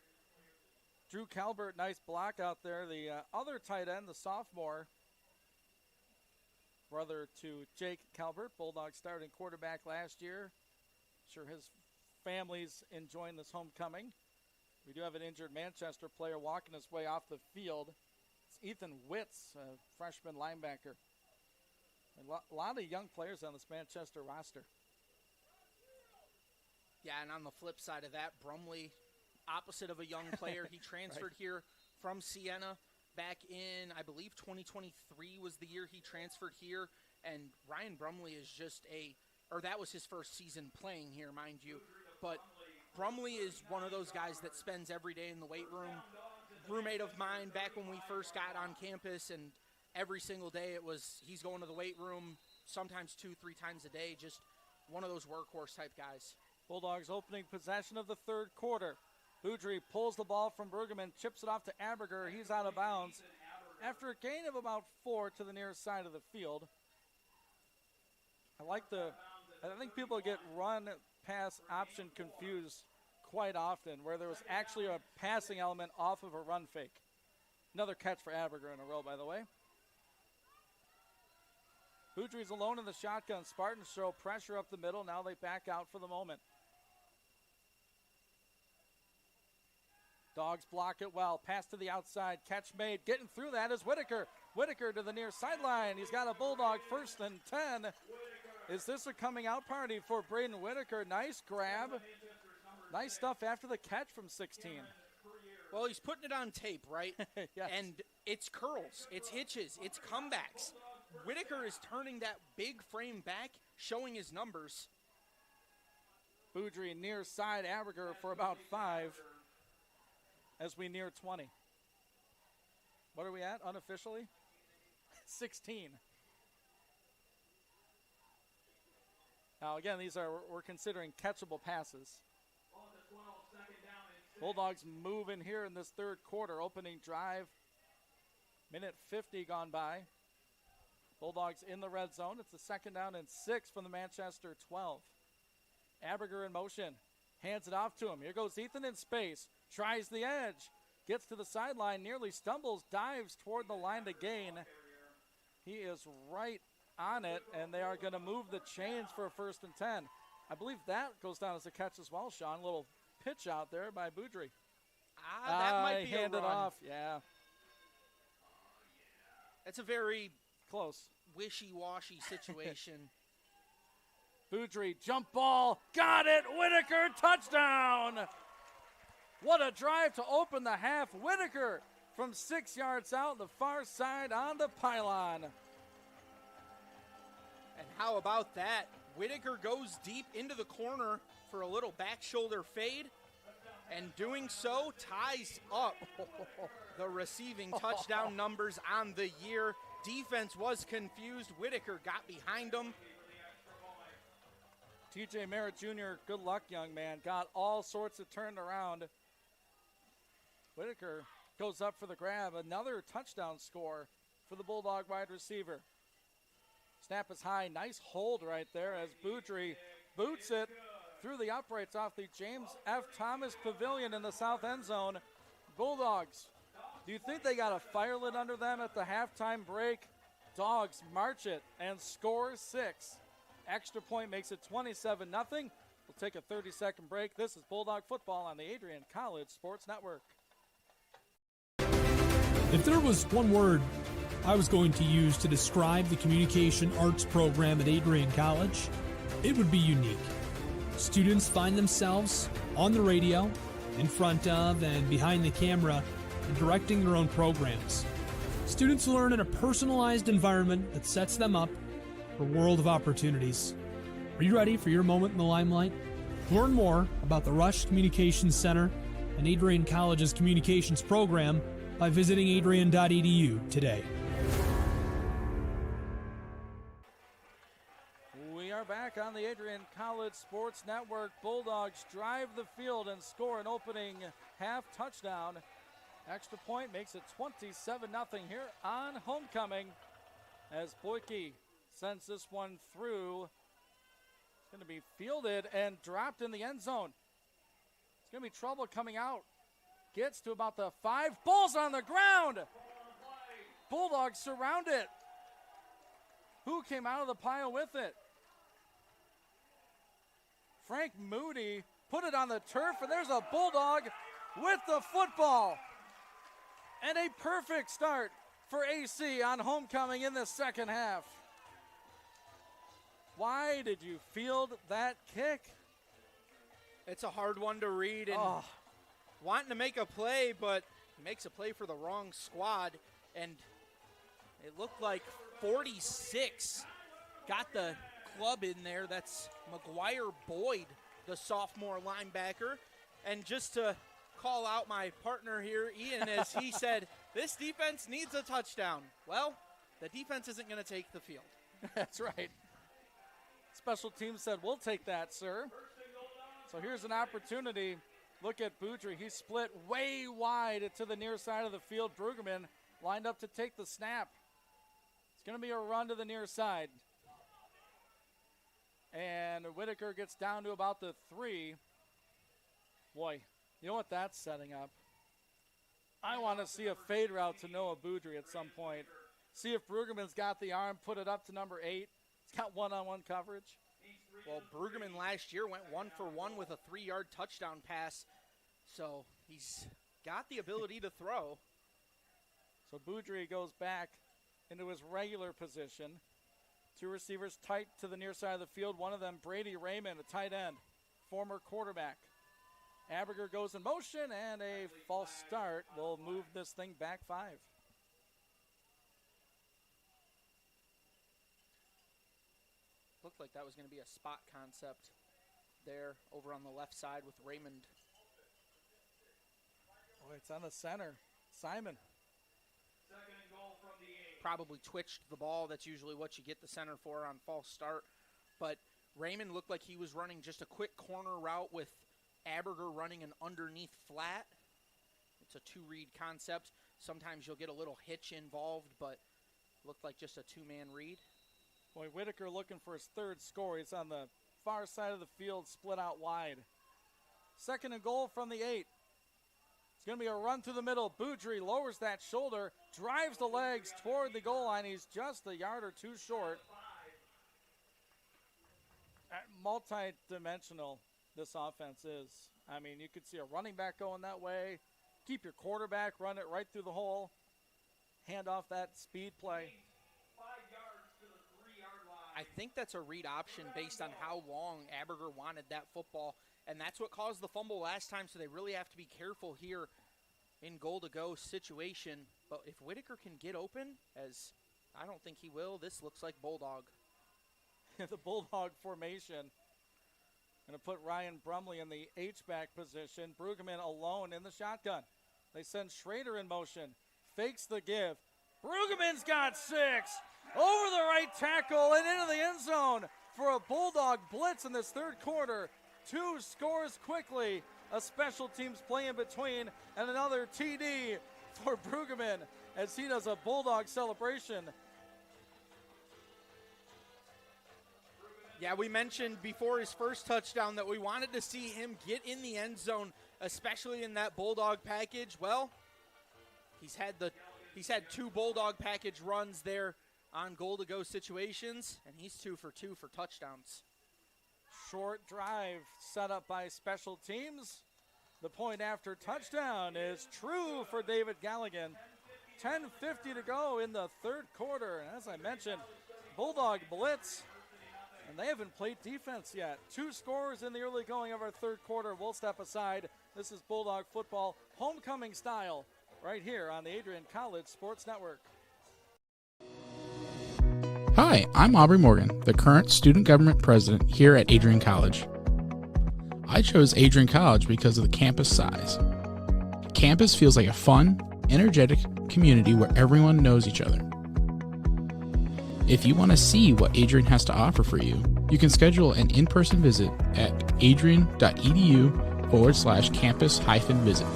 Drew Calvert, nice block out there. The other tight end, the sophomore, brother to Jake Calvert, Bulldog starting quarterback last year. Sure his family's enjoying this homecoming. We do have an injured Manchester player walking his way off the field. It's Ethan Witz, a freshman linebacker. A lot of young players on this Manchester roster. Yeah, and on the flip side of that, Brumley, opposite of a young player, he transferred here from Siena back in, I believe, 2023 was the year he transferred here. And Ryan Brumley is just that was his first season playing here, mind you. But Brumley is one of those guys that spends every day in the weight room. Roommate of mine back when we first got on campus, and every single day he's going to the weight room, sometimes 2-3 times a day, just one of those workhorse type guys. Bulldogs opening possession of the third quarter. Boudry pulls the ball from Brueggemann, chips it off to Aberger. He's out of bounds after a gain of about 4 to the near side of the field. I think people get run pass option confused quite often, where there was actually a passing element off of a run fake. Another catch for Aberger in a row, by the way. Boudry's alone in the shotgun. Spartans show pressure up the middle. Now they back out for the moment. Dogs block it well. Pass to the outside. Catch made. Getting through that is Whitaker. Whitaker to the near sideline. He's got a Bulldog 1st and 10. Is this a coming out party for Braden Whitaker? Nice grab. Nice stuff after the catch from 16. Well, he's putting it on tape, right? Yes. And it's curls, it's hitches, it's comebacks. Whitaker is turning that big frame back, showing his numbers. Boudry near side, Aberger for about 5 as we near 20. What are we at unofficially? 16. Now again, we're considering catchable passes. Bulldogs move in here in this third quarter. Opening drive. Minute 50 gone by. Bulldogs in the red zone. It's a 2nd down and 6 from the Manchester 12. Aberger in motion. Hands it off to him. Here goes Ethan in space. Tries the edge. Gets to the sideline. Nearly stumbles. Dives toward the line to gain. He is right on it, and they are going to move the chains for a 1st and 10. I believe that goes down as a catch as well, Sean. A little pitch out there by Boudry. That might be handed a run. off. Yeah. That's a very close, wishy-washy situation. Boudry, jump ball, got it, Whitaker, touchdown! What a drive to open the half. Whitaker from 6 yards out, the far side on the pylon. And how about that? Whitaker goes deep into the corner for a little back shoulder fade, and doing so ties up the receiving touchdown numbers on the year. Defense was confused. Whitaker got behind him. TJ Merritt Jr., good luck, young man. Got all sorts of turned around. Whitaker goes up for the grab. Another touchdown score for the Bulldog wide receiver. Snap is high. Nice hold right there as Boudry boots it through the uprights off the James F. Thomas Pavilion in the south end zone. Bulldogs, do you think they got a fire lit under them at the halftime break? Dogs march it and score 6. Extra point makes it 27-0. We'll take a 30-second break. This is Bulldog football on the Adrian College Sports Network. If there was one word I was going to use to describe the communication arts program at Adrian College, it would be unique. Students find themselves on the radio, in front of and behind the camera, and directing their own programs. Students learn in a personalized environment that sets them up for a world of opportunities. Are you ready for your moment in the limelight? Learn more about the Rush Communications Center and Adrian College's communications program by visiting adrian.edu today. We are back on the Adrian College Sports Network. Bulldogs drive the field and score an opening half touchdown. Extra point makes it 27-0 here on homecoming as Boyke sends this one through. It's going to be fielded and dropped in the end zone. It's going to be trouble coming out. Gets to about the 5. Ball's on the ground. Bulldogs surround it. Who came out of the pile with it? Frank Moody put it on the turf, and there's a Bulldog with the football. And a perfect start for AC on homecoming in the second half. Why did you field that kick? It's a hard one to read, and wanting to make a play, but he makes a play for the wrong squad, and it looked like 46 got the club in there. That's McGuire Boyd, the sophomore linebacker. And just to call out my partner here, Ian, as he said, this defense needs a touchdown. Well, the defense isn't going to take the field. That's right. Special teams said, we'll take that, sir. So here's an opportunity. Look at Boudry. He's split way wide to the near side of the field. Brueggemann lined up to take the snap. It's going to be a run to the near side. And Whitaker gets down to about the 3. Boy, you know what that's setting up? I want to see a fade route to Noah Boudry at some point. See if Brueggemann's got the arm, put it up to number 8. He's got one-on-one coverage. Well, Brueggemann last year went 1-for-1 with a 3-yard touchdown pass, so he's got the ability to throw. So Boudry goes back into his regular position. 2 receivers tight to the near side of the field. One of them, Brady Raymond, a tight end, former quarterback. Aberger goes in motion, and a false start will move this thing back 5. Looked like that was going to be a spot concept there over on the left side with Raymond. Oh, it's on the center. Simon. Second and goal from the 8. Probably twitched the ball. That's usually what you get the center for on false start. But Raymond looked like he was running just a quick corner route with Aberger running an underneath flat. It's a 2-read concept. Sometimes you'll get a little hitch involved, but looked like just a 2-man read. Boy, Whitaker looking for his 3rd score. He's on the far side of the field, split out wide. Second and goal from the 8. It's going to be a run through the middle. Boudry lowers that shoulder, drives the legs toward the goal line. He's just a yard or 2 short. Multi-dimensional this offense is. I mean, you could see a running back going that way. Keep your quarterback, run it right through the hole. Hand off that speed play. I think that's a read option based on how long Aberger wanted that football, and that's what caused the fumble last time, so they really have to be careful here. in goal-to-go situation. But if Whitaker can get open, as I don't think he will, this looks like Bulldog. The Bulldog formation. Going to put Ryan Brumley in the H-back position. Brueggemann alone in the shotgun. They send Schrader in motion. Fakes the give. Brueggemann's got 6. Over the right tackle and into the end zone for a Bulldog blitz in this third quarter. 2 scores quickly. A special teams play in between and another TD for Brueggemann as he does a Bulldog celebration. Yeah, we mentioned before his first touchdown that we wanted to see him get in the end zone, especially in that Bulldog package. Well, he's had 2 Bulldog package runs there on goal-to-go situations, and he's 2 for 2 for touchdowns. Short drive set up by special teams. The point after touchdown is true for David Galligan. 10:50 to go in the third quarter. And as I mentioned, Bulldog blitz, and they haven't played defense yet. 2 scores in the early going of our third quarter. We'll step aside. This is Bulldog football, homecoming style, right here on the Adrian College Sports Network. Hi, I'm Aubrey Morgan, the current student government president here at Adrian College. I chose Adrian College because of the campus size. Campus feels like a fun, energetic community where everyone knows each other. If you want to see what Adrian has to offer for you, you can schedule an in-person visit at adrian.edu/campus-visit.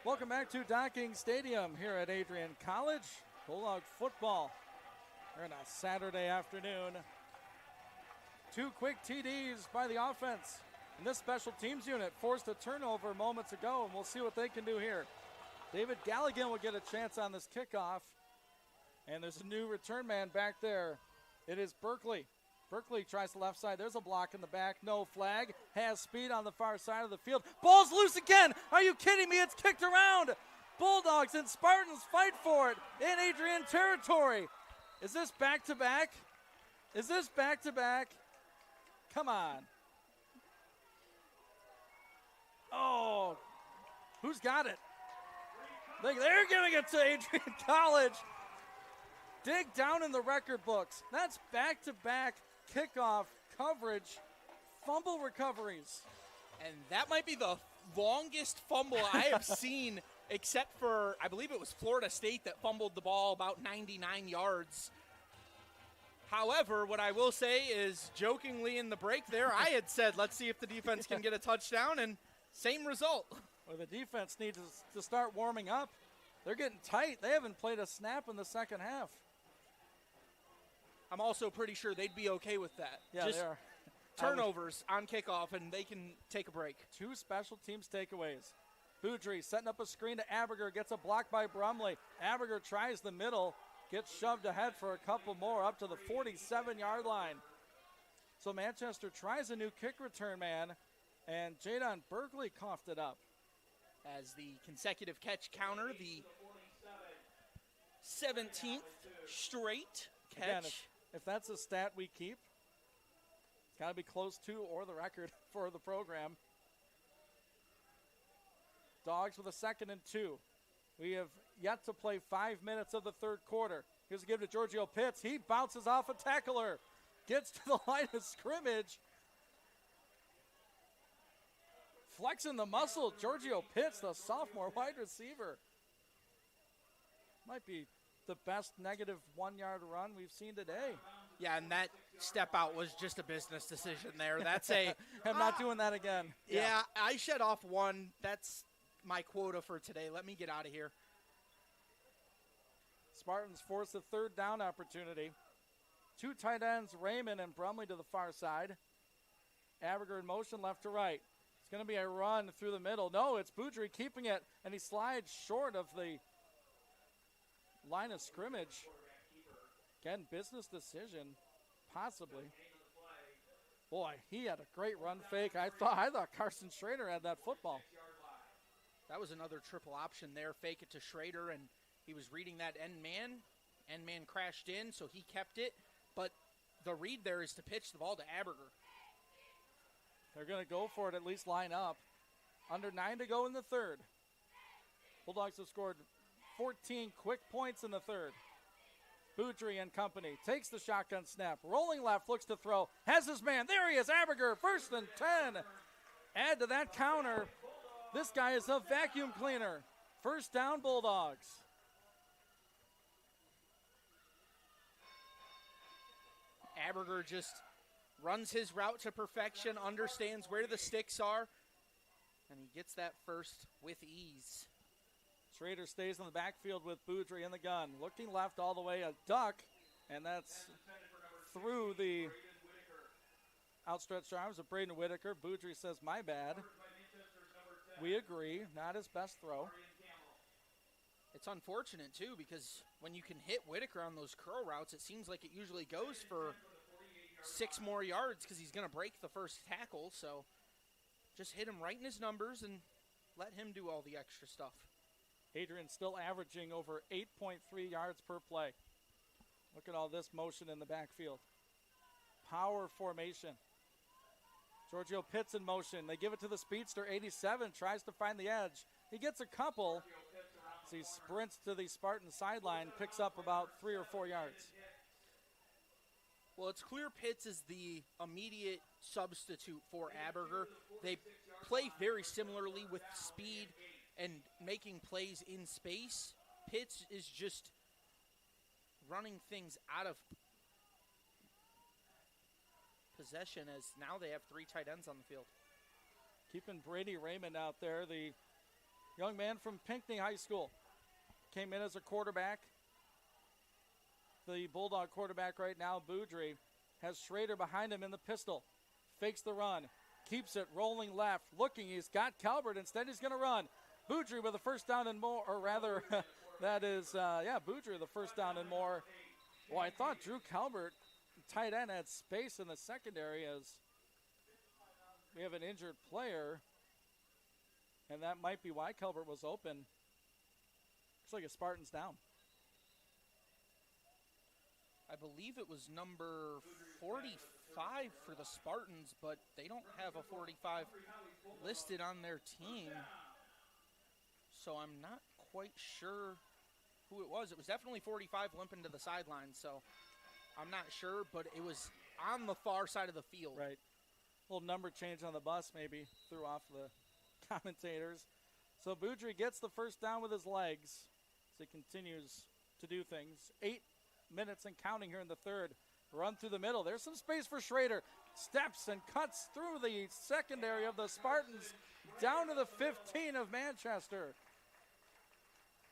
Welcome back to Docking Stadium here at Adrian College. Bulldog football here on a Saturday afternoon. 2 quick TDs by the offense. And this special teams unit forced a turnover moments ago, and we'll see what they can do here. David Galligan will get a chance on this kickoff. And there's a new return man back there. It is Berkeley. Berkeley tries the left side. There's a block in the back. No flag. Has speed on the far side of the field. Ball's loose again. Are you kidding me? It's kicked around. Bulldogs and Spartans fight for it in Adrian territory. Is this back-to-back? Is this back-to-back? Come on. Oh, who's got it? They're giving it to Adrian College. Dig down in the record books. That's back-to-back kickoff coverage, fumble recoveries. And that might be the longest fumble I have seen, except for, I believe it was Florida State that fumbled the ball about 99 yards. However, what I will say is, jokingly in the break there, I had said, let's see if the defense can get a touchdown, and same result. Well, the defense needs to start warming up. They're getting tight. They haven't played a snap in the second half. I'm also pretty sure they'd be okay with that. Yeah, just they are. turnovers on kickoff, and they can take a break. 2 special teams takeaways. Boudry setting up a screen to Aberger, gets a block by Brumley. Aberger tries the middle, gets shoved ahead for a couple more up to the 47-yard line. So Manchester tries a new kick return man, and Jadon Berkeley coughed it up. As the consecutive catch counter, the 17th straight catch. Again, if that's a stat we keep, it's got to be close to or the record for the program. Dogs with a 2nd and 2. We have yet to play 5 minutes of the third quarter. Here's a give to Giorgio Pitts. He bounces off a tackler, gets to the line of scrimmage. Flexing the muscle, Giorgio Pitts, the sophomore wide receiver. Might be the best negative 1-yard run we've seen today. Yeah, and that step out was just a business decision there. That's a I'm not doing that again. Yeah, I shed off 1. That's my quota for today. Let me get out of here. Spartans force a 3rd down opportunity. 2 tight ends, Raymond and Brumley to the far side. Aberger in motion left to right. It's going to be a run through the middle. No, it's Boudry keeping it, and he slides short of the line of scrimmage. Again, business decision, possibly. Boy, he had a great run fake. I thought Carson Schrader had that football. That was another triple option there. Fake it to Schrader, and he was reading that end man. End man crashed in, so he kept it. But the read there is to pitch the ball to Aberger. They're going to go for it, at least line up. Under 9 to go in the third. Bulldogs have scored 14 quick points in the third. Boudry and company takes the shotgun snap. Rolling left, looks to throw. Has his man. There he is, Aberger, 1st and 10. Add to that counter. This guy is a vacuum cleaner. 1st down, Bulldogs. Aberger just runs his route to perfection, understands where the sticks are, and he gets that first with ease. Schrader stays in the backfield with Boudry in the gun. Looking left all the way, a duck, and that's through the outstretched arms of Braden Whitaker. Boudry says, my bad. We agree, not his best throw. It's unfortunate, too, because when you can hit Whitaker on those curl routes, it seems like it usually goes for 6 more yards because he's going to break the first tackle. So just hit him right in his numbers and let him do all the extra stuff. Adrian still averaging over 8.3 yards per play. Look at all this motion in the backfield. Power formation. Giorgio Pitts in motion. They give it to the speedster, 87, tries to find the edge. He gets a couple as he sprints to the Spartan sideline, picks up about 3 or 4 yards. Well, it's clear Pitts is the immediate substitute for Aberger. They play very similarly with speed and making plays in space. Pitts is just running things out of possession as now they have 3 tight ends on the field. Keeping Brady Raymond out there, the young man from Pinckney High School. Came in as a quarterback. The Bulldog quarterback right now, Boudry, has Schrader behind him in the pistol. Fakes the run. Keeps it rolling left. Looking, he's got Calvert. Instead, he's going to run. Boudry with a 1st down and more, or rather, that is, Boudry the 1st down and more. Well, I thought Drew Calvert, tight end, had space in the secondary as we have an injured player, and that might be why Calvert was open. Looks like a Spartan's down. I believe it was number 45 for the Spartans, but they don't have a 45 listed on their team. So I'm not quite sure who it was. It was definitely 45 limping to the sideline, so I'm not sure, but it was on the far side of the field. Right. A little number change on the bus maybe threw off the commentators. So Boudry gets the 1st down with his legs as he continues to do things. 8 minutes and counting here in the third. Run through the middle. There's some space for Schrader. Steps and cuts through the secondary of the Spartans down to the 15 of Manchester.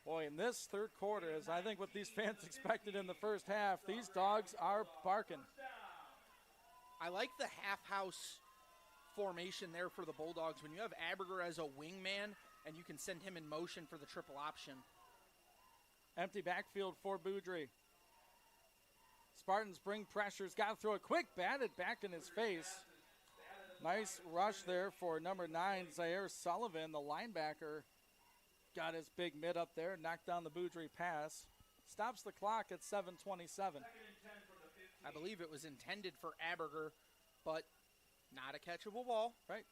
Boy, in this third quarter, as I think what these fans expected in the first half, these dogs are barking. I like the half-house formation there for the Bulldogs when you have Aberger as a wingman and you can send him in motion for the triple option. Empty backfield for Boudry. Spartans bring pressures, got to throw a quick batted back in his face. Nice rush there for number 9, Zaire Sullivan, the linebacker. Got his big mid up there, knocked down the Boudry pass. Stops the clock at 7:27. I believe it was intended for Aberger, but not a catchable ball. Right.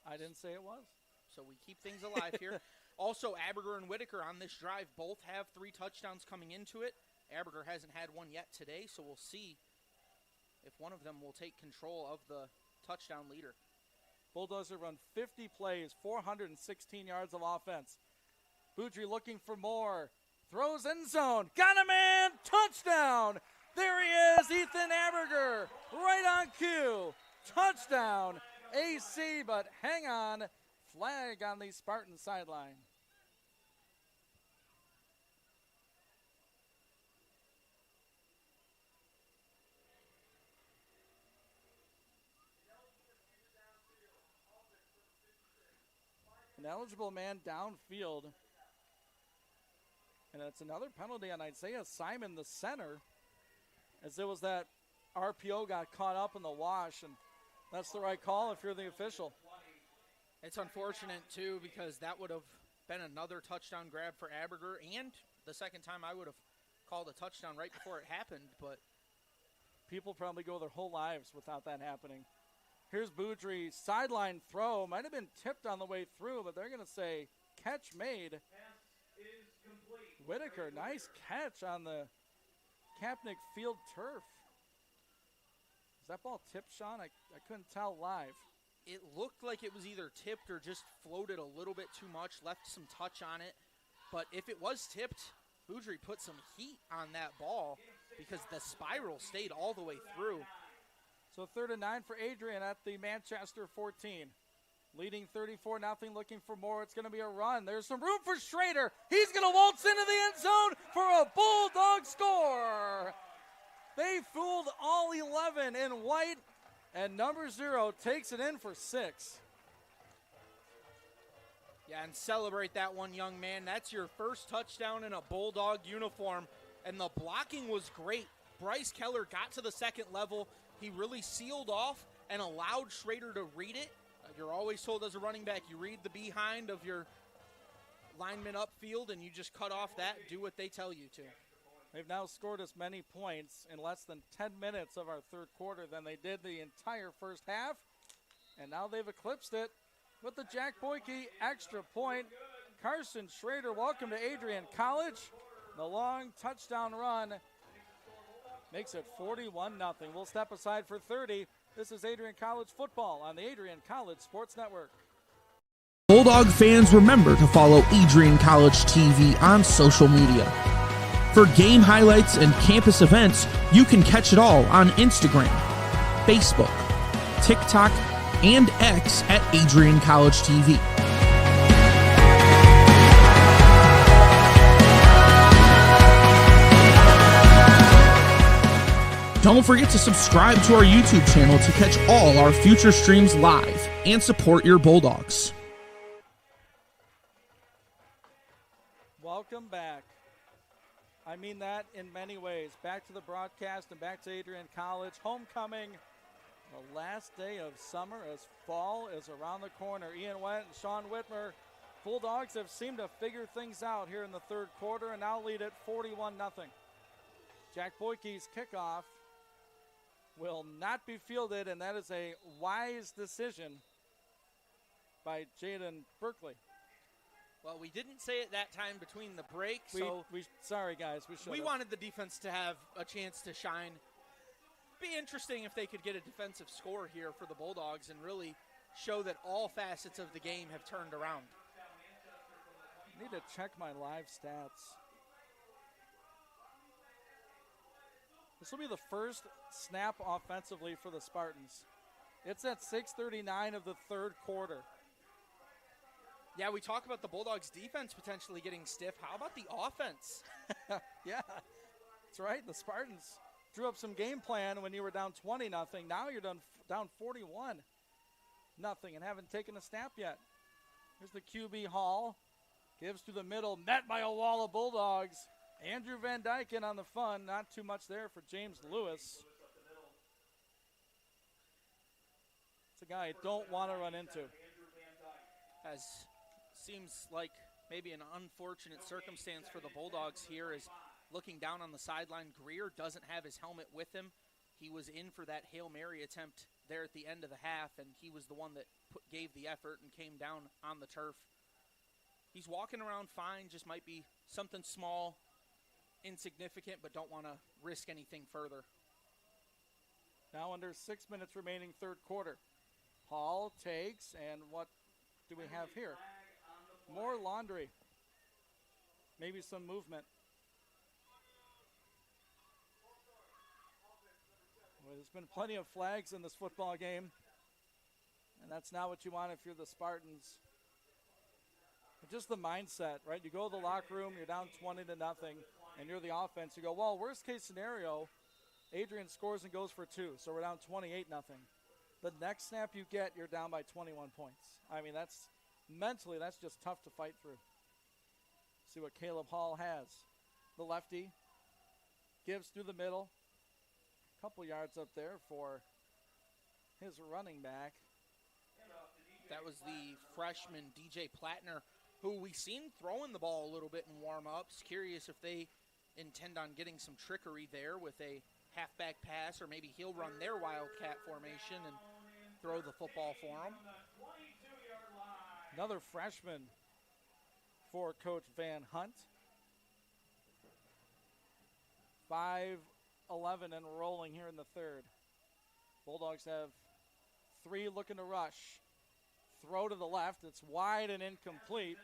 I didn't say it was. So we keep things alive here. Also, Aberger and Whitaker on this drive both have 3 touchdowns coming into it. Aberger hasn't had one yet today, so we'll see if one of them will take control of the touchdown leader. Bulldogs have run 50 plays, 416 yards of offense. Boudry looking for more. Throws end zone. Got him in. Touchdown. There he is, Ethan Aberger. Right on cue. Touchdown. AC, but hang on. Flag on the Spartan sideline. An eligible man downfield. And it's another penalty on Isaiah Simon, the center, as there was that RPO got caught up in the wash, and that's the right call if you're the official. It's unfortunate, too, because that would have been another touchdown grab for Aberger, and the second time I would have called a touchdown right before it happened, but people probably go their whole lives without that happening. Here's Boudry, sideline throw. Might have been tipped on the way through, but they're going to say catch made. Whitaker, nice catch on the Kapnick Field turf. Is that ball tipped, Sean? I couldn't tell live. It looked like it was either tipped or just floated a little bit too much, left some touch on it. But if it was tipped, Boudry put some heat on that ball because the spiral stayed all the way through. So 3rd and 9 for Adrian at the Manchester 14. Leading 34-0, looking for more. It's going to be a run. There's some room for Schrader. He's going to waltz into the end zone for a Bulldog score. They fooled all 11 in white, and number 0 takes it in for 6. Yeah, and celebrate that one, young man. That's your first touchdown in a Bulldog uniform, and the blocking was great. Bryce Keller got to the second level. He really sealed off and allowed Schrader to read it. You're always told as a running back, you read the behind of your lineman upfield, and you just cut off that, do what they tell you to. They've now scored as many points in less than 10 minutes of our third quarter than they did the entire first half, and now they've eclipsed it with the Jack Boyke extra point. Carson Schrader, welcome to Adrian College. The long touchdown run makes it 41-0. We'll step aside for 30. This is Adrian College football on the Adrian College Sports Network. Bulldog fans, remember to follow Adrian College TV on social media. For game highlights and campus events, you can catch it all on Instagram, Facebook, TikTok, and X at AdrianCollegeTV. Don't forget to subscribe to our YouTube channel to catch all our future streams live and support your Bulldogs. Welcome back. I mean that in many ways. Back to the broadcast and back to Adrian College. Homecoming, the last day of summer as fall is around the corner. Ian Wendt and Sean Whitmer. Bulldogs have seemed to figure things out here in the third quarter and now lead at 41-0. Jack Boyke's kickoff will not be fielded, and that is a wise decision by Jaden Berkeley. Well, we didn't say it that time between the breaks. Sorry, guys. We wanted the defense to have a chance to shine. Be interesting if they could get a defensive score here for the Bulldogs and really show that all facets of the game have turned around. I need to check my live stats. This will be the first snap offensively for the Spartans. It's at 6:39 of the third quarter. Yeah, we talk about the Bulldogs' defense potentially getting stiff. How about the offense? Yeah, that's right. The Spartans drew up some game plan when you were down 20-0. Now you're down 41-0 and haven't taken a snap yet. Here's the QB Hall. Gives to the middle, met by a wall of Bulldogs. Andrew Van Dyken on the fun. Not too much there for James Lewis. It's a guy I don't want to run into. As seems like maybe an unfortunate circumstance for the Bulldogs here is looking down on the sideline. Greer doesn't have his helmet with him. He was in for that Hail Mary attempt there at the end of the half, and he was the one that gave the effort and came down on the turf. He's walking around fine, just might be something small, insignificant, but don't want to risk anything further. Now under 6 minutes remaining third quarter. Hall takes, and what do we have here? More laundry. Maybe some movement. Well, there's been plenty of flags in this football game, and that's not what you want if you're the Spartans. But just the mindset, right? You go to the locker room, you're down 20-0, and you're the offense. You go, well, worst case scenario, Adrian scores and goes for 2, so we're down 28-0. The next snap you get, you're down by 21 points. I mean, that's mentally, that's just tough to fight through. See what Caleb Hall has. The lefty gives through the middle. Couple yards up there for his running back. That was the freshman DJ Plattner, who we seen throwing the ball a little bit in warm-ups. Curious if they intend on getting some trickery there with a halfback pass, or maybe he'll run their Wildcat formation and throw the football for him. Another freshman for Coach Van Hunt. 5-11 and rolling here in the third. Bulldogs have 3 looking to rush. Throw to the left. It's wide and incomplete.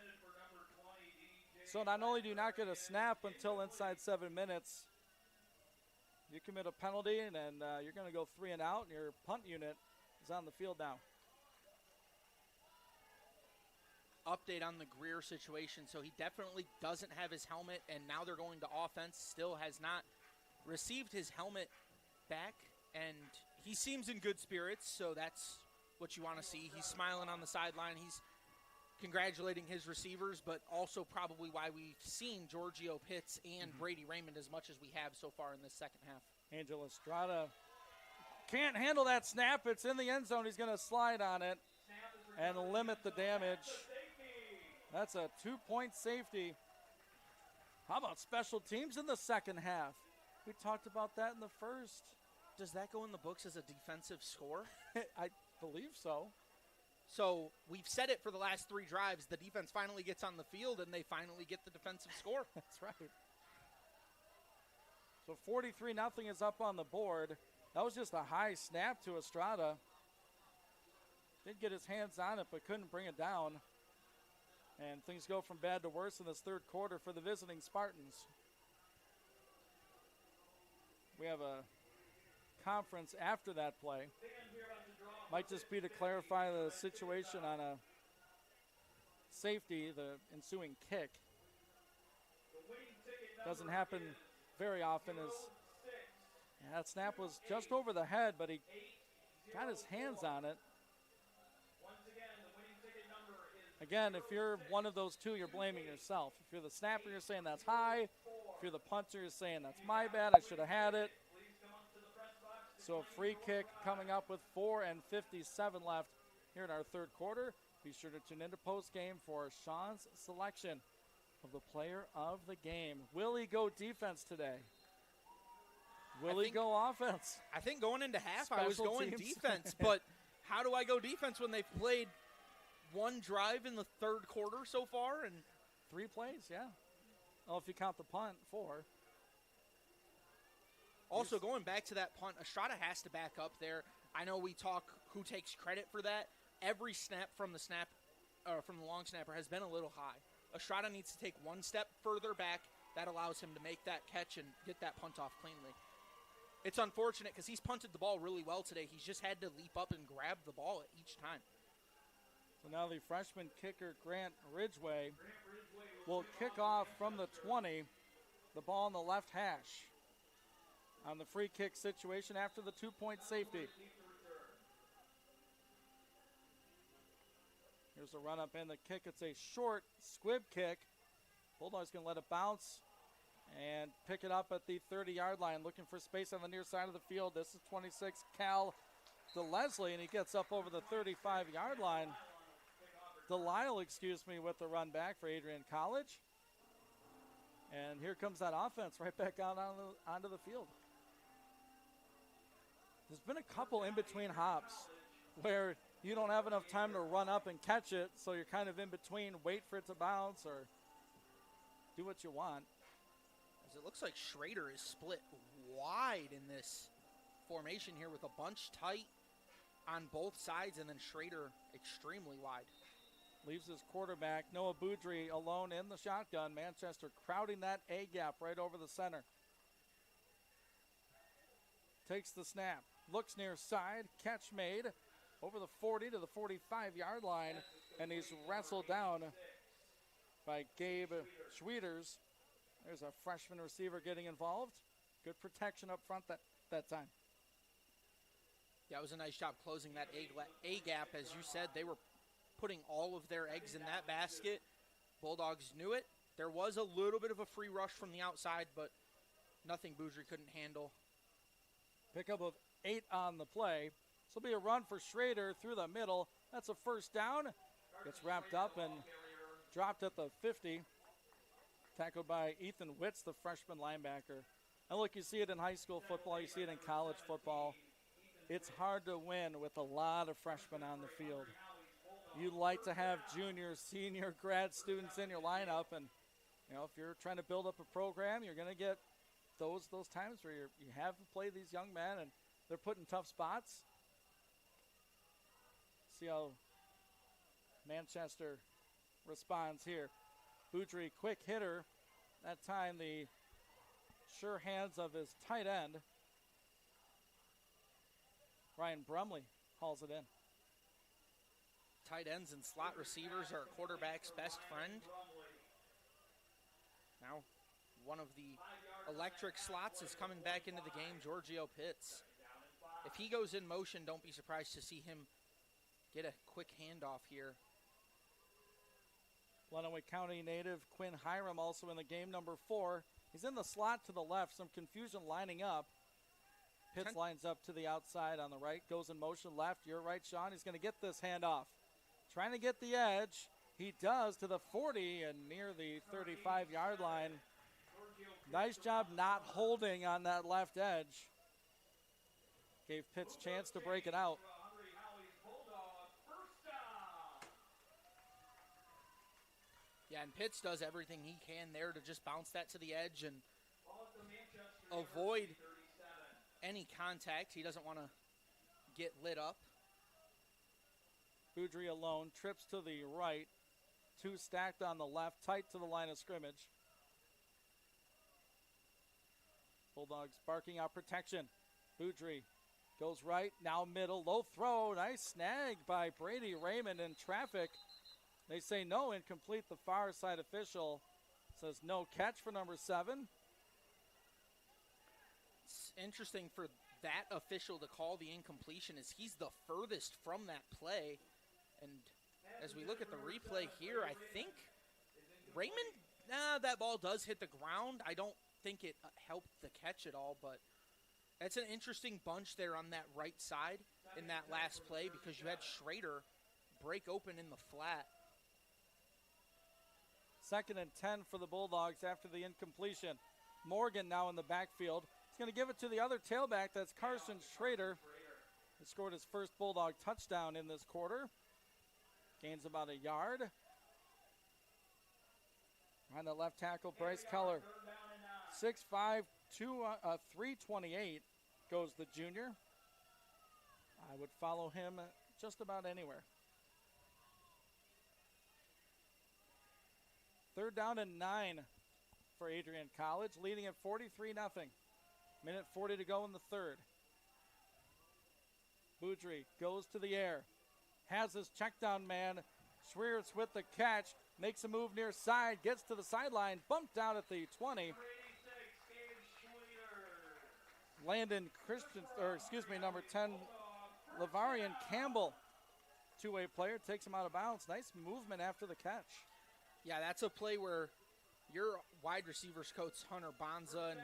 So not only do you not get a snap until inside 7 minutes, you commit a penalty, and you're going to go 3 and out, and your punt unit is on the field now. Update on the Greer situation. So he definitely doesn't have his helmet, and now they're going to offense. Still has not received his helmet back, and he seems in good spirits, so that's what you want to see. He's smiling on the sideline. He's congratulating his receivers, but also probably why we've seen Giorgio Pitts and Brady Raymond as much as we have so far in this second half. Angel Estrada can't handle that snap. It's in the end zone. He's going to slide on it and limit the damage. That's a 2-point safety. How about special teams in the second half? We talked about that in the first. Does that go in the books as a defensive score? I believe so. So we've said it for the last 3 drives. The defense finally gets on the field, and they finally get the defensive score. That's right. So 43-0 is up on the board. That was just a high snap to Estrada. Did get his hands on it, but couldn't bring it down. And things go from bad to worse in this third quarter for the visiting Spartans. We have a conference after that play. Might just be to clarify the situation on a safety, the ensuing kick. Doesn't happen very often. That snap was just over the head, but he got his hands on it. Again, if you're one of those two, you're blaming yourself. If you're the snapper, you're saying that's high. If you're the punter, you're saying that's my bad, I should have had it. So a free kick coming up with 4:57 left here in our third quarter. Be sure to tune into postgame for Sean's selection of the player of the game. Will he go defense today? Will he go offense? I think going into half, I was going defense, but how do I go defense when they've played 1 drive in the third quarter so far? And 3 plays, yeah. Well, if you count the punt, 4. Also, going back to that punt, Estrada has to back up there. I know we talk who takes credit for that. Every snap from the long snapper has been a little high. Estrada needs to take 1 step further back. That allows him to make that catch and get that punt off cleanly. It's unfortunate because he's punted the ball really well today. He's just had to leap up and grab the ball each time. So now the freshman kicker, Grant Ridgway, will kick off from the 20, the ball on the left hash on the free kick situation after the 2-point safety. Here's a run up and the kick. It's a short squib kick. Bulldogs going to let it bounce and pick it up at the 30-yard line, looking for space on the near side of the field. This is 26, Cal DeLeslie, and he gets up over the 35-yard line. Delisle, with the run back for Adrian College. And here comes that offense right back out onto the field. There's been a couple in-between hops where you don't have enough time to run up and catch it, so you're kind of in between, wait for it to bounce or do what you want. As it looks like Schrader is split wide in this formation here with a bunch tight on both sides, and then Schrader extremely wide. Leaves his quarterback, Noah Boudry, alone in the shotgun. Manchester crowding that A-gap right over the center. Takes the snap, looks near side, catch made over the 40 to the 45-yard line, and he's wrestled down by Gabe Schwieters. There's a freshman receiver getting involved. Good protection up front that time. Yeah, it was a nice job closing that A-gap. As you said, they were putting all of their eggs in that basket. Bulldogs knew it. There was a little bit of a free rush from the outside, but nothing Boudry couldn't handle. Pickup of 8 on the play. This will be a run for Schrader through the middle. That's a first down. Gets wrapped up and dropped at the 50. Tackled by Ethan Witz, the freshman linebacker. And look, you see it in high school football. You see it in college football. it's hard to win with a lot of freshmen on the field. You like to have junior, senior, grad students in your lineup, and if you're trying to build up a program, you're going to get those times where you have to play these young men, and they're put in tough spots. See how Manchester responds here. Boudry, quick hitter. That time, the sure hands of his tight end. Ryan Brumley hauls it in. Tight ends and slot receivers are a quarterback's best friend. Now, one of the electric slots is coming back into the game, Giorgio Pitts. If he goes in motion, don't be surprised to see him get a quick handoff here. Lenawee County native Quinn Hiram also in the game, number 4. He's in the slot to the left, some confusion lining up. Pitts lines up to the outside on the right, goes in motion left. You're right, Sean. He's going to get this handoff. Trying to get the edge. He does to the 40 and near the 35-yard line. Nice job not holding on that left edge. Gave Pitts a chance to break it out. Yeah, and Pitts does everything he can there to just bounce that to the edge and avoid any contact. He doesn't want to get lit up. Boudry alone, trips to the right. 2 stacked on the left, tight to the line of scrimmage. Bulldogs barking out protection. Boudry goes right, now middle, low throw. Nice snag by Brady Raymond in traffic. They say no, incomplete. The far side official says no catch for number 7. It's interesting for that official to call the incompletion as he's the furthest from that play. And as we look at the replay here, I think Raymond, that ball does hit the ground. I don't think it helped the catch at all, but that's an interesting bunch there on that right side in that last play because you had Schrader break open in the flat. 2nd and 10 for the Bulldogs after the incompletion. Morgan now in the backfield. He's going to give it to the other tailback. That's Carson Schrader. He scored his first Bulldog touchdown in this quarter. Gains about a yard. Behind the left tackle, Bryce Keller. 6'5", 328 goes the junior. I would follow him just about anywhere. 3rd down and 9 for Adrian College, leading at 43-0. Minute 40 to go in the third. Boudry goes to the air. Has his check down man. Schwiertz with the catch. Makes a move near side. Gets to the sideline. Bumped out at the 20. Landon Christian, number 10, Lavarian Campbell. 2-way player. Takes him out of bounds. Nice movement after the catch. Yeah, that's a play where your wide receivers coach Hunter Bonza and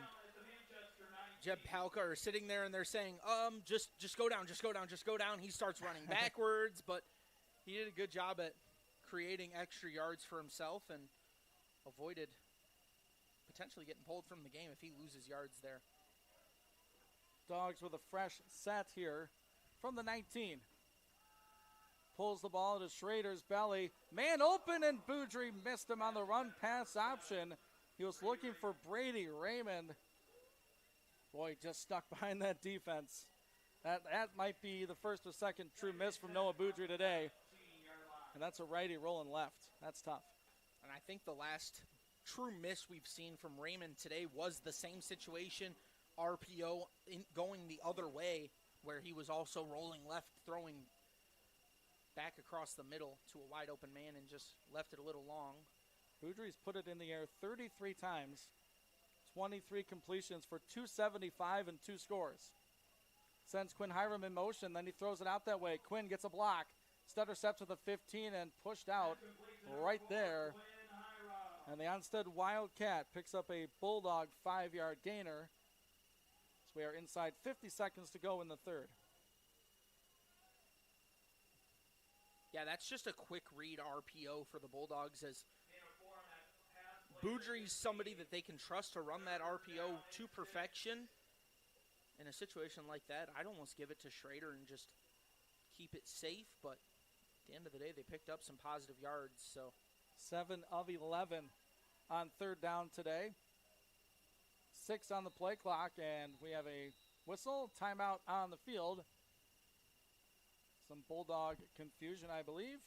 Jeb Palka are sitting there and they're saying, just go down, just go down, just go down. He starts running backwards, but he did a good job at creating extra yards for himself and avoided potentially getting pulled from the game if he loses yards there. Dogs with a fresh set here from the 19. Pulls the ball to Schrader's belly. Man open, and Boudry missed him on the run pass option. He was looking for Brady Raymond. Boy, just stuck behind that defense. That might be the first or second true miss from Noah Boudry today. And that's a righty rolling left. That's tough. And I think the last true miss we've seen from Raymond today was the same situation, RPO going the other way, where he was also rolling left, throwing back across the middle to a wide open man and just left it a little long. Boudry's put it in the air 33 times, 23 completions for 275 and 2 scores. Sends Quinn Hiram in motion, then he throws it out that way. Quinn gets a block. Stutter step to the 15 and pushed out right there. And the Onstead Wildcat picks up a Bulldog 5-yard gainer. So we are inside 50 seconds to go in the third. Yeah, that's just a quick read RPO for the Bulldogs as Boudry's somebody that they can trust to run that RPO to perfection. in a situation like that, I'd almost give it to Schrader and just keep it safe. But at the end of the day, they picked up some positive yards. So 7 of 11 on third down today. 6 on the play clock, and we have a whistle, timeout on the field. Some Bulldog confusion, I believe.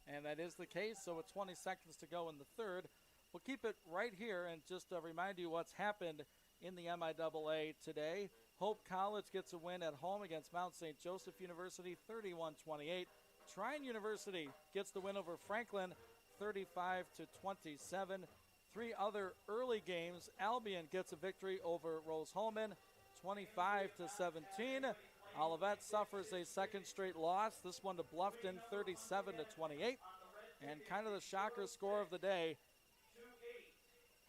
And that is the case, so with 20 seconds to go in the third. We'll keep it right here and just remind you what's happened in the MIAA today. Hope College gets a win at home against Mount St. Joseph University, 31-28. Trine University gets the win over Franklin, 35-27. 3 other early games. Albion gets a victory over Rose-Hulman, 25-17. Olivet suffers a second straight loss, this one to Bluffton, 37-28. And kind of the shocker score of the day,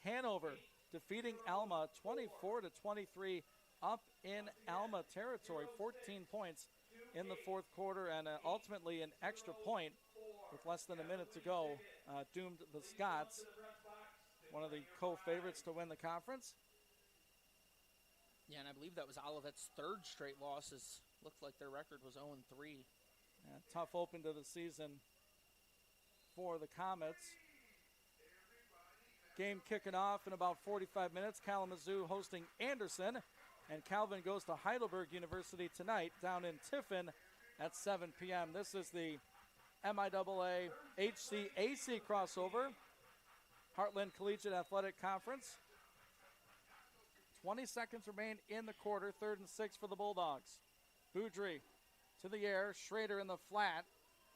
Hanover defeating Alma 24-23 up in Alma territory, 14 points in the fourth quarter, and ultimately an extra point with less than a minute to go doomed the Scots, one of the co-favorites to win the conference. Yeah, and I believe that was Olivet's third straight losses. Looked like their record was 0-3. Yeah, tough open to the season for the Comets. Game kicking off in about 45 minutes. Kalamazoo hosting Anderson, and Calvin goes to Heidelberg University tonight down in Tiffin at 7 p.m. This is the MIAA HCAC crossover, Heartland Collegiate Athletic Conference. 20 seconds remain in the quarter, 3rd and 6 for the Bulldogs. Boudry to the air, Schrader in the flat,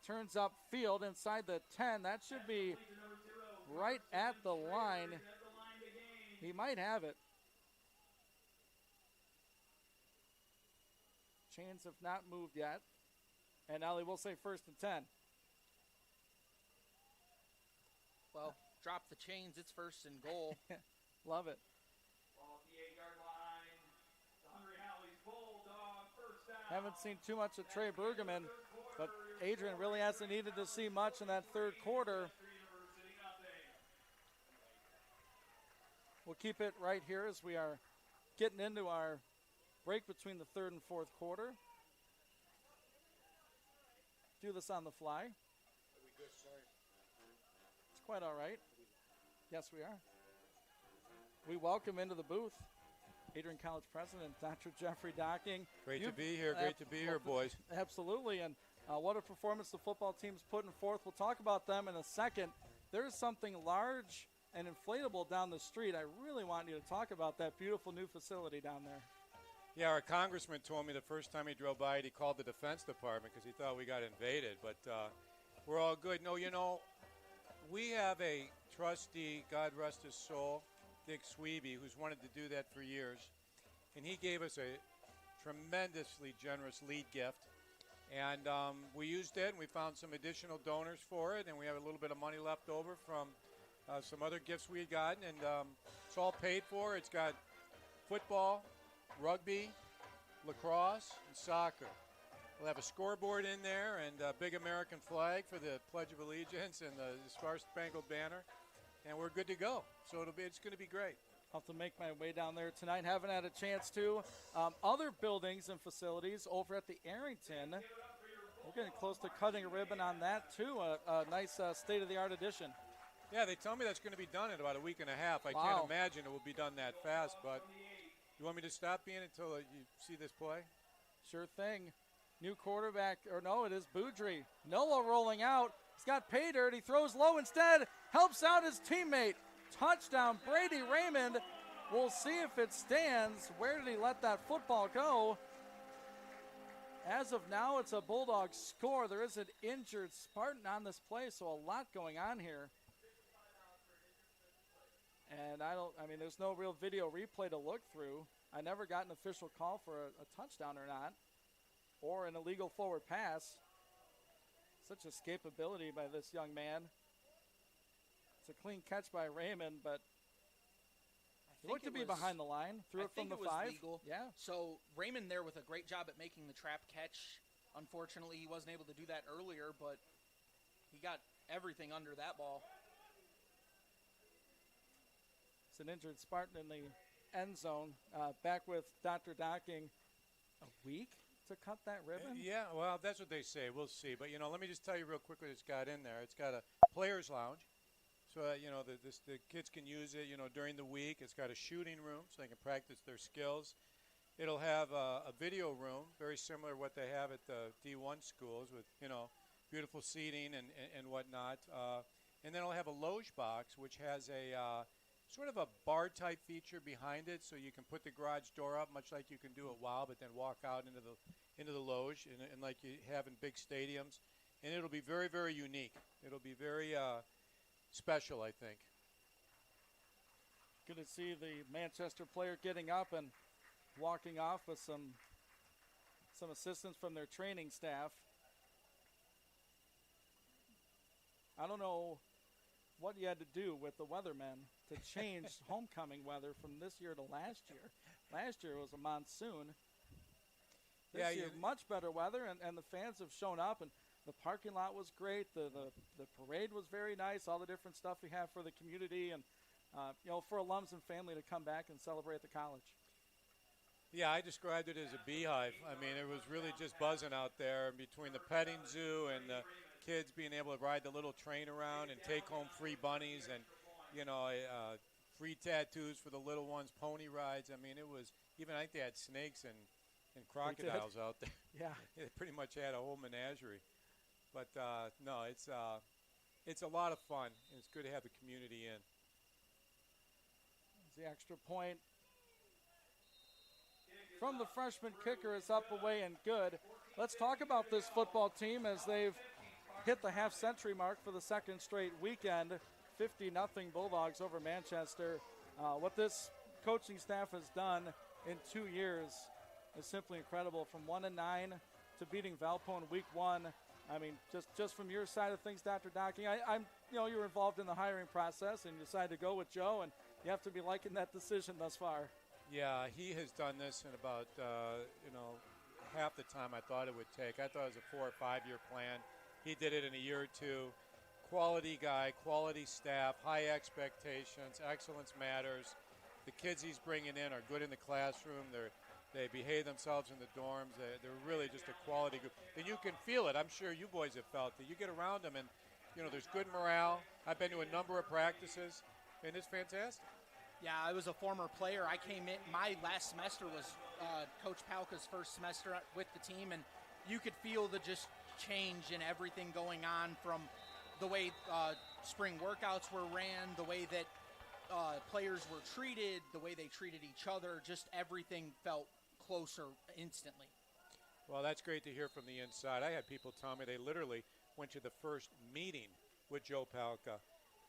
turns up field inside the 10. That should be right at the line. He might have it. Chains have not moved yet. And Ellie will say 1st and 10. Well, drop the chains, it's 1st and goal. Love it. Haven't seen too much of Trey Bergman, but Adrian really hasn't needed to see much in that third quarter. We'll keep it right here as we are getting into our break between the third and fourth quarter. Do this on the fly. It's quite all right. Yes, we are. We welcome into the booth Adrian College President, Dr. Jeffrey Docking. Great to be here. Great to be here, boys. Absolutely. And what a performance the football team's putting forth. We'll talk about them in a second. There's something large and inflatable down the street. I really want you to talk about that beautiful new facility down there. Yeah, our congressman told me the first time he drove by it, he called the Defense Department because he thought we got invaded. But we're all good. No, you know, we have a trustee, God rest his soul, Dick Sweeby, who's wanted to do that for years. And he gave us a tremendously generous lead gift. And we used it, and we found some additional donors for it, and we have a little bit of money left over from some other gifts we had gotten. And it's all paid for. It's got football, rugby, lacrosse, and soccer. We'll have a scoreboard in there and a big American flag for the Pledge of Allegiance and the Star-Spangled Banner. And we're good to go. So it's going to be great. I'll have to make my way down there tonight. Haven't had a chance to. Other buildings and facilities over at the Arrington. We're getting close to cutting a ribbon on that, too. A nice state-of-the-art addition. Yeah, they tell me that's going to be done in about a week and a half. I can't imagine it will be done that fast, but you want me to stop being until you see this play? Sure thing. New quarterback, or no, it is Boudry. Noah rolling out. He's got pay dirt. He throws low instead. Helps out his teammate. Touchdown, Brady Raymond. We'll see if it stands. Where did he let that football go? As of now, it's a Bulldog score. There is an injured Spartan on this play, so a lot going on here. And there's no real video replay to look through. I never got an official call for a touchdown or not, or an illegal forward pass. Such escapability by this young man. It's a clean catch by Raymond, but he looked to be behind the line. Threw it from the 5. Legal. Yeah. So Raymond there with a great job at making the trap catch. Unfortunately, he wasn't able to do that earlier, but he got everything under that ball. It's an injured Spartan in the end zone. Back with Dr. Docking, a week to cut that ribbon? Yeah, well, that's what they say. We'll see. But, let me just tell you real quick what it's got in there. It's got a player's lounge. So, the kids can use it, during the week. It's got a shooting room so they can practice their skills. It'll have a video room, very similar to what they have at the D1 schools with, beautiful seating and whatnot. And then it'll have a loge box, which has a sort of a bar-type feature behind it, so you can put the garage door up, much like you can do at WOW, but then walk out into the loge, and like you have in big stadiums. And it'll be very, very unique. It'll be very special, I think. Good to see the Manchester player getting up and walking off with some assistance from their training staff. I don't know what you had to do with the weathermen to change homecoming weather from this year to last year. Last year was a monsoon. This year, much better weather, and the fans have shown up, and the parking lot was great. The parade was very nice, all the different stuff we have for the community, and for alums and family to come back and celebrate the college. Yeah, I described it as a beehive. I mean, it was really just buzzing out there between the petting zoo and the kids being able to ride the little train around and take home free bunnies and, free tattoos for the little ones, pony rides. I mean, it was even, I think they had snakes and crocodiles out there. Yeah. They pretty much had a whole menagerie. But, no, it's a lot of fun, and it's good to have the community in. The extra point from the freshman kicker is up, away, and good. Let's talk about this football team as they've hit the half-century mark for the second straight weekend. 50-0 Bulldogs over Manchester. What this coaching staff has done in 2 years is simply incredible. From 1-9 to beating Valpo in week 1. I mean, just from your side of things, Dr. Docking, you were involved in the hiring process and you decided to go with Joe, and you have to be liking that decision thus far. Yeah, he has done this in about, half the time I thought it would take. I thought it was a 4 or 5 year plan. He did it in a year or two. Quality guy, quality staff, high expectations, excellence matters. The kids he's bringing in are good in the classroom. They behave themselves in the dorms. They're really just a quality group. And you can feel it. I'm sure you boys have felt it. You get around them and, there's good morale. I've been to a number of practices, and it's fantastic. Yeah, I was a former player. I came in, my last semester was Coach Palka's first semester with the team, and you could feel the just change in everything going on, from the way spring workouts were ran, the way that players were treated, the way they treated each other. Just everything felt closer instantly. Well, that's great to hear from the inside. I had people tell me they literally went to the first meeting with Joe Palka.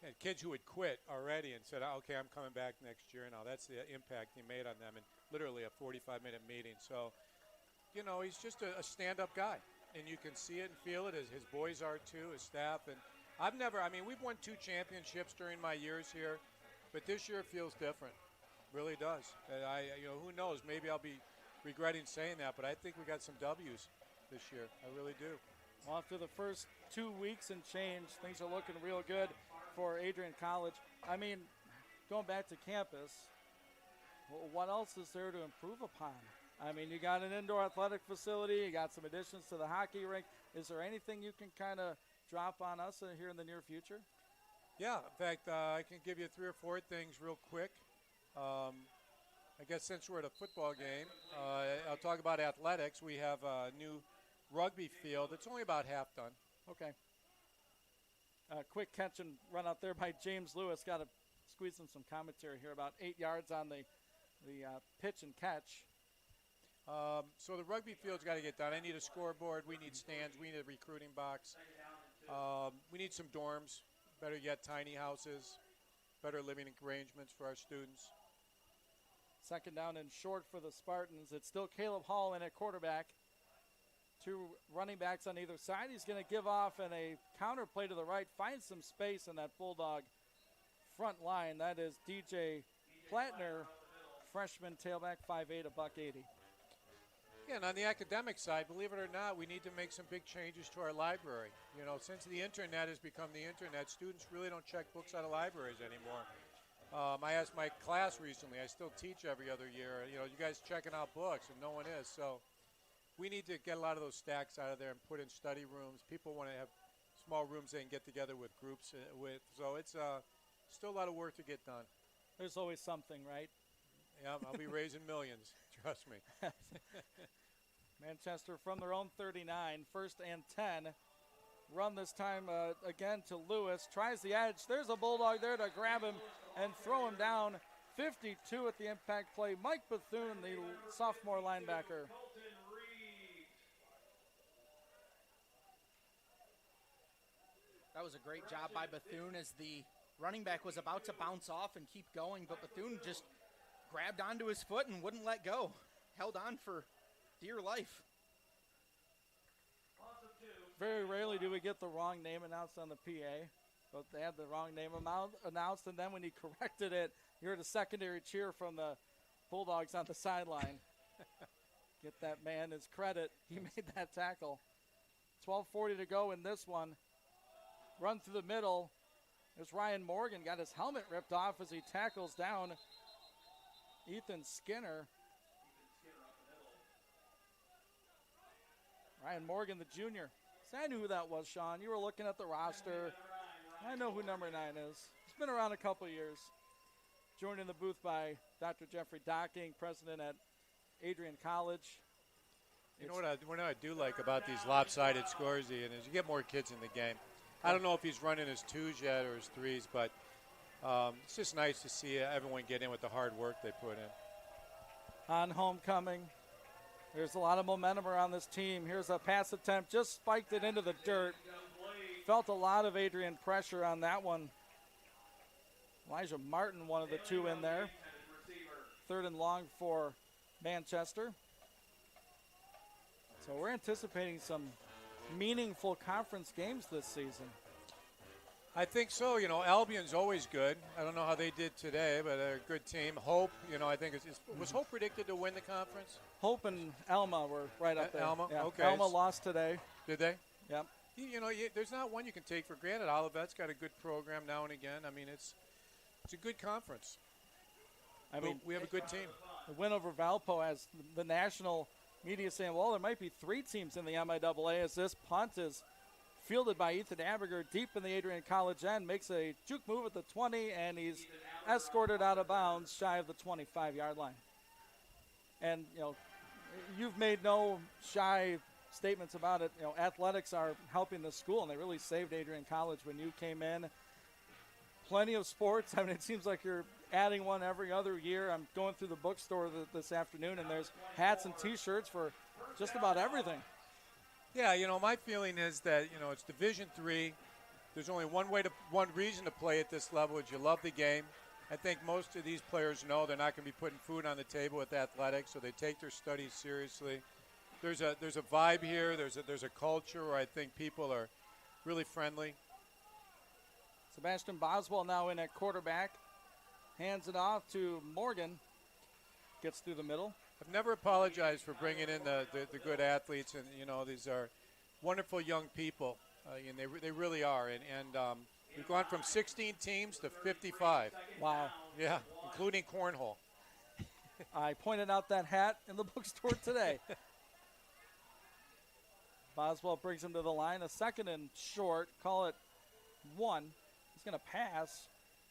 And kids who had quit already and said, okay, I'm coming back next year. Now that's the impact he made on them in literally a 45-minute meeting. So, he's just a stand-up guy. And you can see it and feel it, as his boys are too, his staff. And we've won 2 championships during my years here, but this year feels different. Really does. And who knows? Maybe I'll be regretting saying that, but I think we got some W's this year. I really do. Well, after the first 2 weeks and change, things are looking real good for Adrian College. I mean, going back to campus, what else is there to improve upon? I mean, you got an indoor athletic facility, you got some additions to the hockey rink. Is there anything you can kind of drop on us here in the near future? Yeah, in fact, I can give you 3 or 4 things real quick. I guess since we're at a football game, I'll talk about athletics. We have a new rugby field. It's only about half done. Okay. Quick catch and run out there by James Lewis. Got to squeeze in some commentary here. About 8 yards on the pitch and catch. So the rugby field's got to get done. I need a scoreboard. We need stands. We need a recruiting box. We need some dorms. Better yet, tiny houses. Better living arrangements for our students. Second down and short for the Spartans. It's still Caleb Hall in at quarterback. 2 running backs on either side. He's going to give off and a counter play to the right. Find some space in that Bulldog front line. That is DJ Plattner, freshman tailback, 5'8", $180. Yeah, and on the academic side, believe it or not, we need to make some big changes to our library. Since the internet has become the internet, students really don't check books out of libraries anymore. I asked my class recently, I still teach every other year, you guys checking out books, and no one is. So we need to get a lot of those stacks out of there and put in study rooms. People want to have small rooms they can get together with groups with. So it's still a lot of work to get done. There's always something, right? Yeah, I'll be raising millions, trust me. Manchester from their own 39, 1st and 10. Run this time again to Lewis. Tries the edge. There's a Bulldog there to grab him and throw him down. 52 at the impact play. Mike Bethune, the sophomore linebacker. That was a great job by Bethune as the running back was about to bounce off and keep going, but Bethune just grabbed onto his foot and wouldn't let go. Held on for dear life. Very rarely do we get the wrong name announced on the PA, but they had the wrong name announced, and then when he corrected it, you heard a secondary cheer from the Bulldogs on the sideline. Get that man his credit. He made that tackle. 12:40 to go in this one. Run through the middle. There's Ryan Morgan, got his helmet ripped off as he tackles down Ethan Skinner. Ryan Morgan, the junior. So I knew who that was, Sean. You were looking at the roster. I know who number 9 is. He's been around a couple years. Joined in the booth by Dr. Jeffrey Docking, president at Adrian College. You know what I do like about these lopsided scores, Ian, is you get more kids in the game. I don't know if he's running his 2s yet or his 3s, but it's just nice to see everyone get in with the hard work they put in. On homecoming, there's a lot of momentum around this team. Here's a pass attempt, just spiked it into the dirt. Felt a lot of Adrian pressure on that one. Elijah Martin, one of the 2 in there. 3rd and long for Manchester. So we're anticipating some meaningful conference games this season. I think so. Albion's always good. I don't know how they did today, but they're a good team. Hope, I think was Hope predicted to win the conference? Hope and Alma were right up there. Alma, yeah. okay. Alma lost today. Did they? Yep. There's not one you can take for granted. Olivet's got a good program now and again. I mean, it's a good conference. We have a good team. The win over Valpo has the national media saying, well, there might be 3 teams in the MIAA as this punt is fielded by Ethan Abiger deep in the Adrian College end, makes a juke move at the 20, and he's escorted out of bounds shy of the 25-yard line. And, you've made no shy statements about it. Athletics are helping the school, and they really saved Adrian College when you came in. Plenty of sports. I mean, it seems like you're adding one every other year. I'm going through the bookstore this afternoon, and there's hats and T-shirts for just about everything. Yeah, my feeling is that, it's Division III. There's only one reason to play at this level is you love the game. I think most of these players know they're not going to be putting food on the table with athletics, so they take their studies seriously. There's a vibe here. There's a culture where I think people are really friendly. Sebastian Boswell now in at quarterback. Hands it off to Morgan. Gets through the middle. I've never apologized for bringing in the good athletes, and these are wonderful young people, and they really are. And we've gone from 16 teams to 55. Wow. Yeah, including cornhole. I pointed out that hat in the bookstore today. Boswell brings him to the line. A 2nd and short. Call it 1. He's going to pass.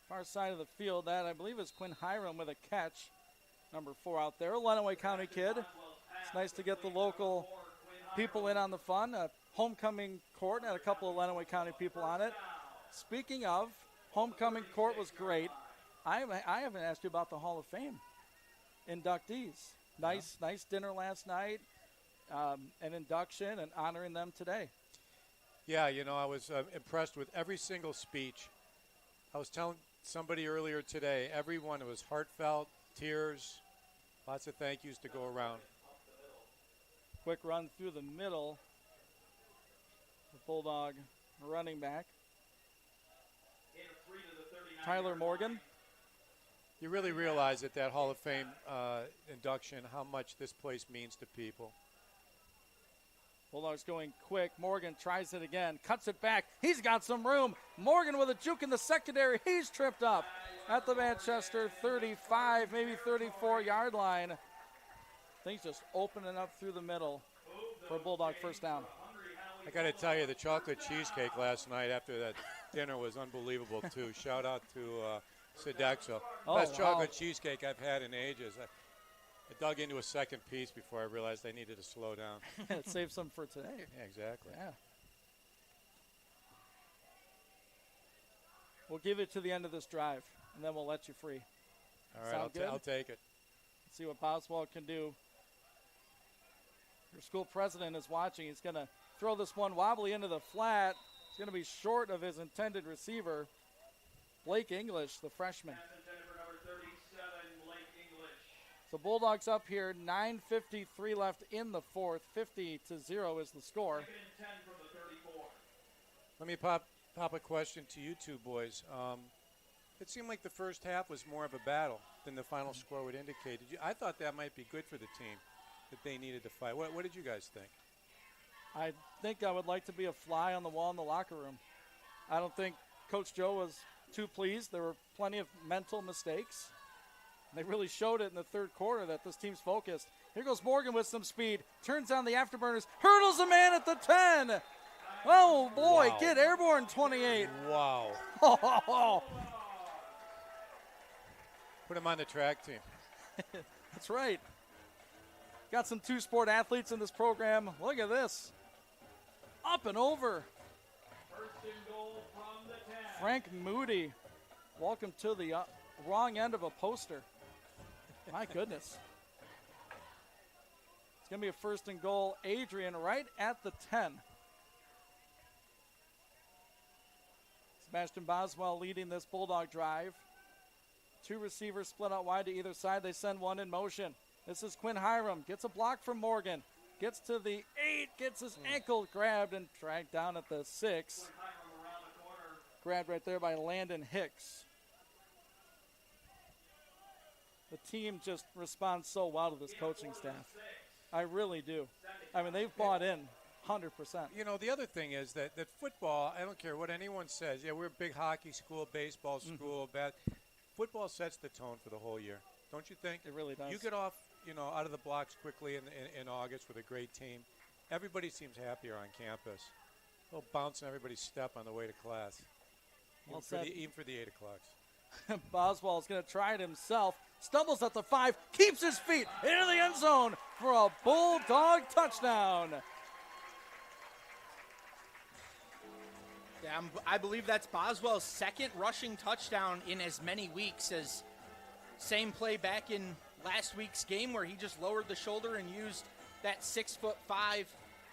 Far side of the field. That, I believe, is Quinn Hiram with a catch. Number 4 out there. Lenawee County kid. It's nice to get the local people in on the fun. A homecoming court. Had a couple of Lenawee County people on it. Speaking of, homecoming court was great. I haven't asked you about the Hall of Fame inductees. Nice dinner last night. An induction and honoring them today. Yeah, I was impressed with every single speech. I was telling somebody earlier today, everyone was heartfelt, tears, lots of thank yous to go around. Quick run through the middle. The Bulldog running back. Tyler Morgan. You really realize at that Hall of Fame induction how much this place means to people. Bulldogs going quick. Morgan tries it again, cuts it back. He's got some room. Morgan with a juke in the secondary. He's tripped up at the Manchester 35, maybe 34-yard line. Things just opening up through the middle for a Bulldog first down. I got to tell you, the chocolate cheesecake last night after that dinner was unbelievable, too. Shout out to Sodexo. Best chocolate cheesecake I've had in ages. I dug into a second piece before I realized I needed to slow down. Save some for today. Yeah, exactly. Yeah. We'll give it to the end of this drive, and then we'll let you free. All right, I'll take it. Let's see what Boswell can do. Your school president is watching. He's going to throw this one wobbly into the flat. It's going to be short of his intended receiver, Blake English, the freshman. So Bulldogs up here, 9:53 left in the fourth. 50-0 is the score. Let me pop a question to you two boys. It seemed like the first half was more of a battle than the final score would indicate. I thought that might be good for the team, that they needed to fight. What did you guys think? I think I would like to be a fly on the wall in the locker room. I don't think Coach Joe was too pleased. There were plenty of mental mistakes. They really showed it in the third quarter that this team's focused. Here goes Morgan with some speed. Turns down the afterburners. Hurdles a man at the 10. Oh, boy. Wow. Get airborne, 28. Wow. Put him on the track team. That's right. Got some two-sport athletes in this program. Look at this. Up and over. First and goal from the 10. Frank Moody. Welcome to the wrong end of a poster. My goodness. It's going to be a first and goal. Adrian right at the 10. Sebastian Boswell leading this Bulldog drive. Two receivers split out wide to either side. They send one in motion. This is Quinn Hiram. Gets a block from Morgan. Gets to the 8. Gets his ankle grabbed and dragged down at the 6. Grabbed right there by Landon Hicks. The team just responds so well to this coaching staff. I really do. I mean, they've bought in 100%. You know, the other thing is that football, I don't care what anyone says. Yeah, we're a big hockey school, baseball school, football sets the tone for the whole year. Don't you think? It really does. You get off, out of the blocks quickly in August with a great team. Everybody seems happier on campus. A little bounce in everybody's step on the way to class. Even for the 8 o'clocks. Boswell's going to try it himself. Stumbles at the 5, keeps his feet into the end zone for a Bulldog touchdown. Yeah, I believe that's Boswell's second rushing touchdown in as many weeks as same play back in last week's game where he just lowered the shoulder and used that 6'5",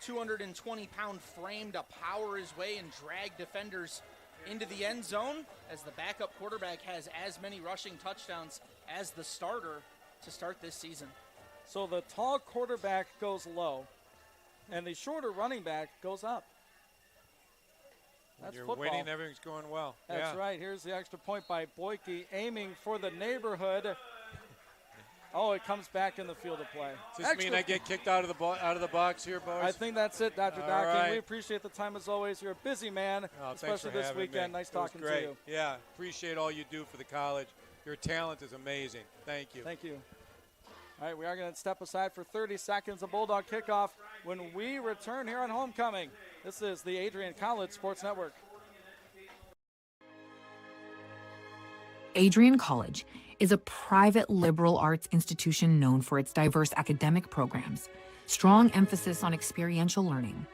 220-pound frame to power his way and drag defenders into the end zone, as the backup quarterback has as many rushing touchdowns as the starter to start this season. So the tall quarterback goes low, and the shorter running back goes up. That's You're football. winning, everything's going well. That's right. Here's the extra point by Boyke, aiming for the neighborhood. Oh, it comes back in the field of play. Does this mean I get kicked out of the box here, boys? I think that's it, Dr. All Docking. right. We appreciate the time as always. You're a busy man, especially this weekend. Nice talking to you. Yeah, appreciate all you do for the college. Your talent is amazing. Thank you. Thank you. All right, we are going to step aside for 30 seconds. A Bulldog kickoff when we return here on Homecoming. This is the Adrian College Sports Network. Adrian College is a private liberal arts institution known for its diverse academic programs, strong emphasis on experiential learning,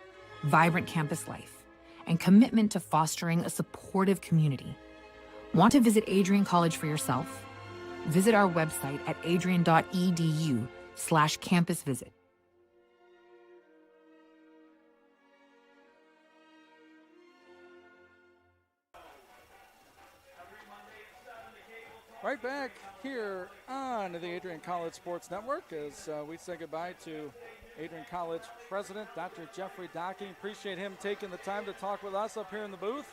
vibrant campus life, and commitment to fostering a supportive community. Want to visit Adrian College for yourself? Visit our website at adrian.edu/campus visit. Right back here on the Adrian College Sports Network as we say goodbye to Adrian College President Dr. Jeffrey Docking. Appreciate him taking the time to talk with us up here in the booth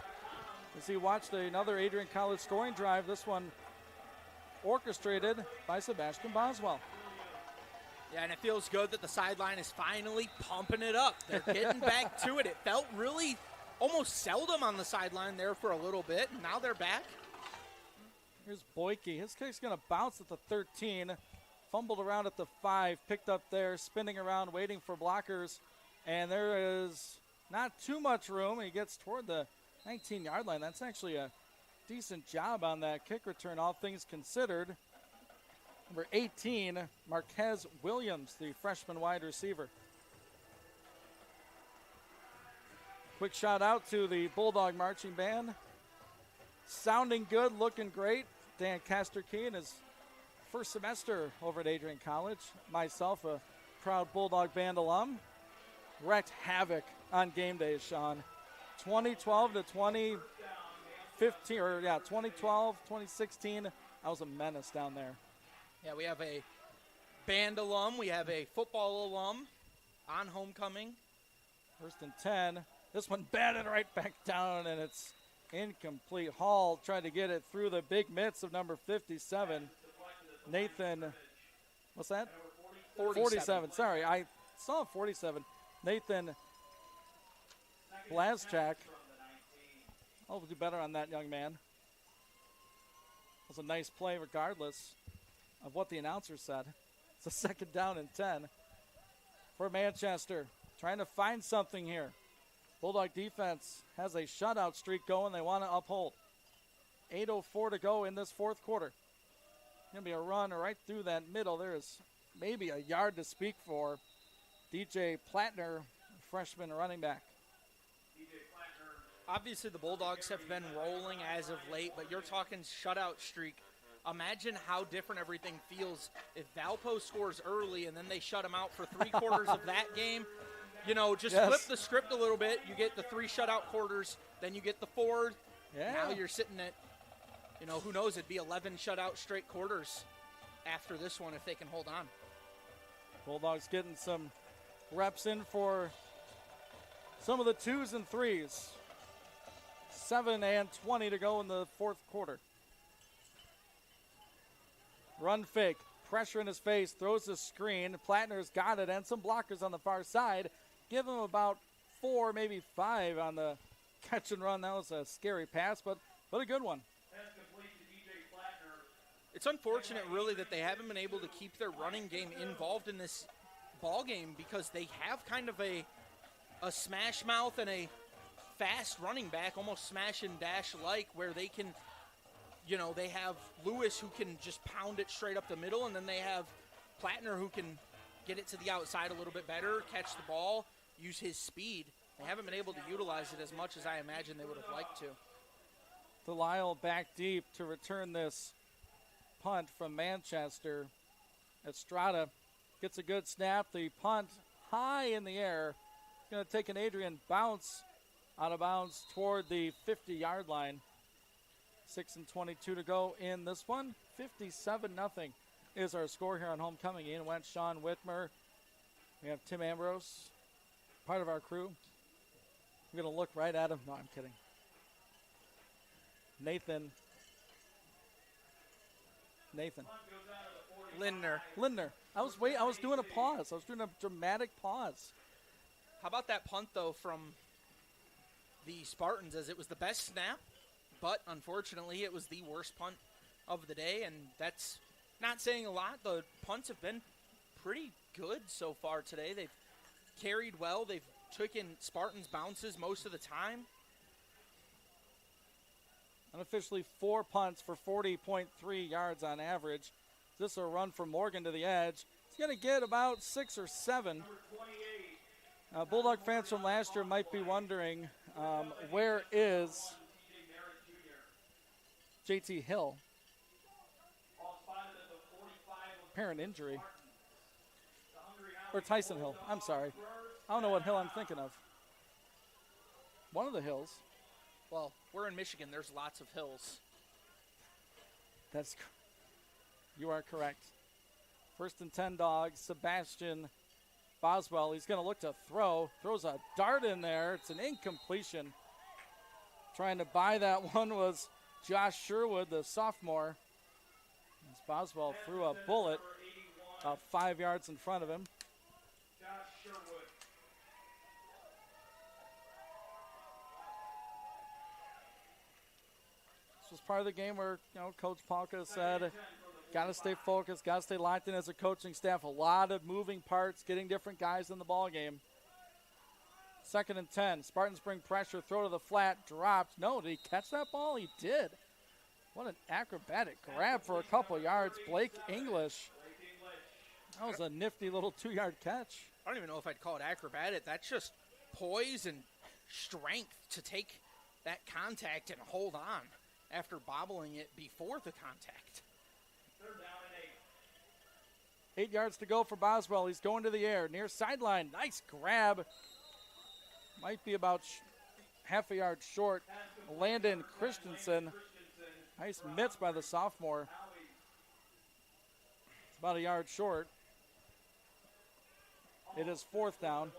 as he watched another Adrian College scoring drive, this one orchestrated by Sebastian Boswell. Yeah, and it feels good that the sideline is finally pumping it up. They're getting back to it. It felt really almost seldom on the sideline there for a little bit. Now they're back. Here's Boyke. His kick's going to bounce at the 13. Fumbled around at the 5. Picked up there, spinning around, waiting for blockers. And there is not too much room. He gets toward the 19-yard line. That's actually a decent job on that kick return, all things considered. Number 18, Marquez Williams, the freshman wide receiver. Quick shout out to the Bulldog Marching Band. Sounding good, looking great. Dan Casterkey in his first semester over at Adrian College. Myself, a proud Bulldog Band alum. Wrecked havoc on game days, Sean. 2012 to 2015, 2012, 2016, I was a menace down there. Yeah, we have a band alum. We have a football alum on homecoming. 1st and 10. This one batted right back down, and it's incomplete. Hall tried to get it through the big mitts of number 57. Nathan, what's that? 47. Sorry, I saw 47. Nathan Blazchak. I'll do better on that, young man. It was a nice play regardless of what the announcer said. It's a 2nd down and 10 for Manchester. Trying to find something here. Bulldog defense has a shutout streak going. They want to uphold. 8:04 to go in this 4th quarter. Going to be a run right through that middle. There is maybe a yard to speak for. DJ Plattner, freshman running back. Obviously, the Bulldogs have been rolling as of late, but you're talking shutout streak. Imagine how different everything feels if Valpo scores early and then they shut them out for 3 quarters of that game. You know, just flip the script a little bit. You get the 3 shutout quarters, then you get the 4. Yeah. Now you're sitting at, you know, who knows, it'd be 11 shutout straight quarters after this one if they can hold on. Bulldogs getting some reps in for some of the 2s and 3s. 7 and 20 to go in the 4th quarter. Run fake, pressure in his face, throws the screen. Plattner's got it, and some blockers on the far side. Give him about 4, maybe 5 on the catch and run. That was a scary pass, but a good one. It's unfortunate, really, that they haven't been able to keep their running game involved in this ball game because they have kind of a smash mouth and a fast running back, almost smash and dash like, where they can, you know, they have Lewis who can just pound it straight up the middle, and then they have Plattner who can get it to the outside a little bit better, catch the ball, use his speed. They haven't been able to utilize it as much as I imagine they would have liked to. Delisle back deep to return this punt from Manchester. Estrada gets a good snap. The punt high in the air. Going to take an Adrian bounce out of bounds toward the 50-yard line. 6 and 22 to go in this one. 57-0 is our score here on homecoming. Ian Wentz, Sean Whitmer. We have Tim Ambrose, part of our crew. I'm going to look right at him. No, I'm kidding. Nathan. Lindner. I was doing a pause. I was doing a dramatic pause. How about that punt, though, from the Spartans, as it was the best snap, but unfortunately it was the worst punt of the day, and that's not saying a lot. The punts have been pretty good so far today. They've carried well. They've taken Spartans bounces most of the time. Unofficially 4 punts for 40.3 yards on average. This is a run from Morgan to the edge. He's going to get about 6 or 7. Bulldog fans from last year might be wondering, where is JT Hill? Apparent injury. Or Tyson Hill. I'm sorry. I don't know what hill I'm thinking of. One of the hills. Well, we're in Michigan. There's lots of hills. You are correct. 1st and 10 Dogs. Sebastian Boswell. He's going to look to throw. Throws a dart in there. It's an incompletion. Trying to buy that one was Josh Sherwood, the sophomore. As Boswell threw a bullet. 5 yards in front of him. Josh Sherwood. This was part of the game where, Coach Palka said, got to stay focused, got to stay locked in as a coaching staff. A lot of moving parts, getting different guys in the ball game. 2nd and 10. Spartans bring pressure, throw to the flat, dropped. No, did he catch that ball? He did. What an acrobatic grab for a couple yards. Blake English. That was a nifty little 2-yard catch. I don't even know if I'd call it acrobatic. That's just poise and strength to take that contact and hold on after bobbling it before the contact. 3rd down and 8. 8 yards to go for Boswell. He's going to the air. Near sideline. Nice grab. Might be about half a yard short. Landon Christensen. Nice mitts by the sophomore. It's about a yard short. It is 4th down.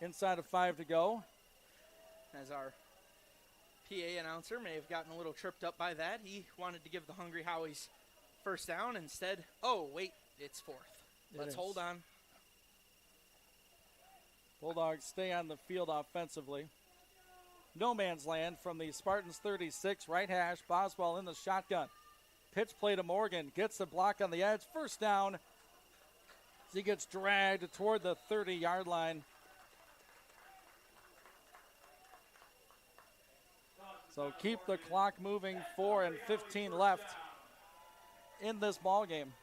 Inside of 5 to go. As our PA announcer may have gotten a little tripped up by that. He wanted to give the Hungry Howies 1st down. Instead, oh, wait, it's 4th. Let's hold on. Bulldogs stay on the field offensively. No man's land from the Spartans 36, right hash. Boswell in the shotgun. Pitch play to Morgan. Gets the block on the edge. 1st down. As he gets dragged toward the 30-yard line. So keep the clock moving. 4 and 15 left in this ball game.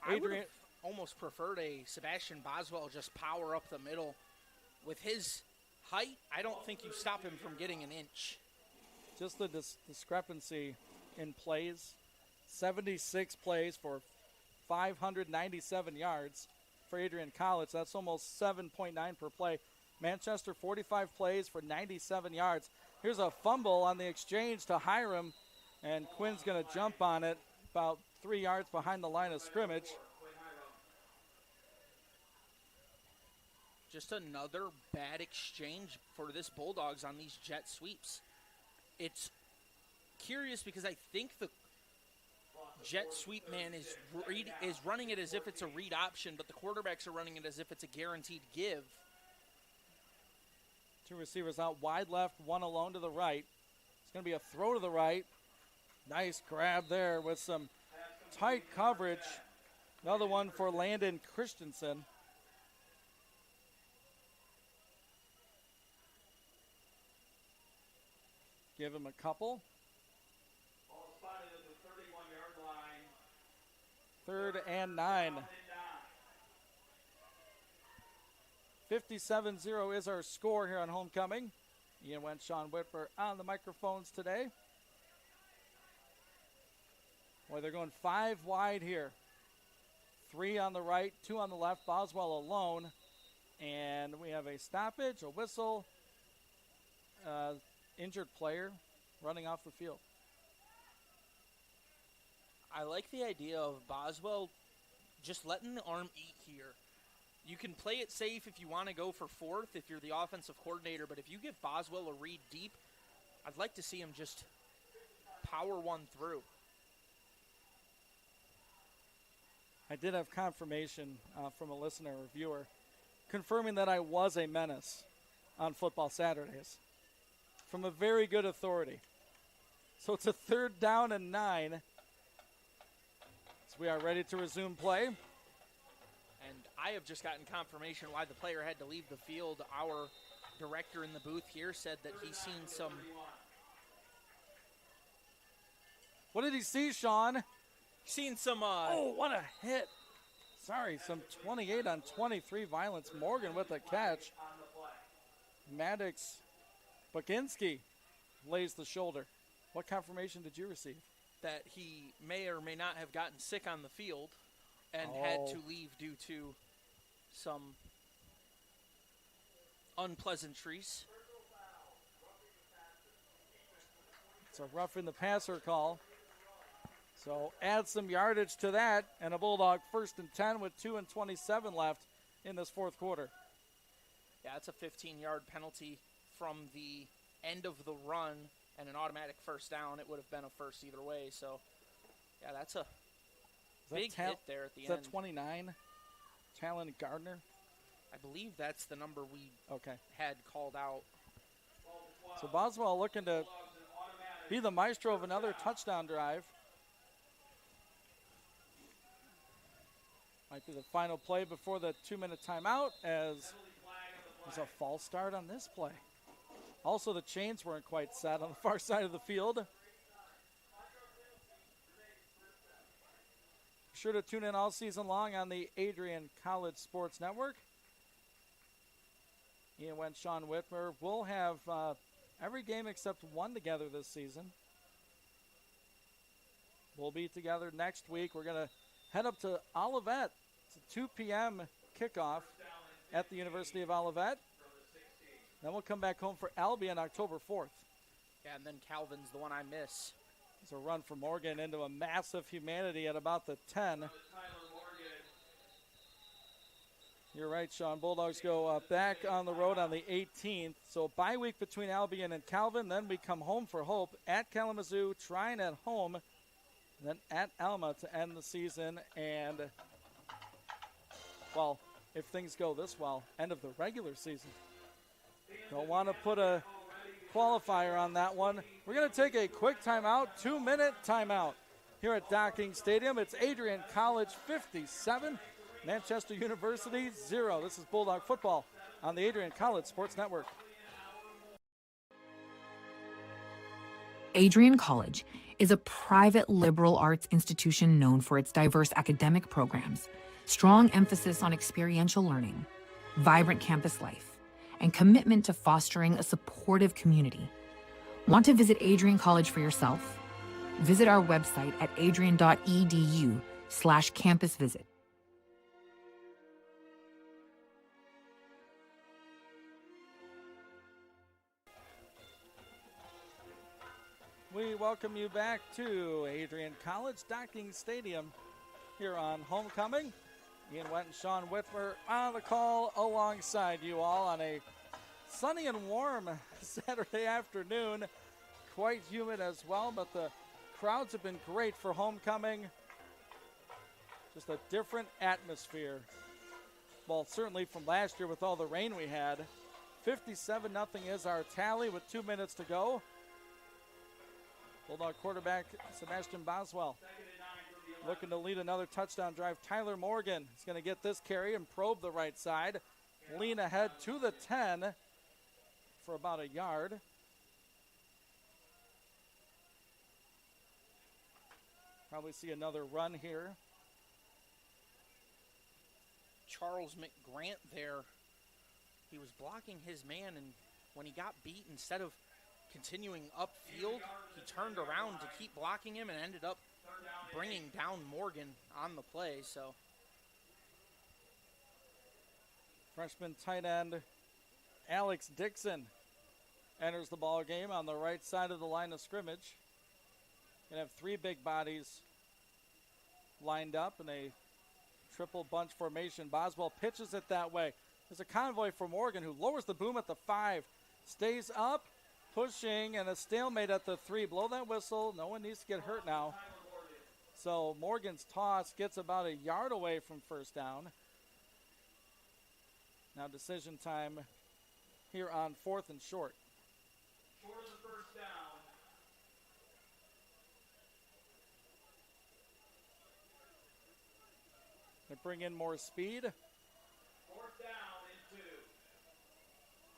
Adrian almost preferred a Sebastian Boswell just power up the middle. With his height, I don't think you stop him from getting an inch. Just the discrepancy in plays. 76 plays for 597 yards for Adrian College. That's almost 7.9 per play. Manchester, 45 plays for 97 yards. Here's a fumble on the exchange to Hiram, and Quinn's going to jump on it about 3 yards behind the line of scrimmage. Just another bad exchange for this Bulldogs on these jet sweeps. It's curious because I think the jet sweep man is running it as if it's a read option, but the quarterbacks are running it as if it's a guaranteed give. 2 receivers out wide left, 1 alone to the right. It's going to be a throw to the right. Nice grab there with some tight coverage. Another one for Landon Christensen. Give him a couple. Ball spotted at the 31-yard line. 3rd and 9. 57-0 is our score here on homecoming. Ian Wentz, Sean Whitmer on the microphones today. Boy, they're going 5 wide here. 3 on the right, 2 on the left. Boswell alone. And we have a stoppage, a whistle, injured player running off the field. I like the idea of Boswell just letting the arm eat here. You can play it safe if you want to go for 4th if you're the offensive coordinator, but if you give Boswell a read deep, I'd like to see him just power one through. I did have confirmation from a listener or viewer confirming that I was a menace on football Saturdays from a very good authority. So it's a 3rd down and 9. So we are ready to resume play. And I have just gotten confirmation why the player had to leave the field. Our director in the booth here said that he's seen some. What did he see, Sean? Seen some. Oh, what a hit. Sorry, some 28 on 23 violence. Morgan with a catch. Maddox Bakinski lays the shoulder. What confirmation did you receive? That he may or may not have gotten sick on the field and had to leave due to some unpleasantries. It's a roughing the passer call. So add some yardage to that, and a Bulldog 1st and 10 with 2:27 left in this 4th quarter. Yeah, it's a 15-yard penalty from the end of the run and an automatic 1st down. It would have been a first either way. So, yeah, that's a Big hit there at the end. Is that 29? Talon Gardner? I believe that's the number we had called out. So Boswell looking to be the maestro of another touchdown drive. Might be the final play before the 2-minute timeout, as there's a false start on this play. Also, the chains weren't quite set on the far side of the field. Be sure to tune in all season long on the Adrian College Sports Network. Ian Wentz, Sean Whitmer will have every game except one together this season. We'll be together next week. We're going to head up to Olivet. It's a 2 p.m. kickoff at the University of Olivet. Then we'll come back home for Albion October 4th. Yeah, and then Calvin's the one I miss. It's a run for Morgan into a massive humanity at about the 10. You're right, Sean. Bulldogs go back on the road on the 18th. So bye week between Albion and Calvin. Then we come home for Hope at Kalamazoo, trying at home. Then at Alma to end the season. And, well, if things go this well, end of the regular season. Don't want to put a qualifier on that one. We're going to take a quick timeout, 2-minute timeout here at Docking Stadium. It's Adrian College 57, Manchester University 0. This is Bulldog football on the Adrian College Sports Network. Adrian College is a private liberal arts institution known for its diverse academic programs, strong emphasis on experiential learning, vibrant campus life, and commitment to fostering a supportive community. Want to visit Adrian College for yourself? Visit our website at adrian.edu/campus visit. We welcome you back to Adrian College Docking Stadium here on Homecoming. Ian Went and Sean Whitmer on the call alongside you all on a sunny and warm Saturday afternoon. Quite humid as well, but the crowds have been great for Homecoming. Just a different atmosphere. Well, certainly from last year with all the rain we had. 57-0 is our tally with 2 minutes to go. Bulldog quarterback Sebastian Boswell looking to lead another touchdown drive. Tyler Morgan is going to get this carry and probe the right side. Lean ahead to the 10 for about a yard. Probably see another run here. Charles McGrant there. He was blocking his man, and when he got beat, instead of continuing upfield, he turned around to keep blocking him and ended up bringing down Morgan on the play. So freshman tight end Alex Dixon enters the ball game on the right side of the line of scrimmage. Gonna have three big bodies lined up in a triple bunch formation. Boswell pitches it that way. There's a convoy for Morgan, who lowers the boom at the 5, stays up, pushing, and a stalemate at the 3. Blow that whistle. No one needs to get hurt now. So Morgan's toss gets about a yard away from first down. Now decision time here on 4th and short. Short of the first down. They bring in more speed. 4th down and 2.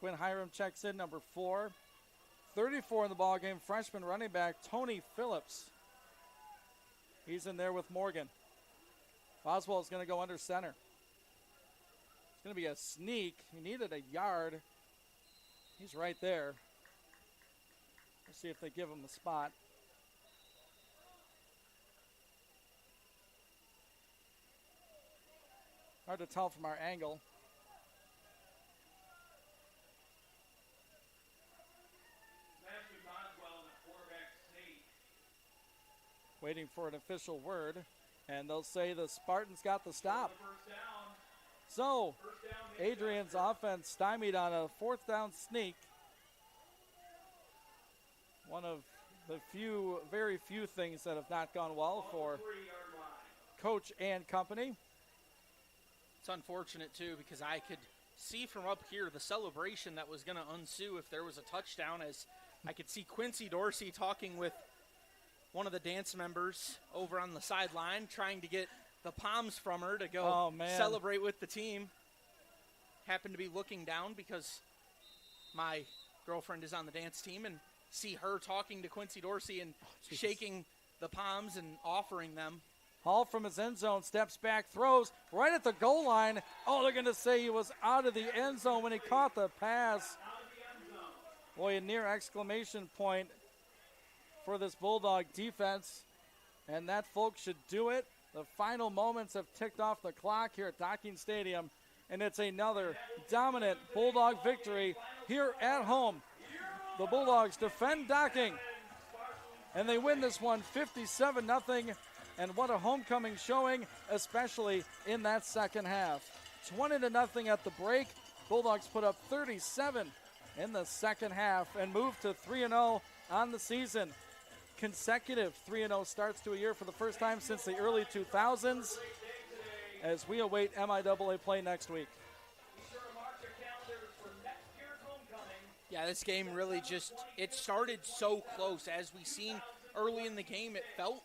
Quinn Hiram checks in, number 4. 34 in the ball game, freshman running back Tony Phillips. He's in there with Morgan. Boswell is going to go under center. It's going to be a sneak. He needed a yard. He's right there. Let's see if they give him the spot. Hard to tell from our angle. Waiting for an official word, and they'll say the Spartans got the stop. So, Adrian's offense stymied on a 4th down sneak. One of the very few things that have not gone well for Coach and company. It's unfortunate, too, because I could see from up here the celebration that was going to ensue if there was a touchdown, as I could see Quincy Dorsey talking with one of the dance members over on the sideline, trying to get the palms from her to go celebrate with the team. Happened to be looking down because my girlfriend is on the dance team, and see her talking to Quincy Dorsey and shaking the palms and offering them. Hall from his end zone, steps back, throws right at the goal line. Oh, they're going to say he was out of the end zone when he caught the pass. Boy, a near exclamation point for this Bulldog defense. And that, folks, should do it. The final moments have ticked off the clock here at Docking Stadium. And it's another dominant Bulldog victory here at home. The Bulldogs defend Docking. And they win this one 57-0. And what a homecoming showing, especially in that second half. 20-0 at the break. Bulldogs put up 37 in the second half and move to 3-0 on the season. Consecutive 3-0 starts to a year for the first time since the early 2000s, as we await MIAA play next week. Yeah, this game really just, it started so close. As we seen early in the game, it felt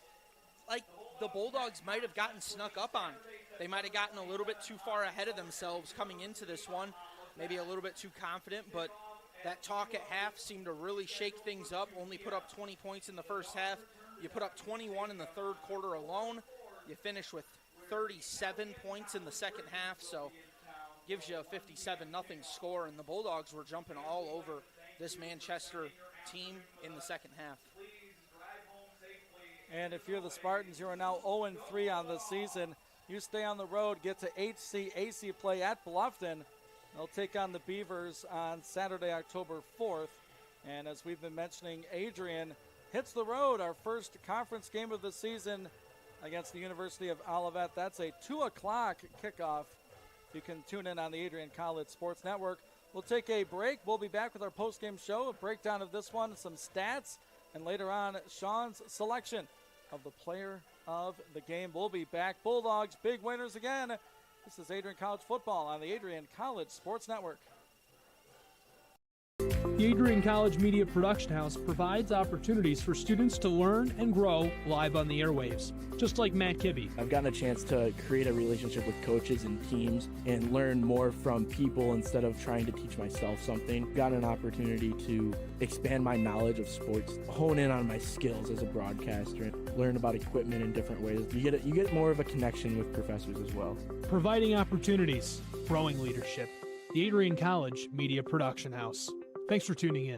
like the Bulldogs might have gotten snuck up on. They might have gotten a little bit too far ahead of themselves coming into this one, maybe a little bit too confident, but that talk at half seemed to really shake things up. Only put up 20 points in the first half. You put up 21 in the third quarter alone. You finish with 37 points in the second half, so gives you a 57-0 score, and the Bulldogs were jumping all over this Manchester team in the second half. And if you're the Spartans, you are now 0-3 on the season. You stay on the road, get to HCAC play at Bluffton. They'll take on the Beavers on Saturday, October 4th. And as we've been mentioning, Adrian hits the road, our first conference game of the season against the University of Olivet. That's a 2 o'clock kickoff. You can tune in on the Adrian College Sports Network. We'll take a break. We'll be back with our post-game show, a breakdown of this one, some stats, and later on, Sean's selection of the player of the game. We'll be back. Bulldogs, big winners again. This is Adrian College Football on the Adrian College Sports Network. The Adrian College Media Production House provides opportunities for students to learn and grow live on the airwaves, just like Matt Kibbe. I've gotten a chance to create a relationship with coaches and teams and learn more from people instead of trying to teach myself something. Got an opportunity to expand my knowledge of sports, hone in on my skills as a broadcaster, learn about equipment in different ways. You get more of a connection with professors as well. Providing opportunities, growing leadership. The Adrian College Media Production House. Thanks for tuning in.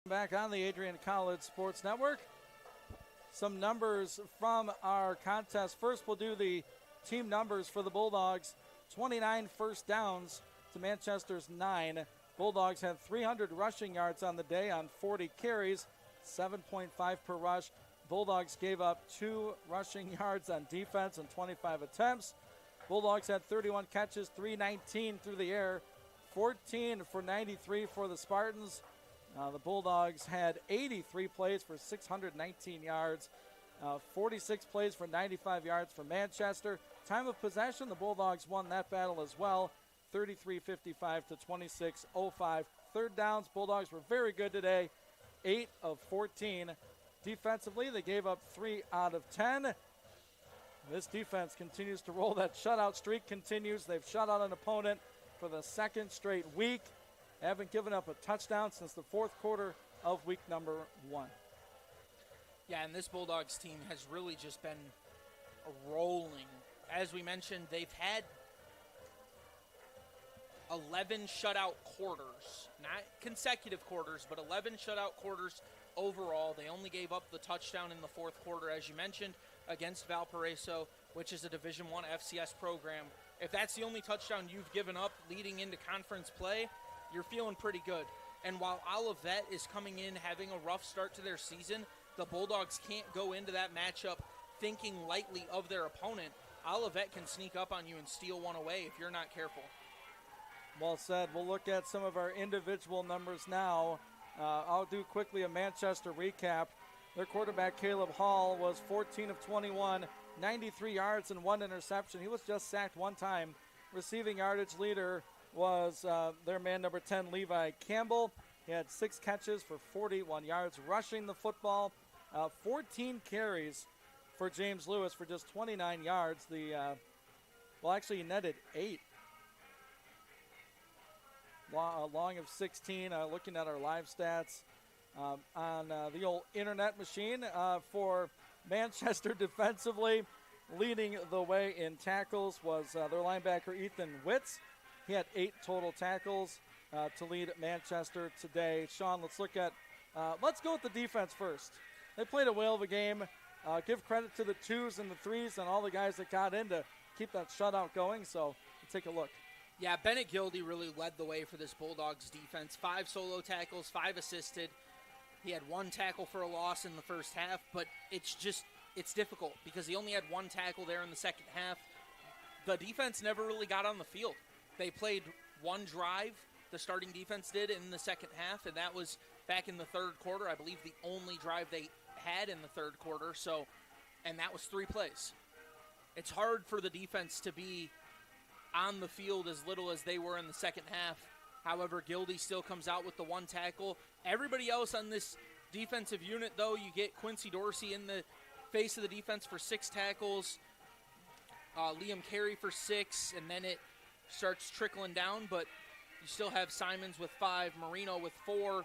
Back on the Adrian College Sports Network. Some numbers from our contest. First, we'll do the team numbers for the Bulldogs. 29 first downs to Manchester's 9. Bulldogs had 300 rushing yards on the day on 40 carries, 7.5 per rush. Bulldogs gave up 2 rushing yards on defense and 25 attempts. Bulldogs had 31 catches, 319 through the air, 14 for 93 for the Spartans. The Bulldogs had 83 plays for 619 yards, 46 plays for 95 yards for Manchester. Time of possession, the Bulldogs won that battle as well, 33-55 to 26-05. Third downs, Bulldogs were very good today, 8 of 14. Defensively, they gave up 3 out of 10. This defense continues to roll. That shutout streak continues. They've shut out an opponent for the second straight week. Haven't given up a touchdown since the fourth quarter of week number 1. Yeah, and this Bulldogs team has really just been rolling. As we mentioned, they've had 11 shutout quarters. Not consecutive quarters, but 11 shutout quarters overall. They only gave up the touchdown in the fourth quarter, as you mentioned, against Valparaiso, which is a Division I FCS program. If that's the only touchdown you've given up leading into conference play, you're feeling pretty good. And while Olivet is coming in having a rough start to their season, the Bulldogs can't go into that matchup thinking lightly of their opponent. Olivet can sneak up on you and steal one away if you're not careful. Well said. We'll look at some of our individual numbers now. I'll do quickly a Manchester recap. Their quarterback, Caleb Hall, was 14 of 21, 93 yards and 1 interception. He was just sacked one time. Receiving yardage leader was their man number 10, Levi Campbell. He had 6 catches for 41 yards. Rushing the football, 14 carries for James Lewis for just 29 yards. Actually, he netted 8. Long of 16. Looking at our live stats on the old internet machine for Manchester defensively. Leading the way in tackles was their linebacker Ethan Witz. He had 8 total tackles to lead Manchester today. Sean, let's go with the defense first. They played a whale of a game. Give credit to the 2s and the 3s and all the guys that got in to keep that shutout going. So let's take a look. Yeah, Bennett Gildy really led the way for this Bulldogs defense. 5 solo tackles, 5 assisted. He had 1 tackle for a loss in the first half, but it's difficult because he only had 1 tackle there in the second half. The defense never really got on the field. They played 1 drive, the starting defense did, in the second half, and that was back in the third quarter. I believe the only drive they had in the third quarter, and that was 3 plays. It's hard for the defense to be on the field as little as they were in the second half. However, Gildy still comes out with the 1 tackle. Everybody else on this defensive unit, though, you get Quincy Dorsey in the face of the defense for 6 tackles, Liam Carey for 6, and then it starts trickling down, but you still have Simons with 5, Marino with 4. Of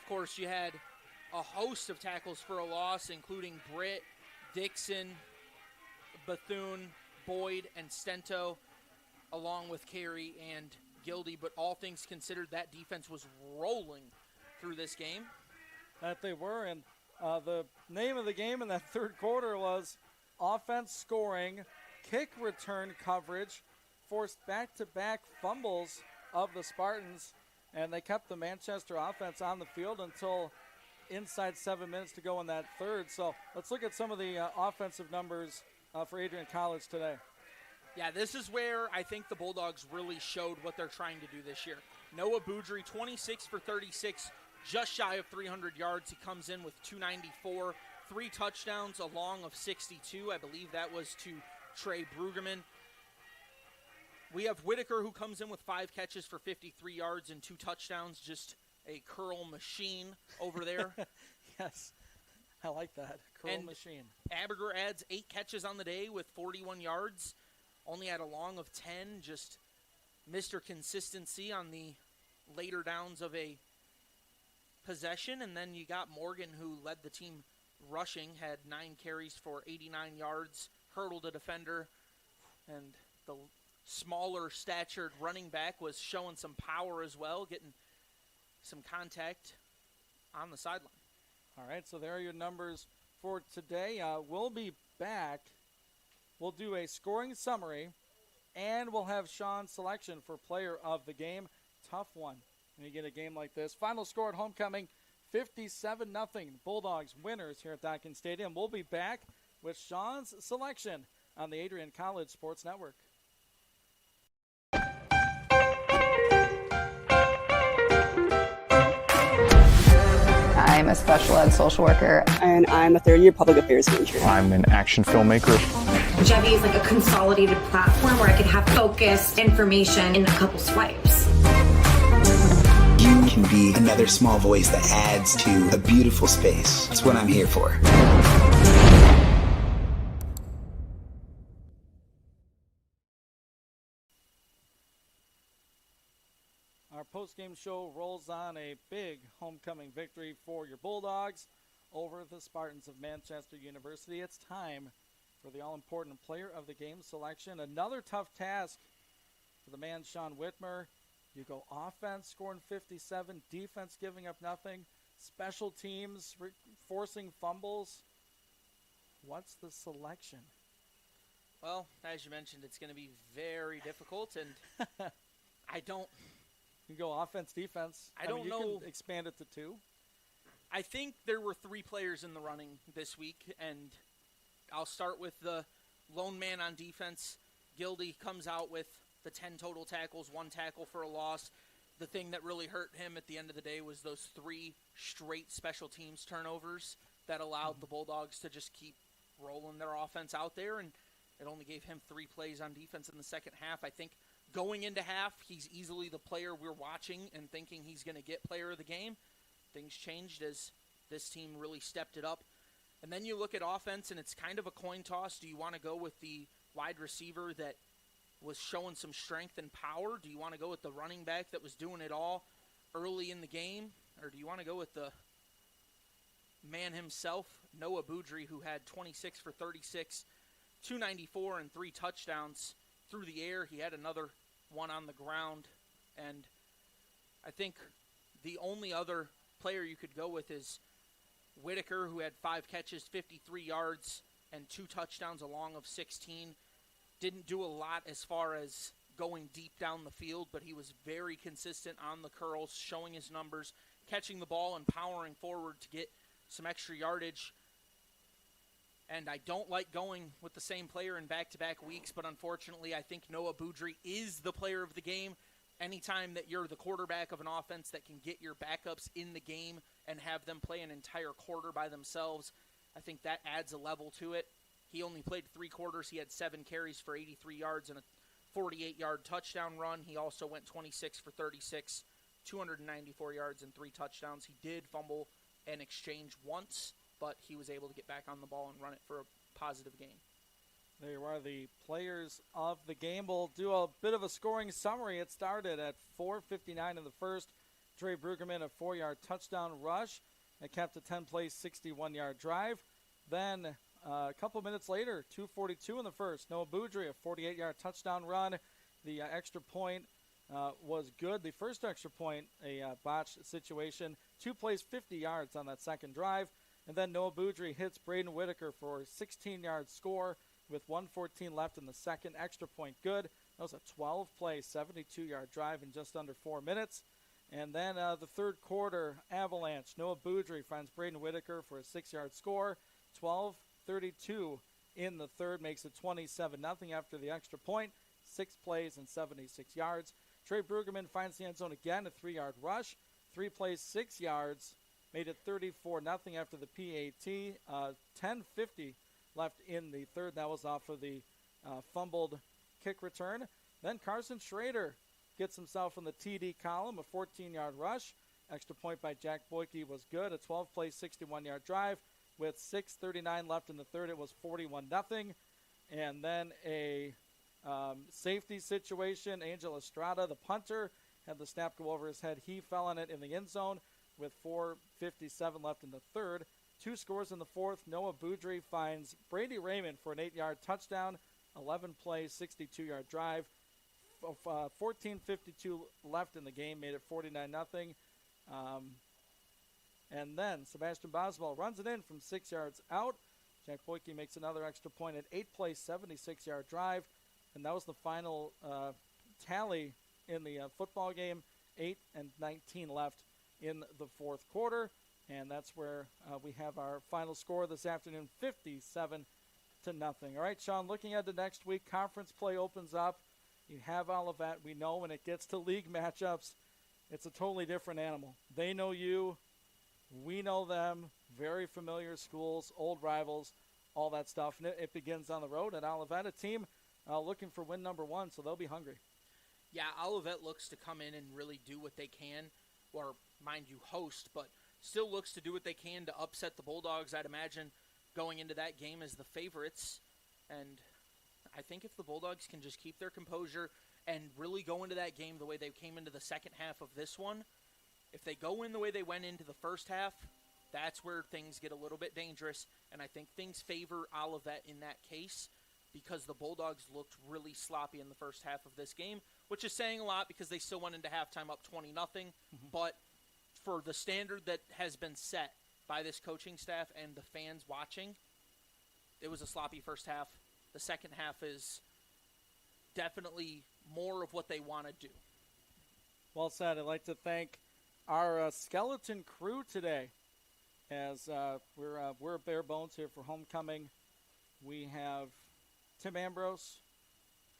course, you had a host of tackles for a loss, including Britt, Dixon, Bethune, Boyd, and Stento, along with Carey and Gildy. But all things considered, that defense was rolling through this game. That they were, and the name of the game in that third quarter was offense scoring, kick return coverage, forced back-to-back fumbles of the Spartans, and they kept the Manchester offense on the field until inside 7 minutes to go in that third. So let's look at some of the offensive numbers for Adrian College today. Yeah, this is where I think the Bulldogs really showed what they're trying to do this year. Noah Boudry, 26 for 36, just shy of 300 yards. He comes in with 294, 3 touchdowns, a long of 62. I believe that was to Trey Brueggemann. We have Whitaker, who comes in with 5 catches for 53 yards and 2 touchdowns, just a curl machine over there. Yes, I like that, curl machine. Aberger adds 8 catches on the day with 41 yards. Only had a long of 10, just Mr. Consistency on the later downs of a possession. And then you got Morgan, who led the team rushing, had 9 carries for 89 yards, hurdled a defender, and the smaller statured running back was showing some power as well, getting some contact on the sideline. All right, so there are your numbers for today. We'll be back. We'll do a scoring summary, and we'll have Sean's selection for player of the game. Tough one when you get a game like this. Final score at homecoming, 57-0. Bulldogs winners here at Dawkins Stadium. We'll be back with Sean's selection on the Adrian College Sports Network. I'm a special ed social worker. And I'm a third-year public affairs major. I'm an action filmmaker. Jevi is like a consolidated platform where I could have focused information in a couple swipes. You can be another small voice that adds to a beautiful space. That's what I'm here for. Our post-game show rolls on a big homecoming victory for your Bulldogs over the Spartans of Manchester University. It's time for the all-important player of the game selection. Another tough task for the man Sean Whitmer. You go offense scoring 57, defense giving up nothing, special teams forcing fumbles. What's the selection? Well, as you mentioned, it's going to be very difficult, and You go offense, defense. I don't know. You can expand it to 2. I think there were 3 players in the running this week, and I'll start with the lone man on defense. Gildy comes out with the 10 total tackles, 1 tackle for a loss. The thing that really hurt him at the end of the day was those 3 straight special teams turnovers that allowed the Bulldogs to just keep rolling their offense out there, and it only gave him 3 plays on defense in the second half. I think going into half, he's easily the player we're watching and thinking he's going to get player of the game. Things changed as this team really stepped it up. And then you look at offense, and it's kind of a coin toss. Do you want to go with the wide receiver that was showing some strength and power? Do you want to go with the running back that was doing it all early in the game? Or do you want to go with the man himself, Noah Boudry, who had 26 for 36, 294 and 3 touchdowns through the air? He had another one on the ground. And I think the only other player you could go with is Whitaker, who had 5 catches, 53 yards, and 2 touchdowns along of 16. Didn't do a lot as far as going deep down the field, but he was very consistent on the curls, showing his numbers, catching the ball and powering forward to get some extra yardage. And I don't like going with the same player in back-to-back weeks, but unfortunately I think Noah Boudry is the player of the game. Anytime that you're the quarterback of an offense that can get your backups in the game and have them play an entire quarter by themselves, I think that adds a level to it. He only played 3 quarters. He had 7 carries for 83 yards and a 48-yard touchdown run. He also went 26 for 36, 294 yards and 3 touchdowns. He did fumble an exchange once, but he was able to get back on the ball and run it for a positive gain. There you are, the players of the game. We'll do a bit of a scoring summary. It started at 4:59 in the first. Trey Brueggemann, a 4-yard touchdown rush. That kept a 10-play, 61-yard drive. Then a couple minutes later, 2:42 in the first, Noah Boudry, a 48-yard touchdown run. The extra point was good. The first extra point, a botched situation. 2 plays, 50 yards on that second drive. And then Noah Boudry hits Braden Whitaker for a 16-yard score with 1:14 left in the second. Extra point good. That was a 12-play, 72-yard drive in just under 4 minutes. And then the third quarter, avalanche. Noah Boudry finds Braden Whitaker for a 6-yard score. 12:32 in the third, makes it 27-0 after the extra point. 6 plays and 76 yards. Trey Brueggemann finds the end zone again, a 3-yard rush. 3 plays, 6 yards, made it 34-0 after the PAT. 10:50 left in the third. That was off of the fumbled kick return. Then Carson Schrader gets himself in the TD column, a 14-yard rush. Extra point by Jack Boyke was good, a 12-play, 61-yard drive. With 6:39 left in the third, it was 41-0. And then a safety situation. Angel Estrada, the punter, had the snap go over his head. He fell on it in the end zone with 4:57 left in the third. 2 scores in the fourth. Noah Boudry finds Brady Raymond for an 8-yard touchdown. 11-play, 62-yard drive. 14:52 left in the game, made it 49-0. And then Sebastian Boswell runs it in from 6 yards out. Jack Boyke makes another extra point at 8-play, 76-yard drive. And that was the final tally in the football game. 8:19 left in the fourth quarter. And that's where we have our final score this afternoon, 57-0. All right, Sean, looking at the next week, conference play opens up. You have Olivet. We know when it gets to league matchups, it's a totally different animal. They know you. We know them. Very familiar schools, old rivals, all that stuff. And it begins on the road at Olivet, a team looking for win number 1, so they'll be hungry. Yeah, Olivet looks to come in and really do what they can, or mind you, host, but still looks to do what they can to upset the Bulldogs. I'd imagine going into that game as the favorites. And I think if the Bulldogs can just keep their composure and really go into that game the way they came into the second half of this one, if they go in the way they went into the first half, that's where things get a little bit dangerous. And I think things favor Olivet in that case because the Bulldogs looked really sloppy in the first half of this game, which is saying a lot because they still went into halftime up 20-0. But for the standard that has been set by this coaching staff and the fans watching, it was a sloppy first half. The second half is definitely more of what they want to do. Well said. I'd like to thank our skeleton crew today as we're bare bones here for homecoming. We have Tim Ambrose,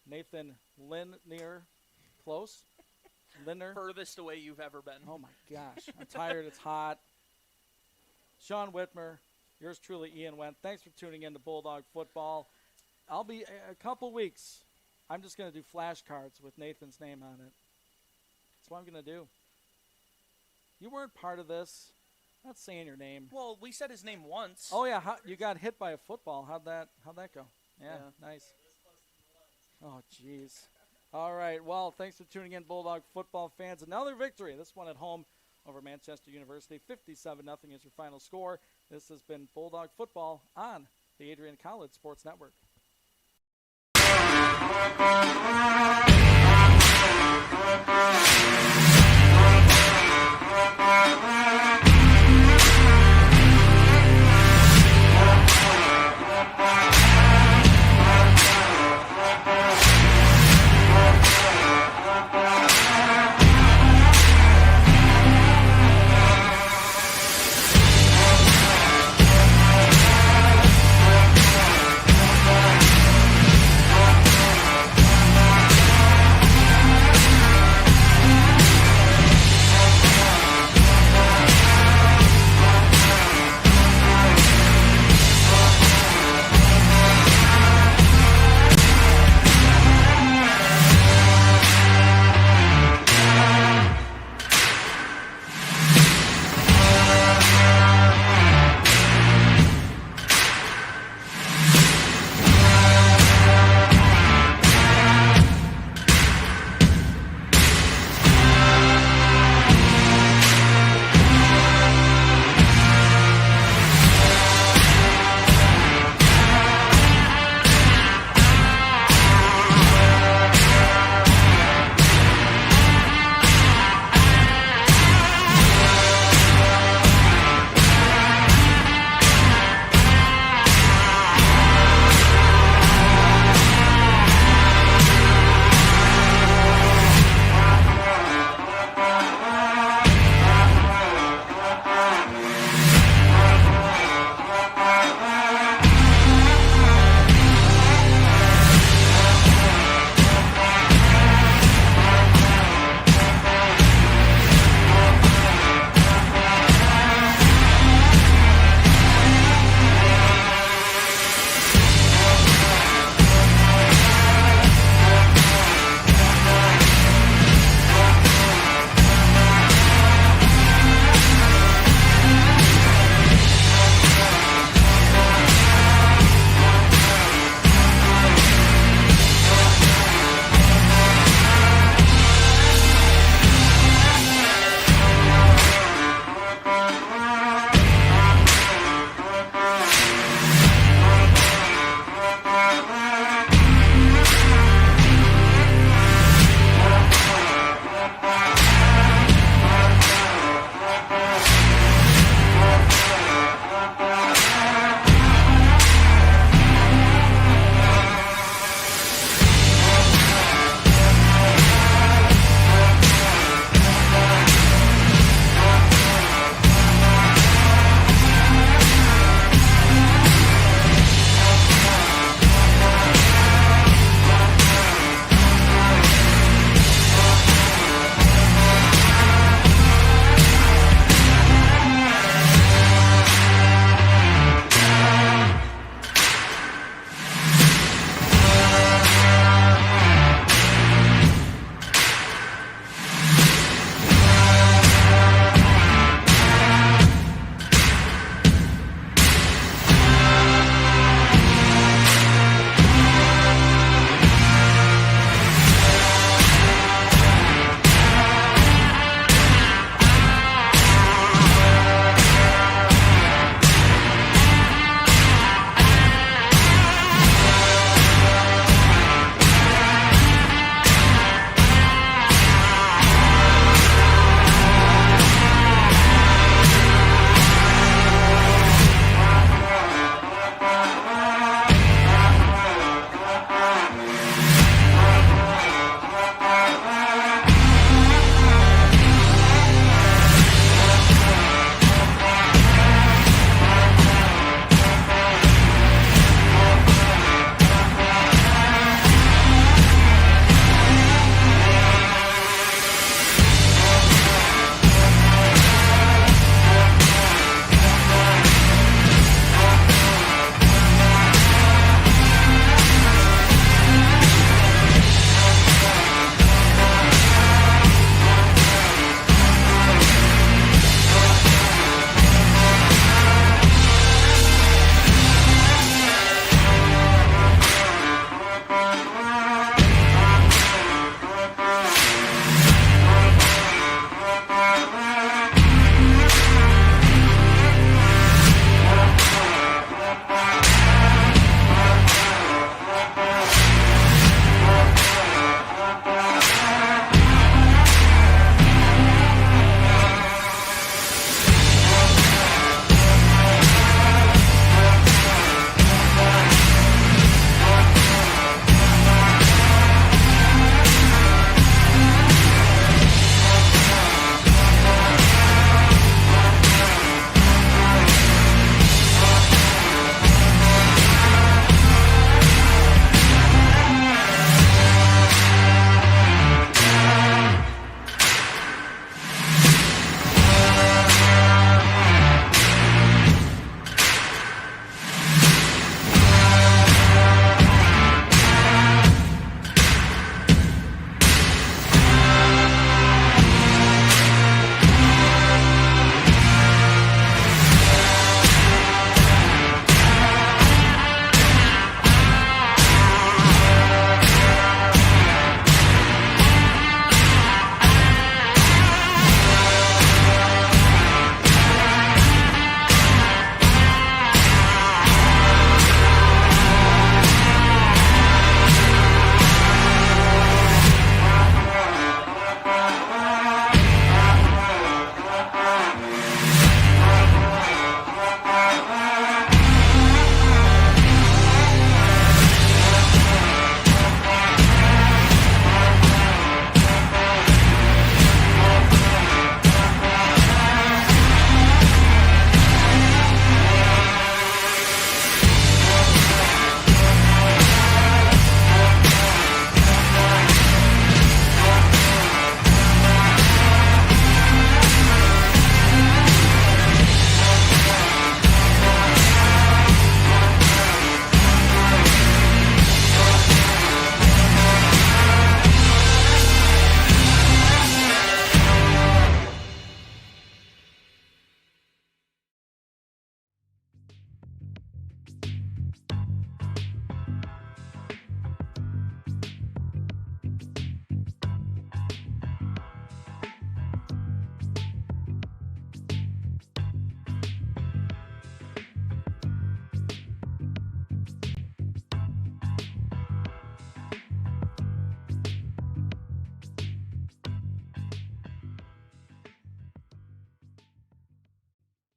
Nathan Linnear, close. Linner. Furthest away you've ever been. Oh, my gosh. I'm tired. It's hot. Sean Whitmer, Yours truly, Ian Wendt. Thanks for tuning in to Bulldog Football. I'll be a couple weeks. I'm just going to do flashcards with Nathan's name on it. That's what I'm going to do. You weren't part of this. I'm not saying your name. Well, we said his name once. Oh, yeah. You got hit by a football. How'd that go? Yeah, nice. Oh, jeez. All right. Well, thanks for tuning in, Bulldog football fans. Another victory. This one at home over Manchester University. 57-0 is your final score. This has been Bulldog football on the Adrian College Sports Network.